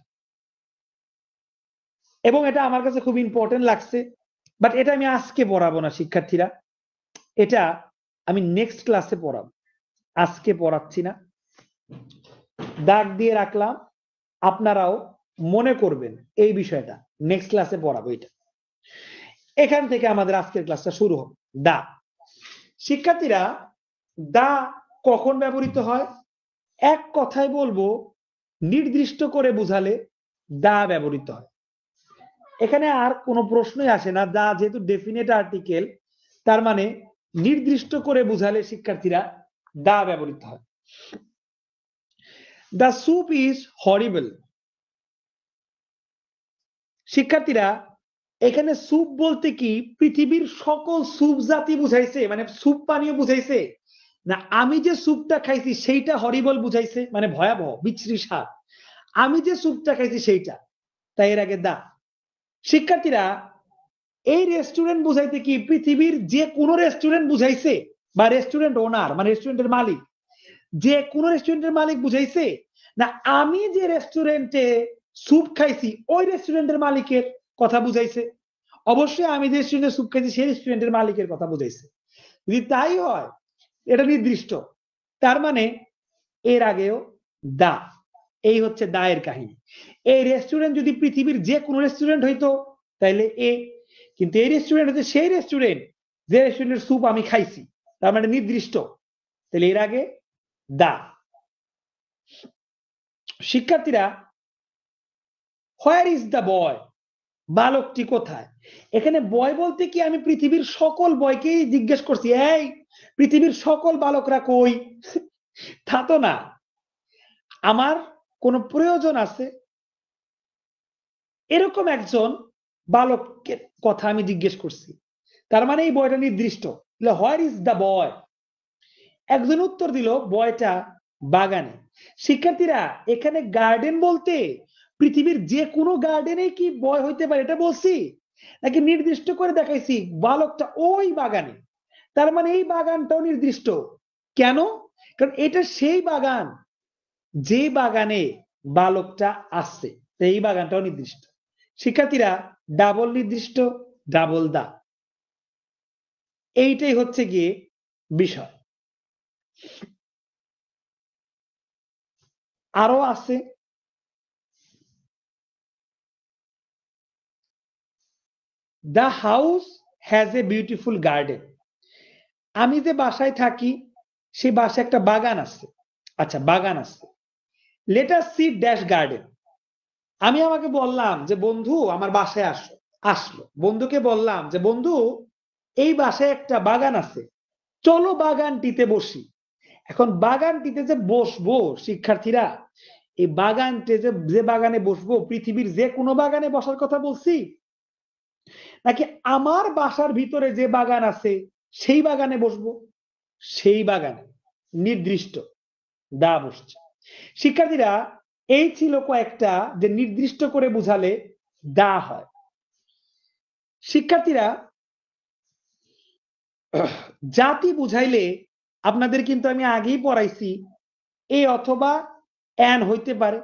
এবং এটা আমার কাছে খুব ইম্পর্টেন্ট লাগছে। বাট এটা আমি আজকে পড়াবো না শিক্ষার্থীরা, এটা আমি নেক্সট ক্লাসে পড়াবো। আজকে পড়াচ্ছি না, দাগ দিয়ে রাখলাম। আপনারাও মনে করবেন এই বিষয়টা, নেক্সট ক্লাসে পড়াবো এটা। এখান থেকে আমাদের আজকের ক্লাসটা শুরু হবে। দা শিক্ষার্থীরা, দা কখন ব্যবহৃত হয়? এক কথায় বলবো, নির্দিষ্ট করে বুঝালে দা ব্যবহৃত হয়। এখানে আর কোনো প্রশ্নই আসে না। দা যেহেতু ডেফিনেট আর্টিকেল, তার মানে নির্দিষ্ট করে বুঝালে শিক্ষার্থীরা দা ব্যবহৃত হয়। দ্য স্যুপ ইজ হরিবল। শিক্ষার্থীরা এখানে স্যুপ বলতে কি পৃথিবীর সকল স্যুপ জাতি বুঝাইছে, মানে স্যুপ পানীয় বুঝাইছে, না আমি যে স্যুপটা খাইছি সেইটা হরিবল বুঝাইছে, মানে ভয়াবহ বিশ্রী স্বাদ। আমি যে স্যুপটা খাইছি সেইটা, তাই এর আগে দা। শিক্ষার্থীরা এই রেস্টুরেন্ট বুঝাইতে কি পৃথিবীর যে কোনো রেস্টুরেন্ট বুঝাইছে, বা রেস্টুরেন্ট ওনার মানে রেস্টুরেন্টের মালিক, যে কোনো রেস্টুরেন্টের মালিক বুঝাইছে, না আমি যে রেস্টুরেন্টে স্যুপ খাইছি ওই রেস্টুরেন্টের মালিকের কথা বুঝাইছে? অবশ্যই আমি যে রেস্টুরেন্টে স্যুপ খাইছি সেই রেস্টুরেন্টের মালিকের কথা বুঝাইছে। যদি তাই হয়, এটা নির্দিষ্ট, তার মানে এর আগেও দা। এই হচ্ছে দায়ের কাহিনী। এই রেস্টুরেন্ট যদি পৃথিবীর যে কোনো রেস্টুরেন্ট হইতো তাইলে এ, কিন্তু এই রেস্টুরেন্ট হচ্ছে সেই রেস্টুরেন্ট যে রেস্টুরেন্টের স্যুপ আমি খাইছি, তার মানে নির্দিষ্ট, তাহলে এর আগে দা। শিক্ষার্থীরা, হোয়ার ইজ দ্য বয়, বালকটি কোথায়? এখানে বয় বলতে কি আমি পৃথিবীর সকল বয়কেই জিজ্ঞেস করছি, এই পৃথিবীর সকল বালকরা কই? তা তো না, আমার কোন প্রয়োজন আছে এরকম একজন বালকের কথা আমি জিজ্ঞেস করছি, তার মানে এই বয়টা নির্দিষ্ট। Where is the boy? একজন উত্তর দিল বয়টা বাগানে। শিক্ষার্থীরা, এখানে গার্ডেন বলতে পৃথিবীর যে কোনো গার্ডেনে কি বয় হইতে পারে এটা বলছি, নাকি নির্দিষ্ট করে দেখাইছি বালকটা ওই বাগানে? তার মানে এই বাগানটাও নির্দিষ্ট। কেন? কারণ এটা সেই বাগান যে বাগানে বালকটা আছে, এই বাগানটাও নির্দিষ্ট। শিক্ষার্থীরা, ডাবল নির্দিষ্ট, ডাবল দা, এইটাই হচ্ছে গিয়ে বিষয়। আরো আছে, the house has a beautiful garden. আমি যে বাসায় থাকি সেই বাসায় একটা বাগান আছে। আচ্ছা, বাগান আছে। Let us see dash garden. আমি আমাকে বললাম যে বন্ধু আমার বাসায় আসলো। বন্ধুকে বললাম যে বন্ধু এই বাসায় একটা বাগান আছে, চলো বাগানটিতে বসি। এখন বাগানটিতে যে বসবো শিক্ষার্থীরা, এই বাগানটি যে বাগানে বসবো পৃথিবীর যে কোনো বাগানে বসার কথা বলছি, নাকি আমার বাসার ভিতরে যে বাগান আছে সেই বাগানে বসবো? সেই বাগানে, নির্দিষ্ট, দা বসছে। শিক্ষার্থীরা, এই ছিল কয়েকটা যে নির্দিষ্ট করে বুঝালে দা হয়। শিক্ষার্থীরা, জাতি বুঝাইলে আপনাদের কিন্তু আমি আগেই পড়াইছি এ অথবা এন হইতে পারে,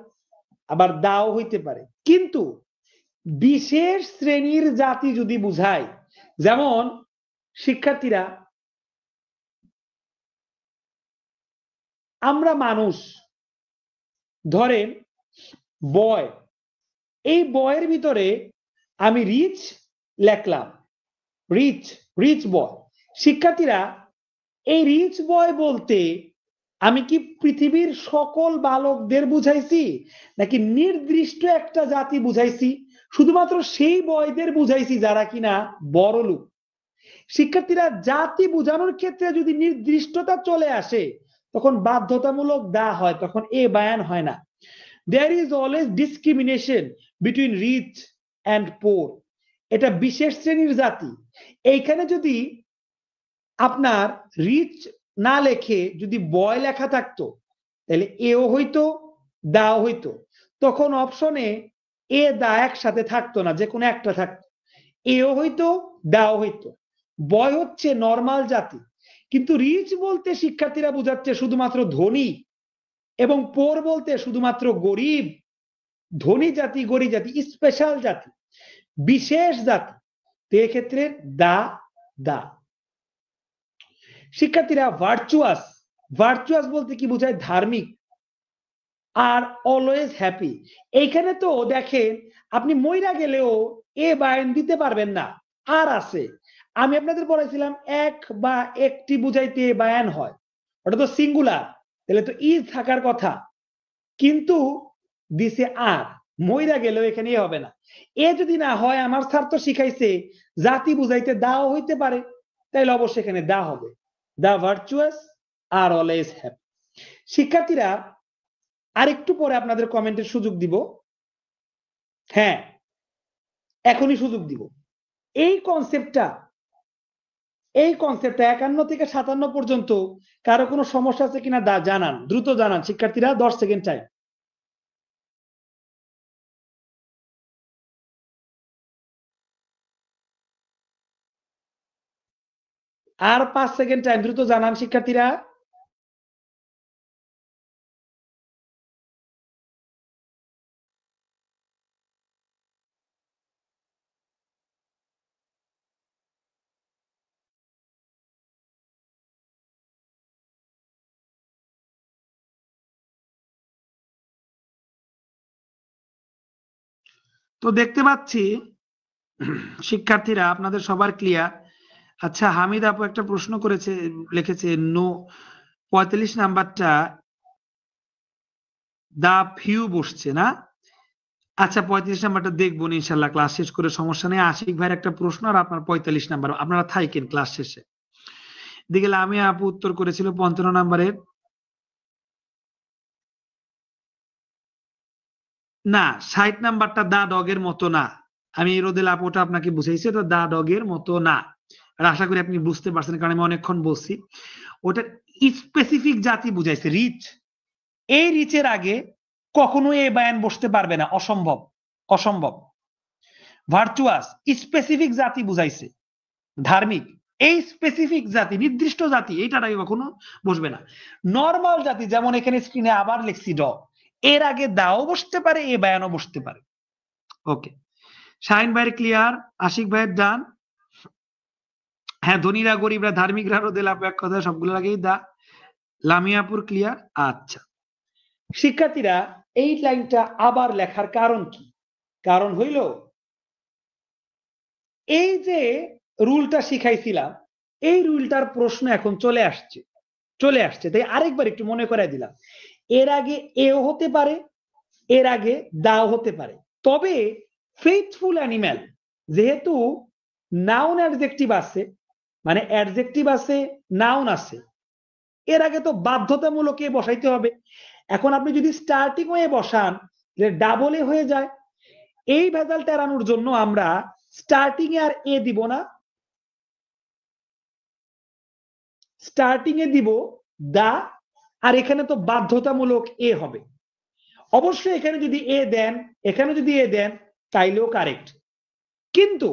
আবার দাও হইতে পারে। কিন্তু বিশেষ শ্রেণীর জাতি যদি বুঝায়, যেমন শিক্ষার্থীরা আমরা মানুষ, ধরেন বয়, এই বয়ের ভিতরে আমি রিচ লেখলাম, রিচ, রিচ বয়। শিক্ষার্থীরা, এই রিচ বয় বলতে আমি কি পৃথিবীর সকল বালকদের বুঝাইছি, নাকি নির্দিষ্ট একটা জাতি বুঝাইছি? শুধুমাত্র সেই বয়দের বুঝাইছি যারা কিনা বড় লোক। শিক্ষার্থীরা, জাতি বোঝানোর ক্ষেত্রে যদি নির্দিষ্টতা চলে আসে তখন বাধ্যতামূলক দা হয়, তখন এ বায়ান হয় না। There is always discrimination between rich and poor. এটা বিশেষ শ্রেণীর জাতি। এইখানে যদি আপনার রিচ না লেখে যদি বয় লেখা থাকতো, তাহলে এও হইতো, দাও হইতো। তখন অপশনে এ দা একসাথে থাকতো না, যে কোনো একটা থাকতো, এও হইতো, দাও হইতো। বয় হচ্ছে নর্মাল জাতি। কিন্তু রিচ বলতে শিক্ষার্থীরা বোঝাচ্ছে শুধুমাত্র ধনী, এবং পোর বলতে শুধুমাত্র গরিব। ধনী জাতি, গরিব জাতি, স্পেশাল জাতি, বিশেষ জাতি। তো এক্ষেত্রে দা, দা। শিক্ষার্থীরা, ভার্চুয়াস, ভার্চুয়াস বলতে কি বোঝায়? ধার্মিক। আর অলওয়েজ হ্যাপি, এইখানে তো দেখেন আপনি মইরা গেলেও এ বায়ান দিতে পারবেন না। আর আছে, আমি আপনাদের পড়াইছিলাম এক বা একটি বুঝাইতে বায়ান হয়, ওটা তো সিঙ্গুলার, তাহলে তো ইজ থাকার কথা, কিন্তু দিছে আর, মইরা গেলেও এখানে হবে না। এ যদি না হয়, আমার স্যার তো শিখাইছে জাতি বুঝাইতে দাও হইতে পারে, তাইলে অবশ্যই এখানে দা হবে। দা ভার্চুয়াস আর অলওয়েজ হ্যাপি। শিক্ষার্থীরা, আরেকটু পরে আপনাদের কমেন্টের সুযোগ দিব। হ্যাঁ, এখনই সুযোগ দিব। এই কনসেপ্টটা 51 থেকে 57 পর্যন্ত কারো কোনো সমস্যা আছে কিনা জানান, দ্রুত জানান শিক্ষার্থীরা, 10 সেকেন্ড টাইম। আর 5 সেকেন্ড টাইম, দ্রুত জানান শিক্ষার্থীরা। তো দেখতে পাচ্ছি শিক্ষার্থীরা আপনাদের সবার ক্লিয়ার। আচ্ছা, হামিদ আপু একটা প্রশ্ন করেছে, লিখেছে নো 45 নাম্বারটা দা ফিউ বসছে না। আচ্ছা, 35 নাম্বারটা দেখবো ইনশাল্লাহ ক্লাস শেষ করে, সমস্যা নেই। আশিক ভাইয়ের একটা প্রশ্ন আর আপনার 45 নাম্বার, আপনারা থাকেন ক্লাস শেষে। দিকে আমি আপু উত্তর করেছিল 55 নাম্বারের, না 60 নাম্বারটা দা ডগের মতো না। আমি রোদেল আপুটা আপনাকে বুঝাইছি, ওটা দা ডগের মতো না। আর আশা করি আপনি বুঝতে পারছেন, কারণ আমি অনেকক্ষণ বলছি। ওটা স্পেসিফিক জাতি বুঝাইছে, রিচ। এই রিচের আগে কখনো এ বায়ান বসতে পারবে না, অসম্ভব, অসম্ভব। ভার্চুয়াস স্পেসিফিক জাতি বুঝাইছে, ধার্মিক। এই স্পেসিফিক জাতি, নির্দিষ্ট জাতি, এইটার আগে কখনো বসবে না। নর্মাল জাতি, যেমন এখানে স্ক্রিনে আবার লিখছি ড, এর আগে দাও বসতে পারে, এ বায়ানও বসতে পারে। ওকে, শাহিন ভাইয়ের ক্লিয়ার, আশিক ভাইয়ের ডান। হ্যাঁ, ধনীরা গরিবরা ধার্মিকরা রোদেল আপু এক কথা সবগুলোর আগেই দা। লামিয়াপুর ক্লিয়ার। আচ্ছা শিক্ষার্থীরা, এই লাইনটা আবার লেখার কারণ কি? কারণ হইল এই যে রুলটা শিখাইছিলাম, এই রুলটার প্রশ্ন এখন চলে আসছে, তাই আরেকবার একটু মনে করাই দিলাম। এর আগে এও হতে পারে, এর আগে দাও হতে পারে, তবে ফেইথফুল অ্যানিম্যাল যেহেতু নাউন অ্যাডজেক্টিভ আছে, মানে অ্যাডজেক্টিভ আছে, নাউন আছে, এর আগে তো বাধ্যতামূলক এ বসাইতে হবে। এখন আপনি যদি স্টার্টিং হয়ে বসান, ডাবল এ হয়ে যায়। এই ভেজালটা এড়ানোর জন্য আমরা স্টার্টিং এ আর এ দিব না, স্টার্টিং এ দিব দা, আর এখানে তো বাধ্যতামূলক এ হবে। অবশ্যই এখানে যদি এ দেন, এখানে যদি এ দেন, তাইলেও কারেক্ট, কিন্তু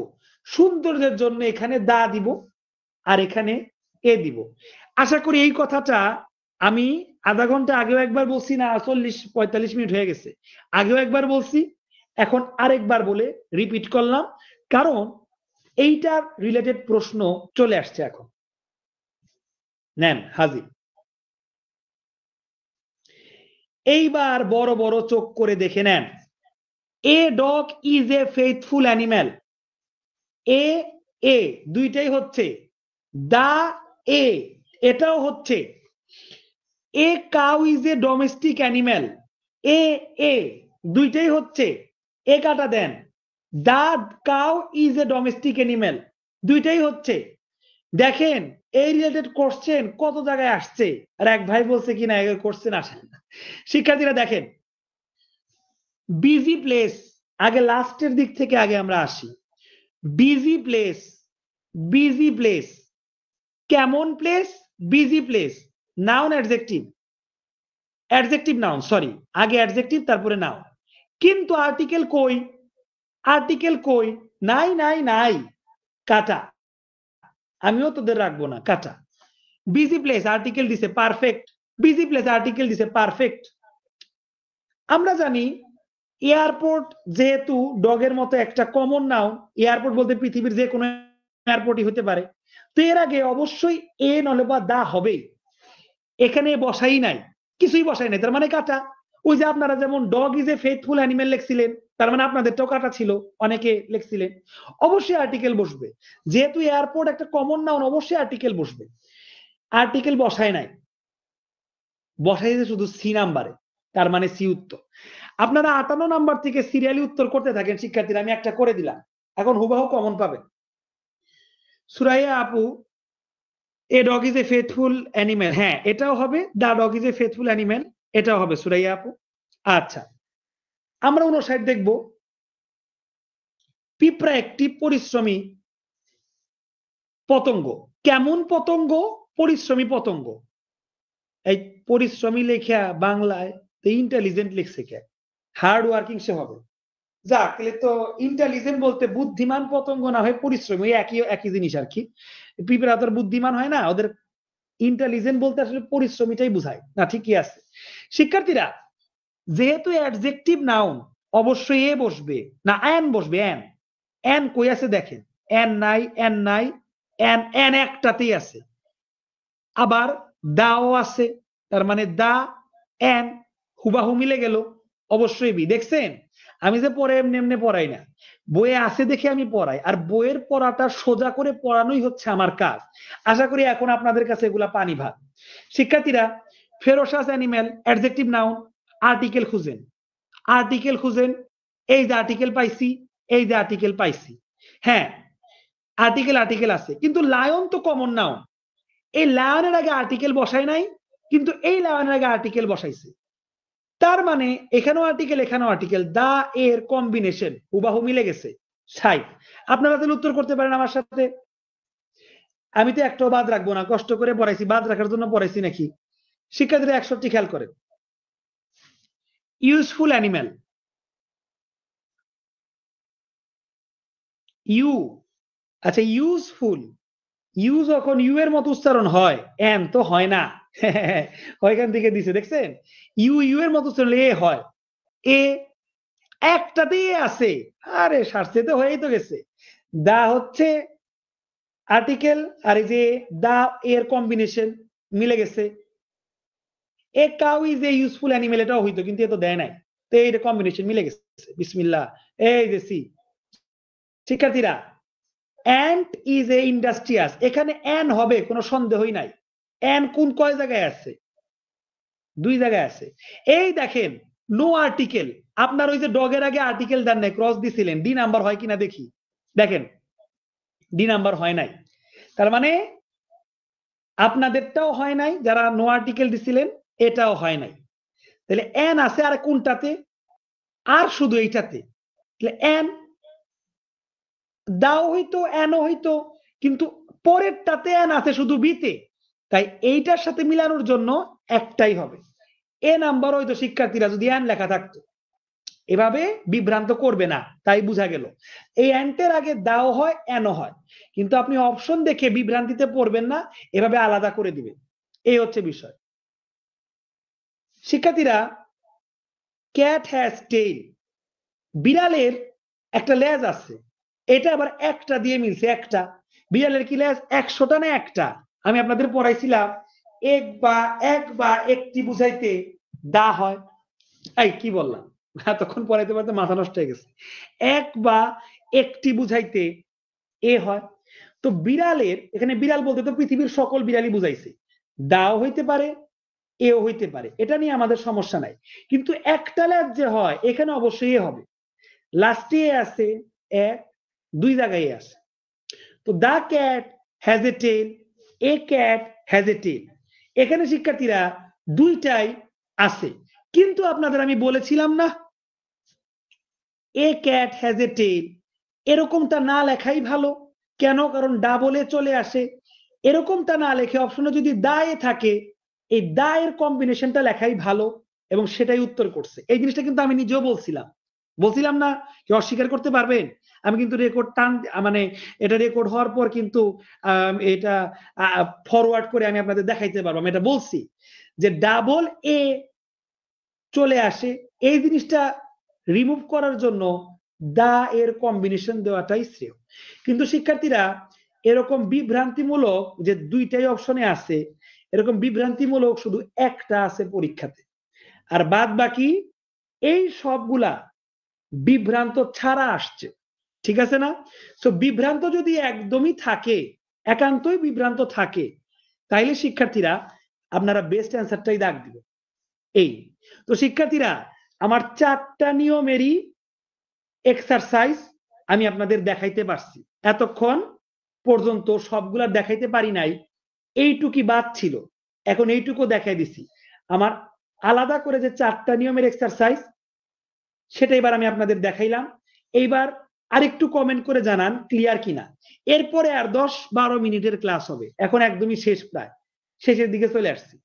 সৌন্দর্যের জন্য এখানে দা দিব আর এখানে এ দিব। আশা করি এই কথাটা আমি আধা ঘন্টা আগেও একবার বলছি, না 40-45 মিনিট হয়ে গেছে, আগেও একবার বলছি, এখন আরেকবার বলে রিপিট করলাম, কারণ এইটার রিলেটেড প্রশ্ন চলে আসছে এখন। নেন হাজির। এইবার বড় বড় চোখ করে দেখে নেন, a dog is a faithful animal. A a দুইটাই হচ্ছে, দা এ এটাও হচ্ছে। A cow is a domestic animal. A a দুইটাই হচ্ছে, এ কাটা দেন। The cow is a domestic animal, দুইটাই হচ্ছে। দেখেন এই রিলেটেড কোশ্চেন কত জায়গায় আসছে, আর এক ভাই বলছে কিনা কোশ্চেন আসে না। শিক্ষার্থীরা দেখেন, বিজি প্লেস, আগে লাস্টের দিক থেকে আগে আমরা আসি। বিজি প্লেস, বিজি প্লেস, কেমন place? Busy place, noun adjective, adjective noun, sorry, আগে অ্যাডজেক্টিভ তারপরে নাউন। কিন্তু আর্টিকেল কই? আর্টিকেল কই? নাই নাই নাই, কাটা। আমিও তোদের রাখবো না, কাটা। বিজি প্লেস আর্টিকেল দিছে, পারফেক্ট। বিজি প্লেস আর্টিকেল দিছে, পারফেক্ট। আমরা জানি এয়ারপোর্ট যেহেতু ডগের মতো একটা কমন নাউন, এয়ারপোর্ট বলতে পৃথিবীর যে কোনো এয়ারপোর্টই হতে পারে, তো এর আগে অবশ্যই এ নলে বা দা হবেই। এখানে বসাই নাই, কিছুই বসাই নাই, তার মানে কাটা। ওই যে আপনারা যেমন dog is a faithful animal লিখছিলেন, তার মানে আপনাদেরটাও কাটা ছিল, অনেকে লিখছিলেন। অবশ্যই আর্টিকেল বসবে, যেহেতু এয়ারপোর্ট একটা কমন নাউন, অবশ্যই আর্টিকেল বসবে। আর্টিকেল বসায় নাই, বসাইছে শুধু সি নাম্বারে, তার মানে সি উত্তর। আপনারা 58 নাম্বার থেকে সিরিয়ালি উত্তর করতে থাকেন শিক্ষার্থীরা, আমি একটা করে দিলাম, এখন হুবাহু কমন পাবেন। সুরাইয়া আপু, a dog is a faithful animal, হ্যাঁ এটাও হবে, the dog is a faithful animal, এটাও হবে সুরাইয়া আপু। আচ্ছা, আমরা 59 দেখব, পিঁপড়া একটি পরিশ্রমী পতঙ্গ। কেমন পতঙ্গ? পরিশ্রমী পতঙ্গ। এই পরিশ্রমী লেখা বাংলায় ইন্টেলিজেন্ট লিখছে কে? হার্ড ওয়ার্কিং সে হবে। যাক, তাহলে তো ইন্টেলিজেন্ট বলতে বুদ্ধিমান পতঙ্গ না হয় পরিশ্রমী, একই একই জিনিস আর কি। পিঁপড়া তো বুদ্ধিমান হয় না, ওদের ইন্টেলিজেন্ট বলতে আসলে পরিশ্রমীটাই বুঝায় না, ঠিকই আছে। শিক্ষার্থীরা, যেহেতু অ্যাডজেক্টিভ নাউন, অবশ্যই এ বসবে না এন বসবে। এন, এন কই আছে দেখেন, এন নাই, এন নাই, এন এন একটাতেই আছে। আবার দাও আছে, তার মানে দা এন হুবাহু মিলে গেল, অবশ্যই বি। দেখছেন আমি যে পরে এমনি এমনি পড়াই না, বইয়ে আছে দেখে আমি পড়াই, আর বইয়ের পড়াটা সোজা করে পড়ানোই হচ্ছে আমার কাজ। আশা করি এখন আপনাদের কাছে এগুলা পানি ভাত। শিক্ষার্থীরা, ferocious animal, adjective noun, article খুঁজেন। আর্টিকেল খুঁজেন, এই যে আর্টিকেল পাইছি, এই যে আর্টিকেল পাইছি। হ্যাঁ, আর্টিকেল আছে, কিন্তু লায়ন তো কমন নাউন। এই লায়নের আগে আর্টিকেল বসায় নাই, কিন্তু এই লায়নের আগে আর্টিকেল বসাইছে। তার মানে এখানেও আর্টিকেল, এখানেও আর্টিকেল, দা এর কম্বিনেশন হুবাহু মিলে গেছে। সাই, আপনারা তাহলে উত্তর করতে পারেন আমার সাথে। আমি তো একটাও বাদ রাখবো না, কষ্ট করে পড়াইছি, বাদ রাখার জন্য পড়াইছি নাকি? শিক্ষার্থীরা 61 খেয়াল করেন। ইউজফুল অ্যানিম্যাল, ইউ, আচ্ছা ইউজফুল, ইউ যখন ইউ এর মতো উচ্চারণ হয়, এন তো হয় না। ওইখান থেকে দিছে দেখছেন, ইউ ইউ এর মতো উচ্চারণ এ হয়, এ একটাতেই আছে। আরে সারছে তো হয়েই তো গেছে। দা হচ্ছে আর্টিকেল, আর এই যে দা এর কম্বিনেশন মিলে গেছে। এ cow is a useful animal, এটাও হইতো, কিন্তু এ তো দেয় নাই, তো এই কম্বিনেশন মিলে গেছে। বিসমিল্লাহ, এই যে সি। শিক্ষার্থীরা, অ্যান্ট ইজ এ ইন্ডাস্ট্রিয়াস, এখানে অ্যান হবে কোনো সন্দেহই নাই। অ্যান কোন কয় জায়গায় আছে? দুই জায়গায় আছে। এই দেখেন, নো আর্টিকেল, আপনার ওই যে ডগের আগে আর্টিকেল দেন নাই, ক্রস দিছিলেন, ডি নাম্বার হয় কিনা দেখি। দেখেন, ডি নাম্বার হয় নাই। তার মানে আপনাদেরটাও হয় নাই, যারা নো আর্টিকেল দিছিলেন, এটাও হয় নাই। তাহলে এন আছে আর কোনটাতে? আর শুধু এইটাতে। তাহলে এন, দাও হইতো, এনও হইতো, কিন্তু পরেরটাতে এন আছে শুধু বিতে, তাই এইটার সাথে মিলানোর জন্য একটাই হবে। এ নাম্বার হইতো শিক্ষার্থীরা যদি এন লেখা থাকতো। এভাবে বিভ্রান্ত করবে না, তাই বুঝা গেল। এই অ্যান্টের আগে দাও হয়, এনও হয়, কিন্তু আপনি অপশন দেখে বিভ্রান্তিতে পড়বেন না, এভাবে আলাদা করে দিবেন। এই হচ্ছে বিষয়। শিক্ষার্থীরা, ক্যাট হ্যাজ টেইল, বিড়ালের একটা লেজ আছে, এটা আবার একটা দিয়ে মিলছে, একটা। বিড়ালের কি লেজ 100টা না একটা? আমি আপনাদের পড়াইছিলাম, এক বা একটি বুঝাইতে দা হয়। এই কি বললাম, এতক্ষণ পড়াইতে পারতে মাথা নষ্ট হয়ে গেছে। এক বা একটি বুঝাইতে এ হয়। তো বিড়ালের, এখানে বিড়াল বলতে তো পৃথিবীর সকল বিড়ালই বুঝাইছে, দাও হইতে পারে, এও হইতে পারে, এটা নিয়ে আমাদের সমস্যা নাই। কিন্তু একটা লেজ যে হয়, এখানে অবশ্যই এ হবে। লাস্টে এ আছে, এক, দুই জায়গায় আছে। তো the cat has a tail, a cat has a tail, এখানে শিক্ষার্থীরা দুইটাই আছে। কিন্তু আপনাদের আমি বলেছিলাম না, এ ক্যাট হ্যাজ এ টেল এরকমটা না লেখাই ভালো। কেন? কারণ ডাবলে চলে আসে। এরকমটা না লেখে অপশনে যদি দায়ে থাকে, এই দায়ের কম্বিনেশনটা লেখাই ভালো, এবং সেটাই উত্তর করছে। এই জিনিসটা কিন্তু আমি নিজেও বলছিলাম না? কি অস্বীকার করতে পারবেন? আমি কিন্তু রেকর্ড মানে এটা রেকর্ড হওয়ার পর কিন্তু এটা ফরওয়ার্ড করে আমি আপনাদের দেখাইতে পারবো। আমি এটা বলছি যে ডাবল এ চলে আসে, এই জিনিসটা রিমুভ করার জন্য দা এর কম্বিনেশন দেওয়াটাই শ্রেয়। কিন্তু শিক্ষার্থীরা, এরকম বিভ্রান্তিমূলক যে দুইটাই অপশনে আছে, এরকম বিভ্রান্তিমূলক শুধু একটা আছে পরীক্ষাতে, আর বাদ বাকি এই সবগুলা বিভ্রান্ত ছাড়া আসছে। ঠিক আছে না? তো বিভ্রান্ত যদি একদমই থাকে, একান্তই বিভ্রান্ত থাকে, তাইলে শিক্ষার্থীরা আপনারা বেস্ট অ্যান্সারটাই দাগ দিবেন। এই তো শিক্ষার্থীরা, আমার 4টা নিয়মেরই এক্সারসাইজ আমি আপনাদের দেখাইতে পারছি। এতক্ষণ পর্যন্ত সবগুলা দেখাইতে পারি নাই, এইটুকি বাদ ছিল, এখন এইটুকু দেখাই দিছি। আমার আলাদা করে যে 4টা নিয়মের এক্সারসাইজ, সেটা এবার আমি আপনাদের দেখাইলাম। এইবার আরেকটু কমেন্ট করে জানান ক্লিয়ার কিনা। এরপরে আর 10-12 মিনিটের ক্লাস হবে, এখন একদমই শেষ, প্রায় শেষের দিকে চলে আসছি।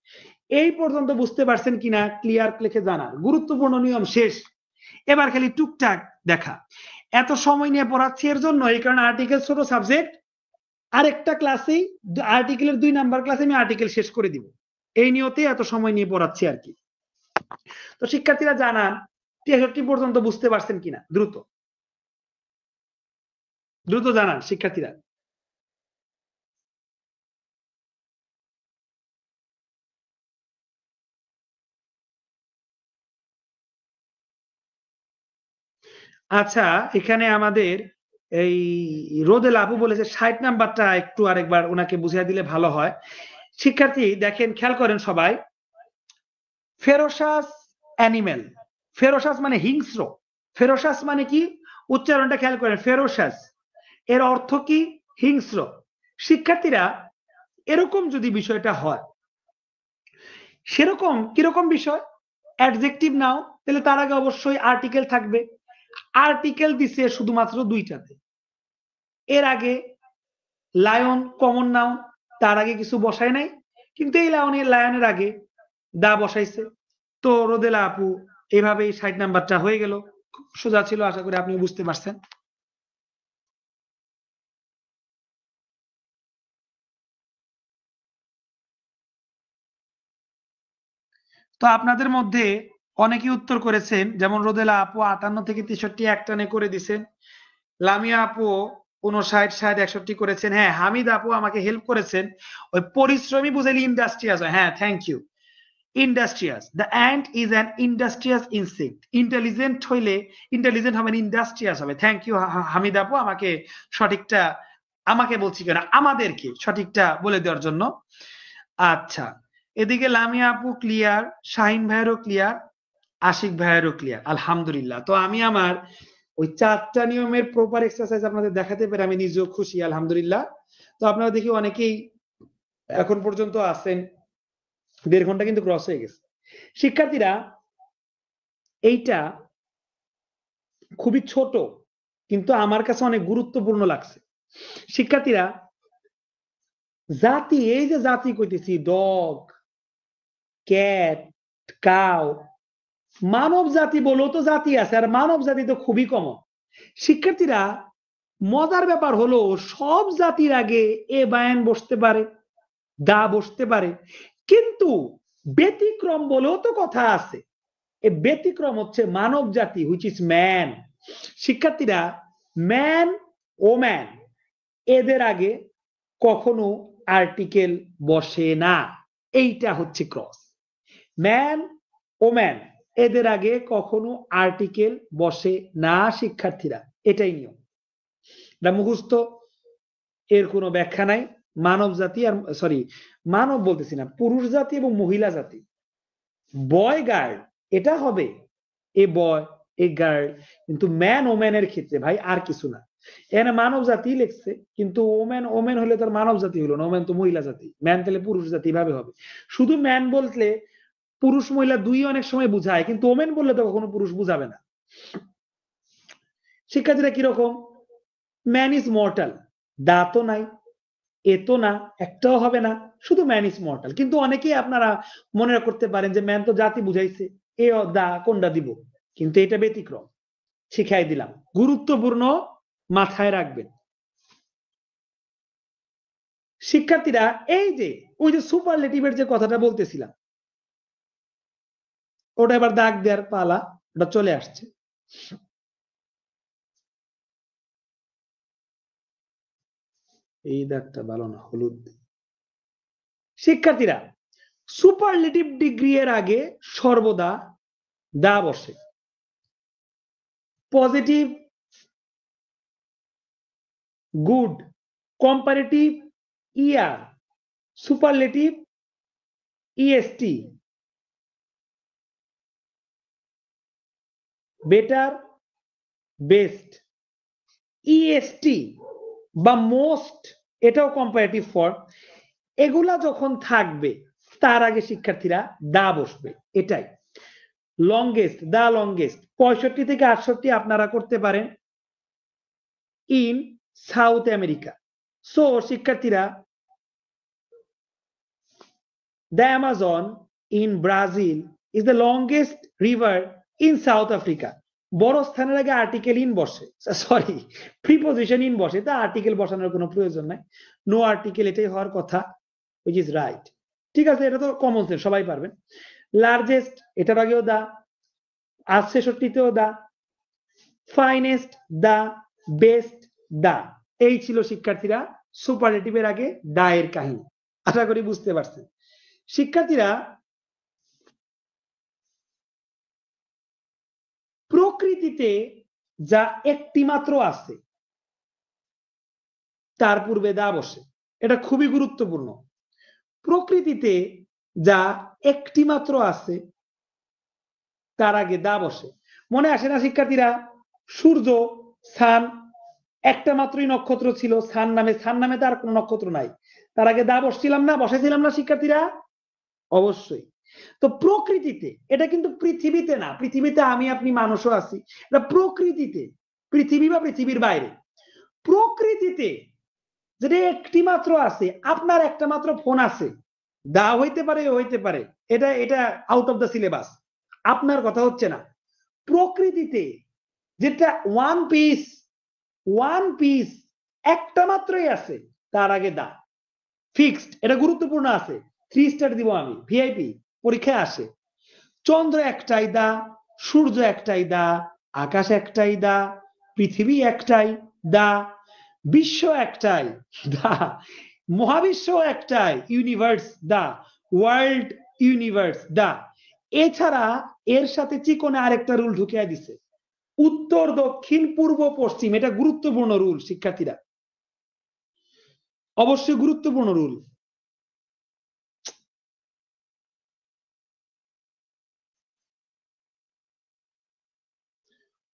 এই পর্যন্ত বুঝতে পারছেন কিনা ক্লিয়ার লিখে জানান। গুরুত্বপূর্ণ নিয়ম শেষ, এবার খালি টুকটাক দেখা। এত সময় নিয়ে পড়াচ্ছি এর জন্য, এই কারণে আর্টিকেল ছোট সাবজেক্ট, আরেকটা ক্লাসেই আর্টিকেলের 2 নাম্বার ক্লাসে আমি আর্টিকেল শেষ করে দিব, এই নিয়তে এত সময় নিয়ে পড়াচ্ছি আর কি। তো শিক্ষার্থীরা জানান 63 পর্যন্ত বুঝতে পারছেন কিনা, দ্রুত দ্রুত জানান শিক্ষার্থীরা। আচ্ছা, এখানে আমাদের এই রোদেল আপু বলেছে 60 নাম্বারটা একটু আরেকবার ওনাকে বুঝিয়ে দিলে ভালো হয়। শিক্ষার্থী দেখেন, খেয়াল করেন সবাই, ফেরোসাস অ্যানিমেল, ফেরোসাস মানে হিংস্র, ফেরোসাস মানে কি, উচ্চারণটা খেয়াল করেন, ফেরোসাস এর অর্থ কি, হিংস্র। শিক্ষার্থীরা এরকম যদি বিষয়টা হয়, সেরকম কিরকম বিষয়, অ্যাডজেক্টিভ নাও, তাহলে তার আগে অবশ্যই আর্টিকেল থাকবে। আর্টিকেল দিছে শুধুমাত্র দুইটাতে, এর আগে লায়ন কমন নাও, তার আগে কিছু বসায় নাই, কিন্তু এই লায়নের আগে দা বসাইছে। তো রোদেলা আপু এভাবেই 60 নাম্বারটা হয়ে গেল। খুব সোজা ছিল, আশা করি আপনি বুঝতে পারছেন। তো আপনাদের মধ্যে অনেকেই উত্তর করেছেন, যেমন রোদেলা আপু 58 থেকে 63 একটানে করে দিছেন, লামিয়া আপু 59, 60, 61 করেছেন। হ্যাঁ, হামিদ আপু আমাকে হেল্প করেছেন, ওই পরিশ্রমী বুঝাইলে ইন্ডাস্ট্রিয়াস হয়। হ্যাঁ, thank you. Industrious, the ant is an industrious insect. Intelligent হইলে, ইন্টেলিজেন্ট হবে, ইন্ডাস্ট্রিয়াস হবে। থ্যাংক ইউ হামিদ আপু, আমাকে সঠিকটা, আমাকে বলছি কেন, আমাদেরকে সঠিকটা বলে দেওয়ার জন্য। আচ্ছা, এদিকে লামিয়া আপু ক্লিয়ার, শাহিন ভাইয়েরও ক্লিয়ার, আশিক ভাইয়েরও ক্লিয়ার, আলহামদুলিল্লাহ। তো আমি আমার ওই 4টা নিয়মের প্রপার এক্সারসাইজ আপনাদের দেখাতে পেরে আমি নিজেও খুশি, আলহামদুলিল্লাহ। তো আপনারা দেখি অনেকেই এখন পর্যন্ত আছেন, 1.5 ঘন্টা কিন্তু ক্রস হয়ে গেছে। শিক্ষার্থীরা এইটা খুবই ছোট, কিন্তু আমার কাছে অনেক গুরুত্বপূর্ণ লাগছে। শিক্ষার্থীরা জাতি, এই যে জাতি কইতেছি, ডগ, ক্যাট, কাউ, মানব জাতি বলেও তো জাতি আছে, আর মানব জাতি তো খুবই কমন। শিক্ষার্থীরা মজার ব্যাপার হলো, সব জাতির আগে এ বায়ান বসতে পারে, দা বসতে পারে, কিন্তু ব্যতিক্রম বলেও তো কথা আছে। এ ব্যতিক্রম হচ্ছে মানব জাতি, হুইচ ইজ ম্যান। শিক্ষার্থীরা ম্যান, ওম্যান, এদের আগে কখনো আর্টিকেল বসে না, এইটা হচ্ছে ক্রস। ম্যান, ওম্যান, এদের আগে কখনো আর্টিকেল বসে না শিক্ষার্থীরা, এটাই নিয়ম। এটা মুখস্থ, এর কোনো ব্যাখ্যা নাই। মানব জাতি আর, সরি, মানব বলতেছি না, পুরুষ জাতি এবং মহিলা জাতি, বয় গার্ল এটা হবে, এ বয়, এ গার্ল, কিন্তু ম্যান ওম্যানের ক্ষেত্রে ভাই আর কিছু না। এখানে মানব জাতি লিখছে, কিন্তু ওম্যান, ওম্যান হলে তার মানব জাতি হলো না, ওম্যান তো মহিলা জাতি, ম্যান তাহলে পুরুষ জাতি, ভাবে হবে। শুধু ম্যান বললে পুরুষ মহিলা দুই অনেক সময় বুঝায়, কিন্তু ওমেন বললে তো কখনো পুরুষ বুঝাবে না। শিক্ষার্থীরা কিরকম, ম্যান ইজ মর্টাল, দা তো নাই, এ তো না, একটাও হবে না, শুধু ম্যান ইজ মর্টাল। কিন্তু অনেকেই আপনারা মনে করতে পারেন যে ম্যান তো জাতি বুঝাইছে, এ দা কোনটা দিব, কিন্তু এটা ব্যতিক্রম, শিখাই দিলাম, গুরুত্বপূর্ণ, মাথায় রাখবেন। শিক্ষার্থীরা এই যে ওই যে সুপারলেটিভের যে কথাটা বলতেছিলাম, ওটা এবার দাগ দেওয়ার পালা, ওটা চলে আসছে। এই দাগটা ভালো না, হলুদ। শিক্ষার্থীরা সুপারলেটিভ ডিগ্রি এর আগে সর্বদা দা বসে। Positive, good, comparative, er, superlative, E S T, better, best, E S T বা মোস্ট, এটাও কম্পারেটিভ ফর্ম। এগুলা যখন থাকবে তার আগে শিক্ষার্থীরা দা বসবে, এটাই। লংগেস্ট, দা লংগেস্ট 65 থেকে 68 আপনারা করতে পারেন ইন সাউথ আমেরিকা। সো শিক্ষার্থীরা, the Amazon in Brazil is the longest river in South Africa. বড় স্থানের আগে আর্টিকেল ইন বসে, সরি, প্রিপোজিশন ইন বসে, তা আর্টিকেল বসানোর কোনো প্রয়োজন নাই, নো আর্টিকেল, এটাই হওয়ার কথা, which is right। ঠিক আছে, এটা তো কমন সেন্স, সবাই পারবেন। লার্জেস্ট, এটার আগেও দা, আজ 66তেও দা, ফাইনেস্ট দা, বেস্ট দা। এই ছিল শিক্ষার্থীরা সুপারলেটিভের আগে দা এর কাহিনী, আশা করি বুঝতে পারছেন। শিক্ষার্থীরা প্রকৃতিতে যা একটি মাত্র আছে তার পূর্বে দা বসে। এটা খুবই গুরুত্বপূর্ণ। প্রকৃতিতে যা একটি মাত্র আছে তার আগে দা বসে। মনে আসে না শিক্ষার্থীরা, সূর্য, সান, একটা মাত্রই নক্ষত্র ছিল, সান নামে তার কোনো নক্ষত্র নাই, তার আগে দা বসছিলাম না, বসাইছিলাম না শিক্ষার্থীরা? অবশ্যই। তো প্রকৃতিতে, এটা কিন্তু পৃথিবীতে না, পৃথিবীতে আমি আপনি মানুষও আছি, এটা প্রকৃতিতে, পৃথিবী বা পৃথিবীর বাইরে প্রকৃতিতে যেটা একটি মাত্র আছে, আপনার একটা মাত্র ফোন আছে, দা হইতে পারে, এটা আউট অফ দ্য সিলেবাস, আপনার কথা হচ্ছে না। প্রকৃতিতে যেটা ওয়ান পিস একটা মাত্রই আছে তার আগে দা ফিক্সড। এটা গুরুত্বপূর্ণ আছে, 3 স্টার দিব আমি, ভিআইপি পরীক্ষায় আসে। চন্দ্র একটাই দা, সূর্য একটাই দা, আকাশ একটাই দা, পৃথিবী একটাই দা, বিশ্ব একটাই দা, মহাবিশ্ব একটাই, ইউনিভার্স দা, ওয়ার্ল্ড ইউনিভার্স দা। এছাড়া এর সাথে চিকনে আরেকটা রুল ঢুকিয়ে দিছে, উত্তর দক্ষিণ পূর্ব পশ্চিম। এটা গুরুত্বপূর্ণ রুল শিক্ষার্থীরা, অবশ্যই গুরুত্বপূর্ণ রুল।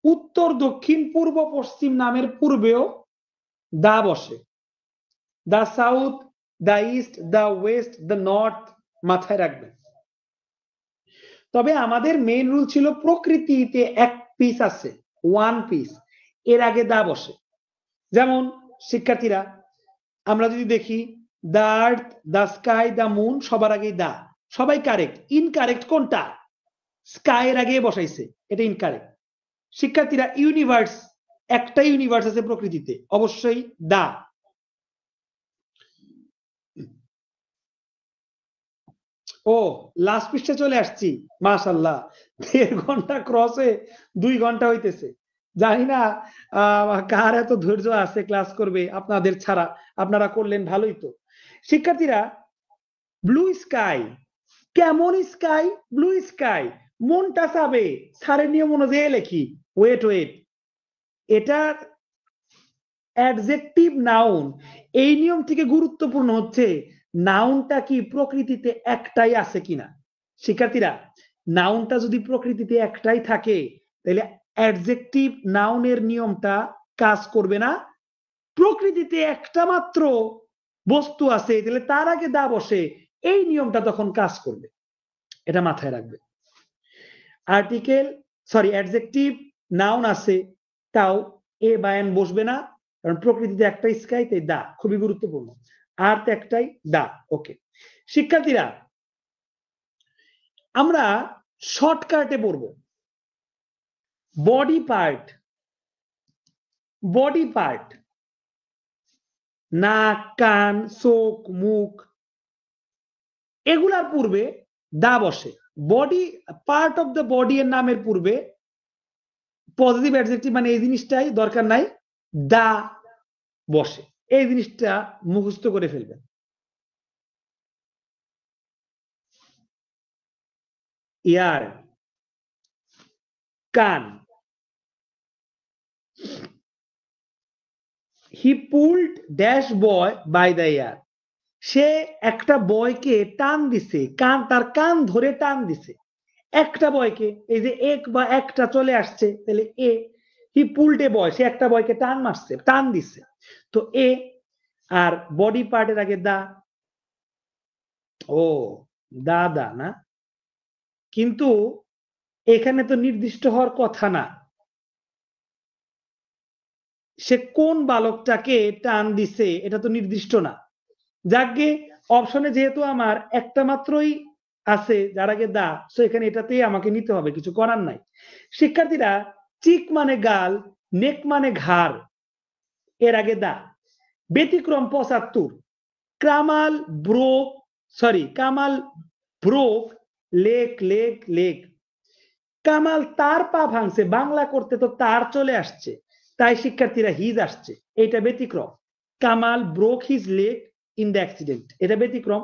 উত্তর দক্ষিণ পূর্ব পশ্চিম নামের পূর্বেও দা বসে। দা সাউথ, দা ইস্ট, দা ওয়েস্ট, দা নর্থ মাথায় রাখবেন। তবে আমাদের মেইন রুল ছিল প্রকৃতিতে এক পিস আছে, ওয়ান পিস, এর আগে দা বসে। যেমন শিক্ষার্থীরা আমরা যদি দেখি, দা আর্থ, দা স্কাই, দা মুন, সবার আগেই দা, সবাই কারেক্ট। ইনকারেক্ট কোনটা? স্কাইয়ের আগে বসাইছে, এটা ইনকারেক্ট। শিক্ষার্থীরা ইউনিভার্স, একটা ইউনিভার্স আছে প্রকৃতিতে, অবশ্যই দা। ও লাস্ট পৃষ্ঠে চলে আসছি, মাশাআল্লাহ 1.5 ঘন্টা ক্রস হয়ে 2 ঘন্টা হইতেছে। জানি না কার এত ধৈর্য আছে ক্লাস করবে আপনাদের ছাড়া, আপনারা করলেন ভালোই তো। শিক্ষার্থীরা ব্লু স্কাই, কেমন স্কাই? ব্লু স্কাই, মনটা চাবে স্যারের নিয়ম অনুযায়ী লেখি, ওয়েট, এটার অ্যাডজেক্টিভ নাউন। এই নিয়ম থেকে গুরুত্বপূর্ণ হচ্ছে নাউনটা কি প্রকৃতিতে একটাই আছে কিনা। শিক্ষার্থীরা নাউনটা যদি প্রকৃতিতে একটাই থাকে তাহলে অ্যাডজেক্টিভ নাউনের নিয়মটা কাজ করবে না। প্রকৃতিতে একটা মাত্র বস্তু আছে তাহলে তার আগে দা বসে, এই নিয়মটা তখন কাজ করবে, এটা মাথায় রাখবে। আর্টিকেল অ্যাডজেক্টিভ নাউন আছে তাও এ বা এন বসবে না, কারণ প্রকৃতিতে একটাই স্কাই, তাই দা খুবই গুরুত্বপূর্ণ। আর্থ একটাই, দা। ওকে শিক্ষার্থীরা আমরা শর্টকাটে পড়ব। বডি পার্ট, নাক, কান, চোখ, মুখ, এগুলার পূর্বে দা বসে। Body part of the body এর নামের পূর্বে পজিটিভ অ্যাডজেক্টিভ মানে এই জিনিসটাই দরকার নাই, দা বসে। এই জিনিসটা মুখস্থ করে ফেলবেন। ইয়ার, কান। He pulled dash boy by the ear, সে একটা বয়কে টান দিছে, তার কান ধরে টান দিছে একটা বয়কে। এই যে এক বা একটা চলে আসছে তাহলে এ। হি পুলড এ বয়, সে একটা বয়কে টান মারছে, টান দিছে, তো এ। আর বডি পার্টের আগে দা, ও দা না, কিন্তু এখানে তো নির্দিষ্ট হওয়ার কথা না, সে কোন বালকটাকে টান দিছে এটা তো নির্দিষ্ট না। যাকে অপশনে যেহেতু আমার একটা মাত্রই আছে যার আগে দা, সো এখানে এটাতেই আমাকে নিতে হবে, কিছু করার নাই। শিক্ষার্থীরা চিক মানে গাল, নেক মানে ঘাড়, এর আগে দা। ব্যতিক্রম 75, কামাল ব্রোক লেক। কামাল তার পা ভাঙছে, বাংলা করতে তো তার চলে আসছে, তাই শিক্ষার্থীরা হিজ আসছে, এটা ব্যতিক্রম। Kamal broke his leg in the accident, এটা ব্যতিক্রম,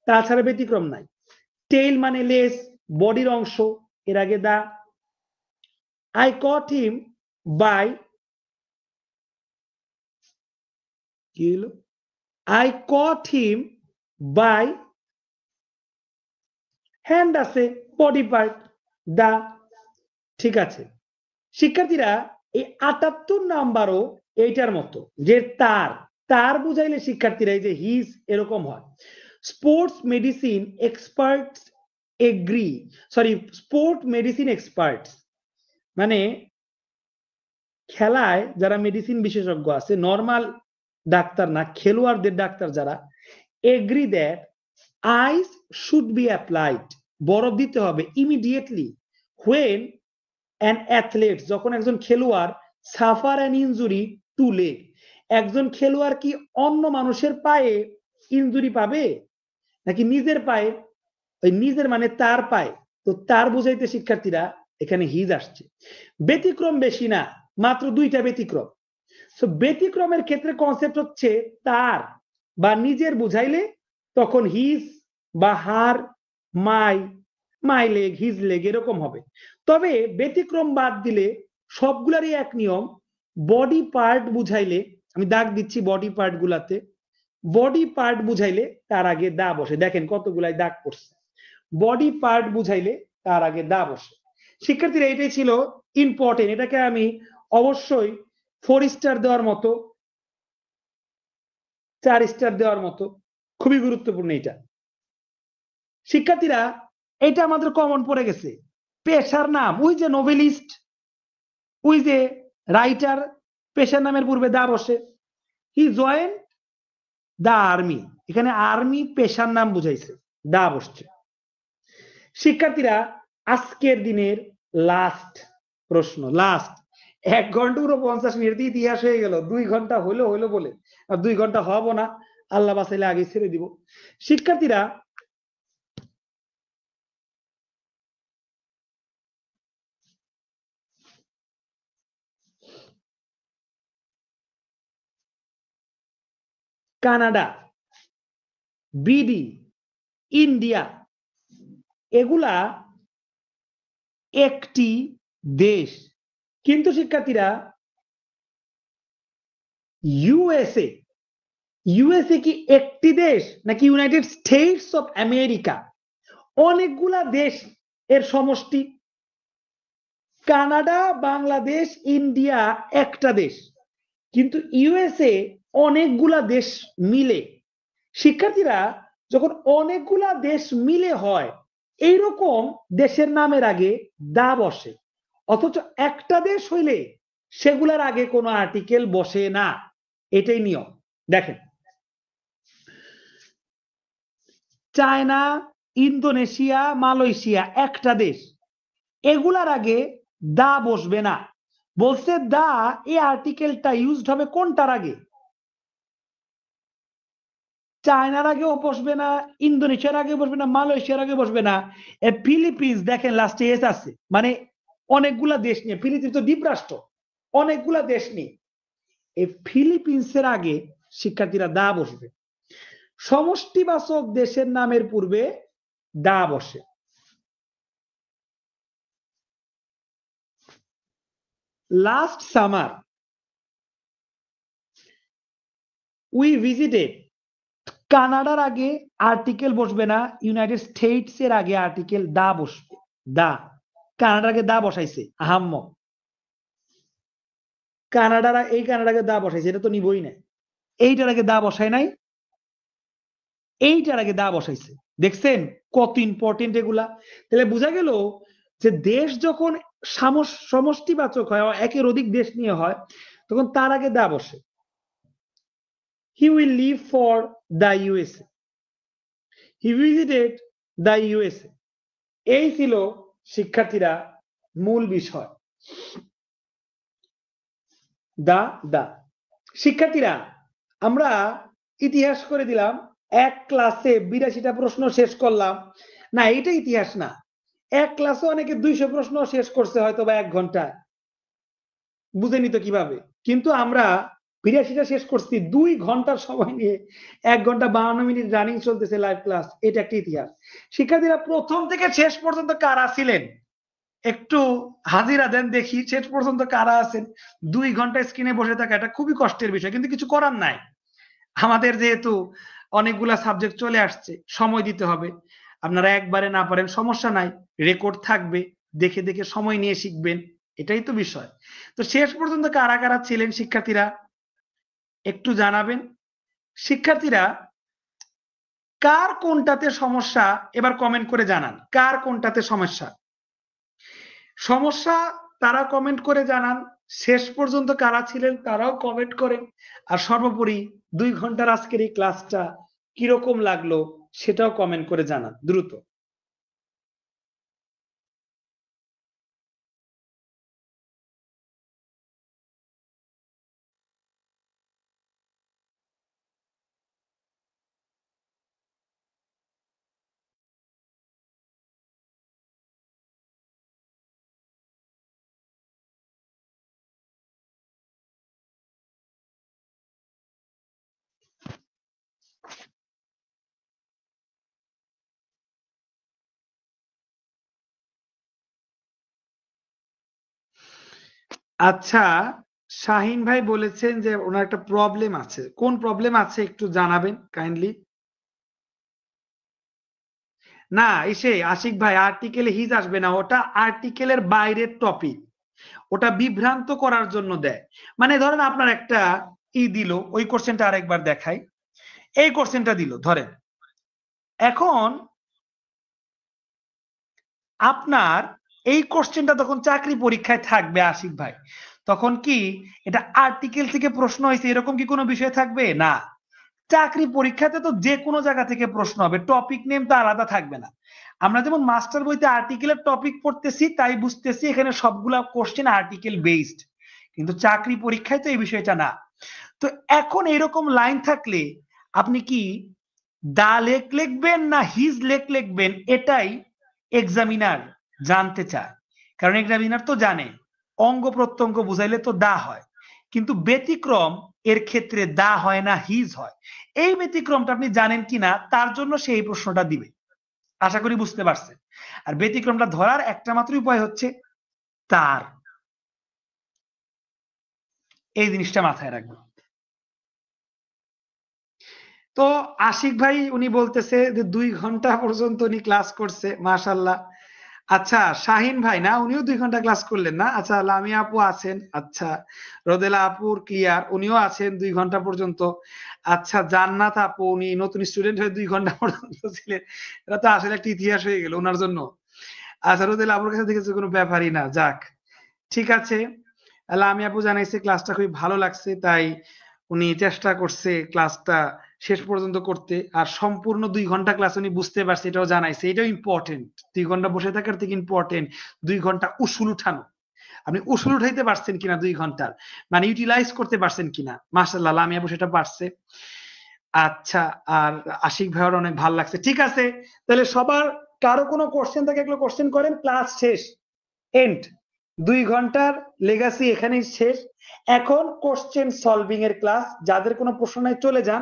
তাছাড়া ব্যতিক্রম নাই। টেইল মানে লেস, বডির অংশ, এর আগে দা। আই কট হিম বাই কি হলো I caught him by hand আছে বডি পার্ট দা ঠিক আছে শিক্ষার্থীরা এই ৭৮ নাম্বারও এইটার মতো যে তার তার বুঝাইলে শিক্ষার্থীরা এই যে হিজ এরকম হয় sports medicine experts agree sorry sport medicine experts মানে খেলায় যারা মেডিসিন বিশেষজ্ঞ আছে নরমাল ডাক্তার না খেলোয়াড়দের ডাক্তার যারা agree that ice should be applied বরফ দিতে হবে ইমিডিয়েটলি হোয়েন অ্যান অ্যাথলেট যখন একজন খেলোয়াড় suffer an injury to leg একজন খেলোয়াড় কি অন্য মানুষের পায়ে ইনজুরি পাবে নাকি নিজের পায়ে ওই নিজের মানে তার পায়ে তো তার বুঝাইতে শিক্ষার্থীরা এখানে হিজ আসছে ব্যতিক্রম বেশি না মাত্র 2টা ব্যতিক্রম সো ব্যতিক্রমের ক্ষেত্রে কনসেপ্ট হচ্ছে তার বা নিজের বুঝাইলে তখন হিজ বা হার মাই লেগ হিজ লেগ এরকম হবে তবে ব্যতিক্রম বাদ দিলে সবগুলারই এক নিয়ম বডি পার্ট বুঝাইলে আমি দাগ দিচ্ছি বডি পার্ট গুলাতে বডি পার্ট বুঝাইলে তার আগে দা বসে দেখেন কতগুলাই দাগ পড়ছে বডি পার্ট বুঝাইলে তার আগে দা বসে শিক্ষার্থীরা এটাই ছিল ইম্পর্টেন্ট এটাকে আমি অবশ্যই 4 স্টার দেওয়ার মতো 4 স্টার দেওয়ার মতো খুবই গুরুত্বপূর্ণ এটা শিক্ষার্থীরা এটা আমাদের কমন পড়ে গেছে পেশার নাম ওই যে নোবেলিস্ট ওই যে রাইটার পেশার নামের পূর্বে দা বসে হি জয়েন দা আর্মি এখানে আর্মি পেশার নাম বুঝাইছে দা বসছে শিক্ষার্থীরা আজকের দিনের লাস্ট প্রশ্ন লাস্ট 1 ঘন্টা 50 মিনিট ইতিহাস হয়ে গেল 2 ঘন্টা হইলো বলে আর 2 ঘন্টা হবো না আল্লাহ বাঁচাইলে আগে ছেড়ে দিব শিক্ষার্থীরা কানাডা বিডি ইন্ডিয়া এগুলা একটি দেশ কিন্তু শিক্ষার্থীরা ইউএসএ কি একটি দেশ নাকি ইউনাইটেড স্টেটস অফ আমেরিকা অনেকগুলা দেশ এর সমষ্টি কানাডা বাংলাদেশ ইন্ডিয়া একটা দেশ কিন্তু ইউএসএ অনেকগুলা দেশ মিলে শিক্ষার্থীরা যখন অনেকগুলা দেশ মিলে হয় এইরকম দেশের নামের আগে দা বসে অথচ একটা দেশ হইলে সেগুলার আগে কোনো আর্টিকেল বসে না এটাই নিয়ম দেখেন চায়না ইন্দোনেশিয়া মালয়েশিয়া একটা দেশ এগুলার আগে দা বসবে না বলছে দা এই আর্টিকেলটা ইউজড হবে কোনটার আগে চায়নার আগেও বসবে না ইন্দোনেশিয়ার আগে বসবে না মালয়েশিয়ার আগে বসবে না ফিলিপিন্স দেখেন লাস্টে এস আছে মানে অনেকগুলা দেশ নিয়ে ফিলিপিন্স তো দ্বীপরাষ্ট্র অনেকগুলা দেশ নিয়ে এই ফিলিপিন্সের আগে শিক্ষার্থীরা দা বসবে সমষ্টিবাচক দেশের নামের পূর্বে দা বসে লাস্ট সামার উই ভিজিটেড কানাডার আগে আর্টিকেল বসবে না ইউনাইটেড স্টেটস এর আগে আর্টিকেল দা বসবে দা কানাডার আগে দা বসাইছে আহাম্ম কানাডাকে দা বসাইছে এটা তো নিবই না এইটার আগে দা বসায় নাই এইটার আগে দা বসাইছে দেখছেন কত ইম্পর্টেন্ট এগুলা তাহলে বোঝা গেল যে দেশ যখন সমষ্টিবাচক হয় একের অধিক দেশ নিয়ে হয় তখন তার আগে দা বসে he will leave for the USA he visited the USA এই ছিল শিক্ষার্থীরা মূল বিষয় দা শিক্ষার্থীরা আমরা ইতিহাস করে দিলাম এক ক্লাসে 82টা প্রশ্ন শেষ করলাম না এটা ইতিহাস না এক ক্লাসে অনেকে 200 প্রশ্ন শেষ করছে হয়তো বা 1 ঘন্টায় বুঝেনি তো কিভাবে কিন্তু আমরা 82টা শেষ করছি 2 ঘন্টার সময় নিয়ে 1 ঘন্টা 52 মিনিট রানিং চলতেছে লাইভ ক্লাস এটা একটা ইতিহাস শিক্ষার্থীরা প্রথম থেকে শেষ পর্যন্ত কারা ছিলেন একটু হাজিরা দেন দেখি শেষ পর্যন্ত কারা আছেন। 2 ঘন্টা স্ক্রিনে বসে থাকা এটা খুবই কষ্টের বিষয়, কিন্তু কিছু করার নাই। আমাদের যেহেতু অনেকগুলা সাবজেক্ট চলে আসছে, সময় দিতে হবে। আপনারা একবারে না পারেন সমস্যা নাই, রেকর্ড থাকবে, দেখে দেখে সময় নিয়ে শিখবেন, এটাই তো বিষয়। তো শেষ পর্যন্ত কারা কারা ছিলেন শিক্ষার্থীরা একটু জানাবেন। শিক্ষার্থীরা কার কোনটাতে সমস্যা এবার কমেন্ট করে জানান, কার কোনটাতে সমস্যা সমস্যা তারা কমেন্ট করে জানান। শেষ পর্যন্ত কারা ছিলেন তারাও কমেন্ট করেন। আর সর্বোপরি 2 ঘন্টার আজকের এই ক্লাসটা কিরকম লাগলো সেটাও কমেন্ট করে জানান দ্রুত। আচ্ছা, শাহিন ভাই বলেছেন যে ওনার একটা প্রবলেম আছে। কোন প্রবলেম আছে একটু জানাবেন কাইন্ডলি। না, এসে আশিক ভাই আর্টিকেলে হিজ আসবে না, ওটা আর্টিকেলের বাইরের টপিক, ওটা বিভ্রান্ত করার জন্য দেয়। মানে ধরেন আপনার একটা দিল, ওই কোশ্চেনটা আরেকবার দেখাই। এই কোশ্চেনটা দিল ধরেন, এখন আপনার এই কোশ্চেনটা তখন চাকরি পরীক্ষায় থাকবে আশিক ভাই, তখন কি এটা আর্টিকেল থেকে প্রশ্ন হয়েছে এরকম কি কোনো বিষয় থাকবে না? চাকরি পরীক্ষাতে তো যে কোনো জায়গা থেকে প্রশ্ন হবে, টপিক নেম তো আলাদা থাকবে না। আমরা যেমন মাস্টার বইতে আর্টিকেলের টপিক পড়তেছি তাই বুঝতেছি এখানে সবগুলা কোশ্চেন আর্টিকেল বেসড, কিন্তু চাকরি পরীক্ষায় তো এই বিষয়টা না। তো এখন এরকম লাইন থাকলে আপনি কি দা লেখ লিখবেন না হিজ লেখ লিখবেন, এটাই এক্সামিনার জানতে চায়। কারণ এক্সামিনার তো জানে অঙ্গ প্রত্যঙ্গ বুঝাইলে তো দা হয়, কিন্তু ব্যতিক্রম এর ক্ষেত্রে দা হয় না হিজ হয়। এই ব্যতিক্রমটা আপনি জানেন কিনা তার জন্য সে এই প্রশ্নটা দিবে। আশা করি বুঝতে পারছেন। আর ব্যতিক্রমটা ধরার একটা মাত্র উপায় হচ্ছে তার, এই জিনিসটা মাথায় রাখবেন। তো আশিক ভাই উনি বলতেছে যে 2 ঘন্টা পর্যন্ত উনি ক্লাস করছে, মাশাআল্লাহ। আচ্ছা, শাহিন ভাই না, উনিও 2 ঘন্টা ক্লাস করলেন না? আচ্ছা, লামিয়া আপু আছেন, আচ্ছা, রোদেলা আপুর ক্লিয়ার, উনিও আছেন 2 ঘন্টা পর্যন্ত। আচ্ছা, জান্নাত আপু উনি নতুন স্টুডেন্ট হয়ে 2 ঘন্টা পর্যন্ত ছিলেন, এটা তো আসলে একটা ইতিহাস হয়ে গেল ওনার জন্য। আচ্ছা, রোদেলা আপুর কাছে দেখেছে কোনো ব্যাপারই না, যাক ঠিক আছে। লামিয়া আপু জানাইছে ক্লাসটা খুবই ভালো লাগছে, তাই উনি চেষ্টা করছে ক্লাসটা শেষ পর্যন্ত করতে। আর সম্পূর্ণ 2 ঘন্টা ক্লাস উনি বুঝতে পারছে এটাও জানাইছে, এটাও ইম্পর্টেন্ট। 2 ঘন্টা বসে থাকার থেকে ইম্পর্টেন্ট 2 ঘন্টা উসুল উঠানো। আপনি উসুল উঠাইতে পারছেন কিনা 2 ঘন্টার, মানে ইউটিলাইজ করতে পারছেন কিনা। মাশাআল্লাহ, লামিয়া আপু সেটা পারছে। আচ্ছা, আর আশিক ভাইয়ের অনেক ভালো লাগছে। ঠিক আছে, তাহলে সবার কারো কোনো কোশ্চেন থাকে এগুলো কোশ্চেন করেন, ক্লাস শেষ, এন্ড। 2 ঘন্টার লেগাসি এখানেই শেষ। এখন কোশ্চেন সলভিং এর ক্লাস, যাদের কোনো প্রশ্ন নাই চলে যান,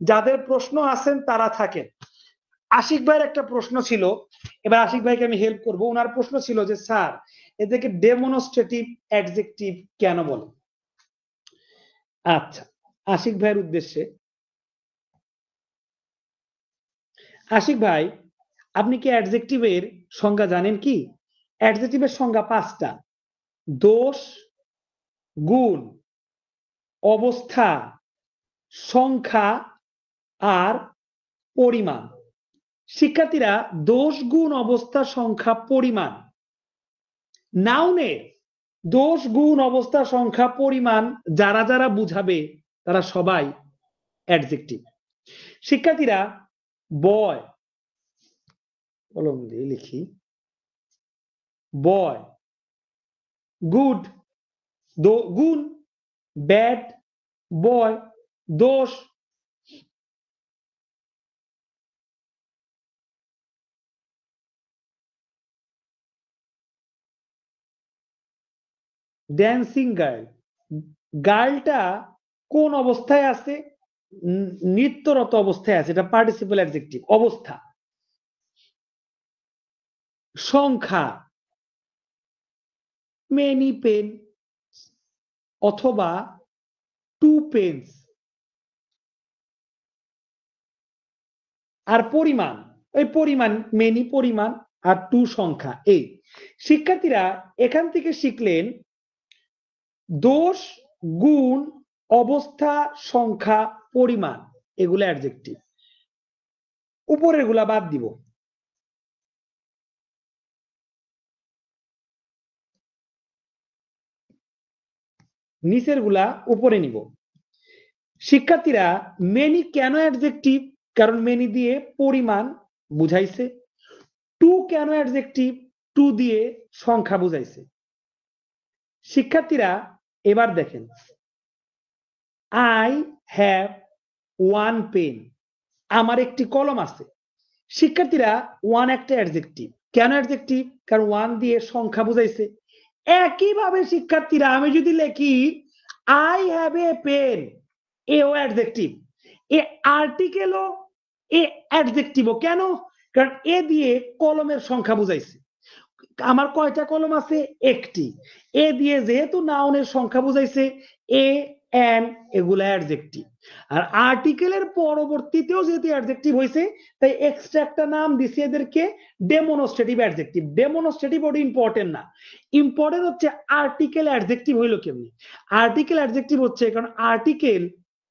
যাদের প্রশ্ন আছেন তারা থাকেন। আশিক ভাইয়ের একটা প্রশ্ন ছিল, এবার আশিক ভাইকে আমি হেল্প করব। ওনার প্রশ্ন ছিল যে স্যার এদেরকে ডেমনস্ট্রেটিভ অ্যাডজেক্টিভ কেন বলে? আচ্ছা, আশিক ভাইয়ের উদ্দেশ্যে, আশিক ভাই আপনি কি অ্যাডজেক্টিভের সংজ্ঞা জানেন কি? অ্যাডজেক্টিভের সংজ্ঞা 5টা: দোষ, গুণ, অবস্থা, সংখ্যা আর পরিমাণ। শিক্ষার্থীরা দোষ, গুণ, অবস্থা, সংখ্যা, পরিমাণ, নাউনের দোষ, গুণ, অবস্থা, সংখ্যা, পরিমাণ যারা যারা বুঝাবে তারা সবাই অ্যাডজেক্টিভ। শিক্ষার্থীরা বয়, কলম দিয়ে লিখি, বয়, গুড, গুণ, ব্যাড, বয়, দোষ, ড্যান্সিং গার্ল, গার্লটা কোন অবস্থায় আছে? নৃত্যরত অবস্থায় আছে, এটা পার্টিসিপল অ্যাডজেক্টিভ, অবস্থা। সংখ্যা, মেনি পেন অথবা 2 পেন্স। আর পরিমাণ, ওই পরিমাণ মেনি পরিমাণ আর 2 সংখ্যা। এই শিক্ষার্থীরা এখান থেকে শিখলেন দোষ, গুণ, অবস্থা, সংখ্যা, পরিমাণ, এগুলো অ্যাডজেক্টিভ। উপরের গুলা বাদ দিব। নিচের গুলা উপরে নিব। শিক্ষার্থীরা মেনি কেন অ্যাডজেক্টিভ? কারণ মেনি দিয়ে পরিমাণ বুঝাইছে। 2 কেন অ্যাডজেক্টিভ? 2 দিয়ে সংখ্যা বুঝাইছে। শিক্ষার্থীরা এবার দেখেন, আই হ্যাভ 1 পেন, আমার একটি কলম আছে। শিক্ষার্থীরা 1 একটা অ্যাডজেক্টিভ। কেন অ্যাডজেক্টিভ? কারণ 1 দিয়ে সংখ্যা বুঝাইছে। একইভাবে শিক্ষার্থীরা আমি যদি লিখি আই হ্যাভ এ পেন, এও অ্যাডজেক্টিভ, এ আর্টিকেলও, এ অ্যাডজেক্টিভও। কেন? কারণ এ দিয়ে কলমের সংখ্যা বুঝাইছে। আমার কয়টা কলম আছে? একটি। এ দিয়ে যেহেতু নাউনের সংখ্যা বুঝাইছে, এ এন এগুলা অ্যাডজেক্টিভ। আর আর্টিকেলের পরবর্তীতেও যেহেতু অ্যাডজেক্টিভ হয়েছে, তাই এক্সট্রা একটা নাম দিছি এদেরকে ডেমনস্ট্রেটিভ অ্যাডজেক্টিভ। ডেমনস্ট্রেটিভ ওটা ইম্পর্টেন্ট না, ইম্পর্টেন্ট হচ্ছে আর্টিকেল অ্যাডজেক্টিভ হইলো কেমনি। আর্টিকেল অ্যাডজেক্টিভ হচ্ছে কারণ আর্টিকেল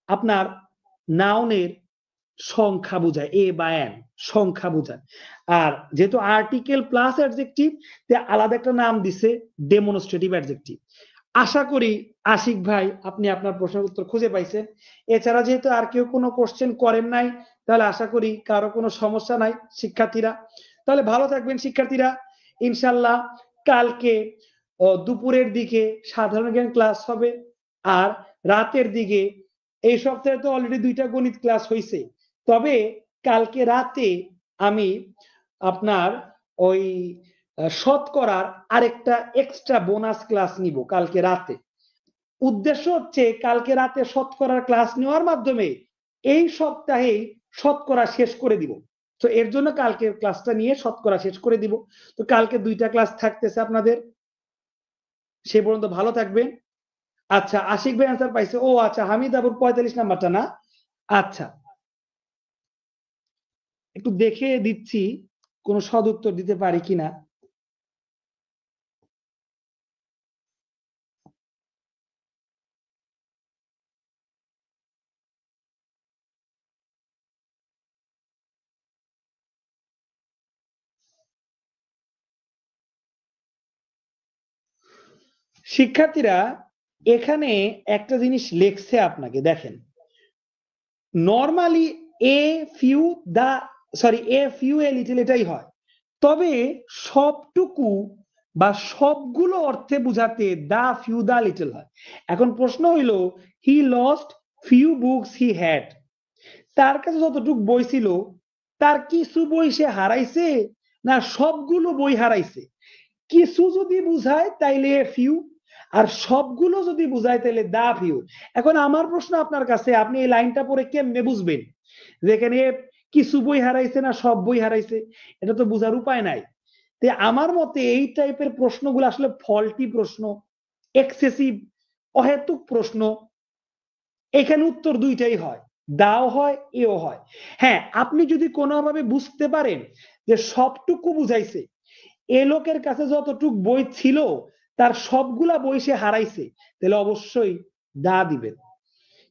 আপনার নাউনের সংখ্যা বোঝায়, এ বা এন সংখ্যা বোঝায়। আর যেহেতু আর্টিকেল প্লাস অ্যাডজেক্টিভ, তে আলাদা একটা নাম দিছে ডেমনস্ট্রেটিভ অ্যাডজেক্টিভ। আশা করি আশিক ভাই আপনি আপনার প্রশ্নের উত্তর খুঁজে পাইছেন। এছাড়া যেহেতু আর কেউ কোনো কোশ্চেন করেন নাই, তাহলে আশা করি কারো কোনো সমস্যা নাই শিক্ষার্থীরা। তাহলে ভালো থাকবেন শিক্ষার্থীরা। ইনশাল্লাহ কালকে দুপুরের দিকে সাধারণ জ্ঞান ক্লাস হবে, আর রাতের দিকে, এই সপ্তাহে তো অলরেডি 2টা গণিত ক্লাস হয়েছে, তবে কালকে রাতে আমি আপনার ওই শতকরার আরেকটা এক্সট্রা বোনাস ক্লাস নিব কালকে রাতে। উদ্দেশ্য হচ্ছে কালকে রাতে শতকরার ক্লাস নেওয়ার মাধ্যমে এই সপ্তাহেই শতকরা শেষ করে দিব। তো এর জন্য কালকে ক্লাসটা নিয়ে শতকরা শেষ করে দিব। তো কালকে 2টা ক্লাস থাকতেছে আপনাদের, সে পর্যন্ত ভালো থাকবেন। আচ্ছা আশিক ভাই অ্যান্সার পাইছে। ও আচ্ছা, হামিদ আবুর 45 নাম্বারটা না? আচ্ছা, একটু দেখে দিচ্ছি কোন সদ উত্তর দিতে পারি কিনা। শিক্ষার্থীরা এখানে একটা জিনিস লেখছে আপনাকে, দেখেন normally a few the sorry a few a little এটাই হয়, তবে সবটুকু বা সবগুলো অর্থে বুঝাতে দা ফিউ দা লিটল হয়। এখন প্রশ্ন হইল he lost few books he had, তার কাছে যতটুকু বই ছিল তার কিছু বই সে হারাইছে না সবগুলো বই হারাইছে? কিছু যদি বুঝায় তাইলে ফিউ, আর সবগুলো যদি বুঝায় তাহলে দা ফিউ। এখন আমার প্রশ্ন আপনার কাছে, আপনি এই লাইনটা পড়ে কেমনে বুঝবেন যেখানে কিছু বই হারাইছে না সব বই হারাইছে? এটা তো বোঝার উপায় নাই। তে আমার মতে এই টাইপের প্রশ্নগুলো আসলে ফল্টি প্রশ্ন, এক্সেসিভ অহেতুক প্রশ্ন। এখানে উত্তর দুইটাই হয়, দাও হয় এও হয়। হ্যাঁ, আপনি যদি কোনোভাবে বুঝতে পারেন যে সবটুকু বুঝাইছে, এ লোকের কাছে যতটুক বই ছিল তার সবগুলা বই সে হারাইছে, তাহলে অবশ্যই দা দিবেন।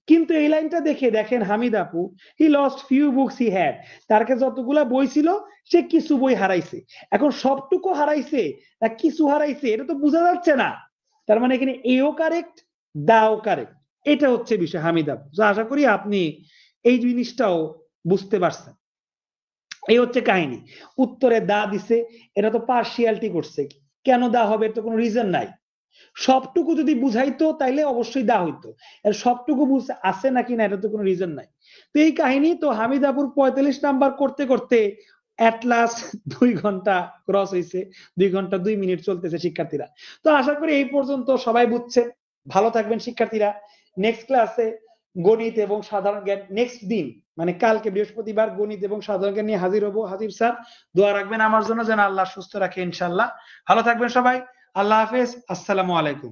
কিন্তু এই লাইনটা দেখে দেখেন হামিদ আপু, he lost few books he had, তার কাছে যতগুলা বই ছিল সে কিছু বই হারাইছে। এখন সবটুকু হারাইছে না কিছু হারাইছে এটা তো বোঝা যাচ্ছে না, তার মানে এখানে এও কারেক্ট দাও কারেক্ট। এটা হচ্ছে বিষয় হামিদ আপু। আশা করি আপনি এই জিনিসটাও বুঝতে পারছেন। এই হচ্ছে কাহিনী। উত্তরে দা দিছে, এটা তো পার্সিয়ালিটি করছে। কেন দা হবে? এর তো কোনো রিজন নাই। সবটুকু যদি বুঝাইতো তাইলে অবশ্যই দা হইতো, এর সবটুকু বুঝতে আছে নাকি না এটা তো কোনো রিজন নাই। তো এই কাহিনী তো হামিদ আপুর 45 নাম্বার করতে করতে এট লাস্ট 2 ঘন্টা ক্রস হয়েছে, 2 ঘন্টা 2 মিনিট চলতেছে শিক্ষার্থীরা। তো আশা করি এই পর্যন্ত সবাই বুঝছেন। ভালো থাকবেন শিক্ষার্থীরা। নেক্সট ক্লাসে গণিত এবং সাধারণ জ্ঞান, নেক্সট দিন মানে কালকে বৃহস্পতিবার গণিত এবং সাধারণ জ্ঞান নিয়ে হাজির হবো। হাজির স্যার দোয়া রাখবেন আমার জন্য যেন আল্লাহ সুস্থ রাখে ইনশাল্লাহ। ভালো থাকবেন সবাই। আল্লাহ হাফেজ, আসসালামু আলাইকুম।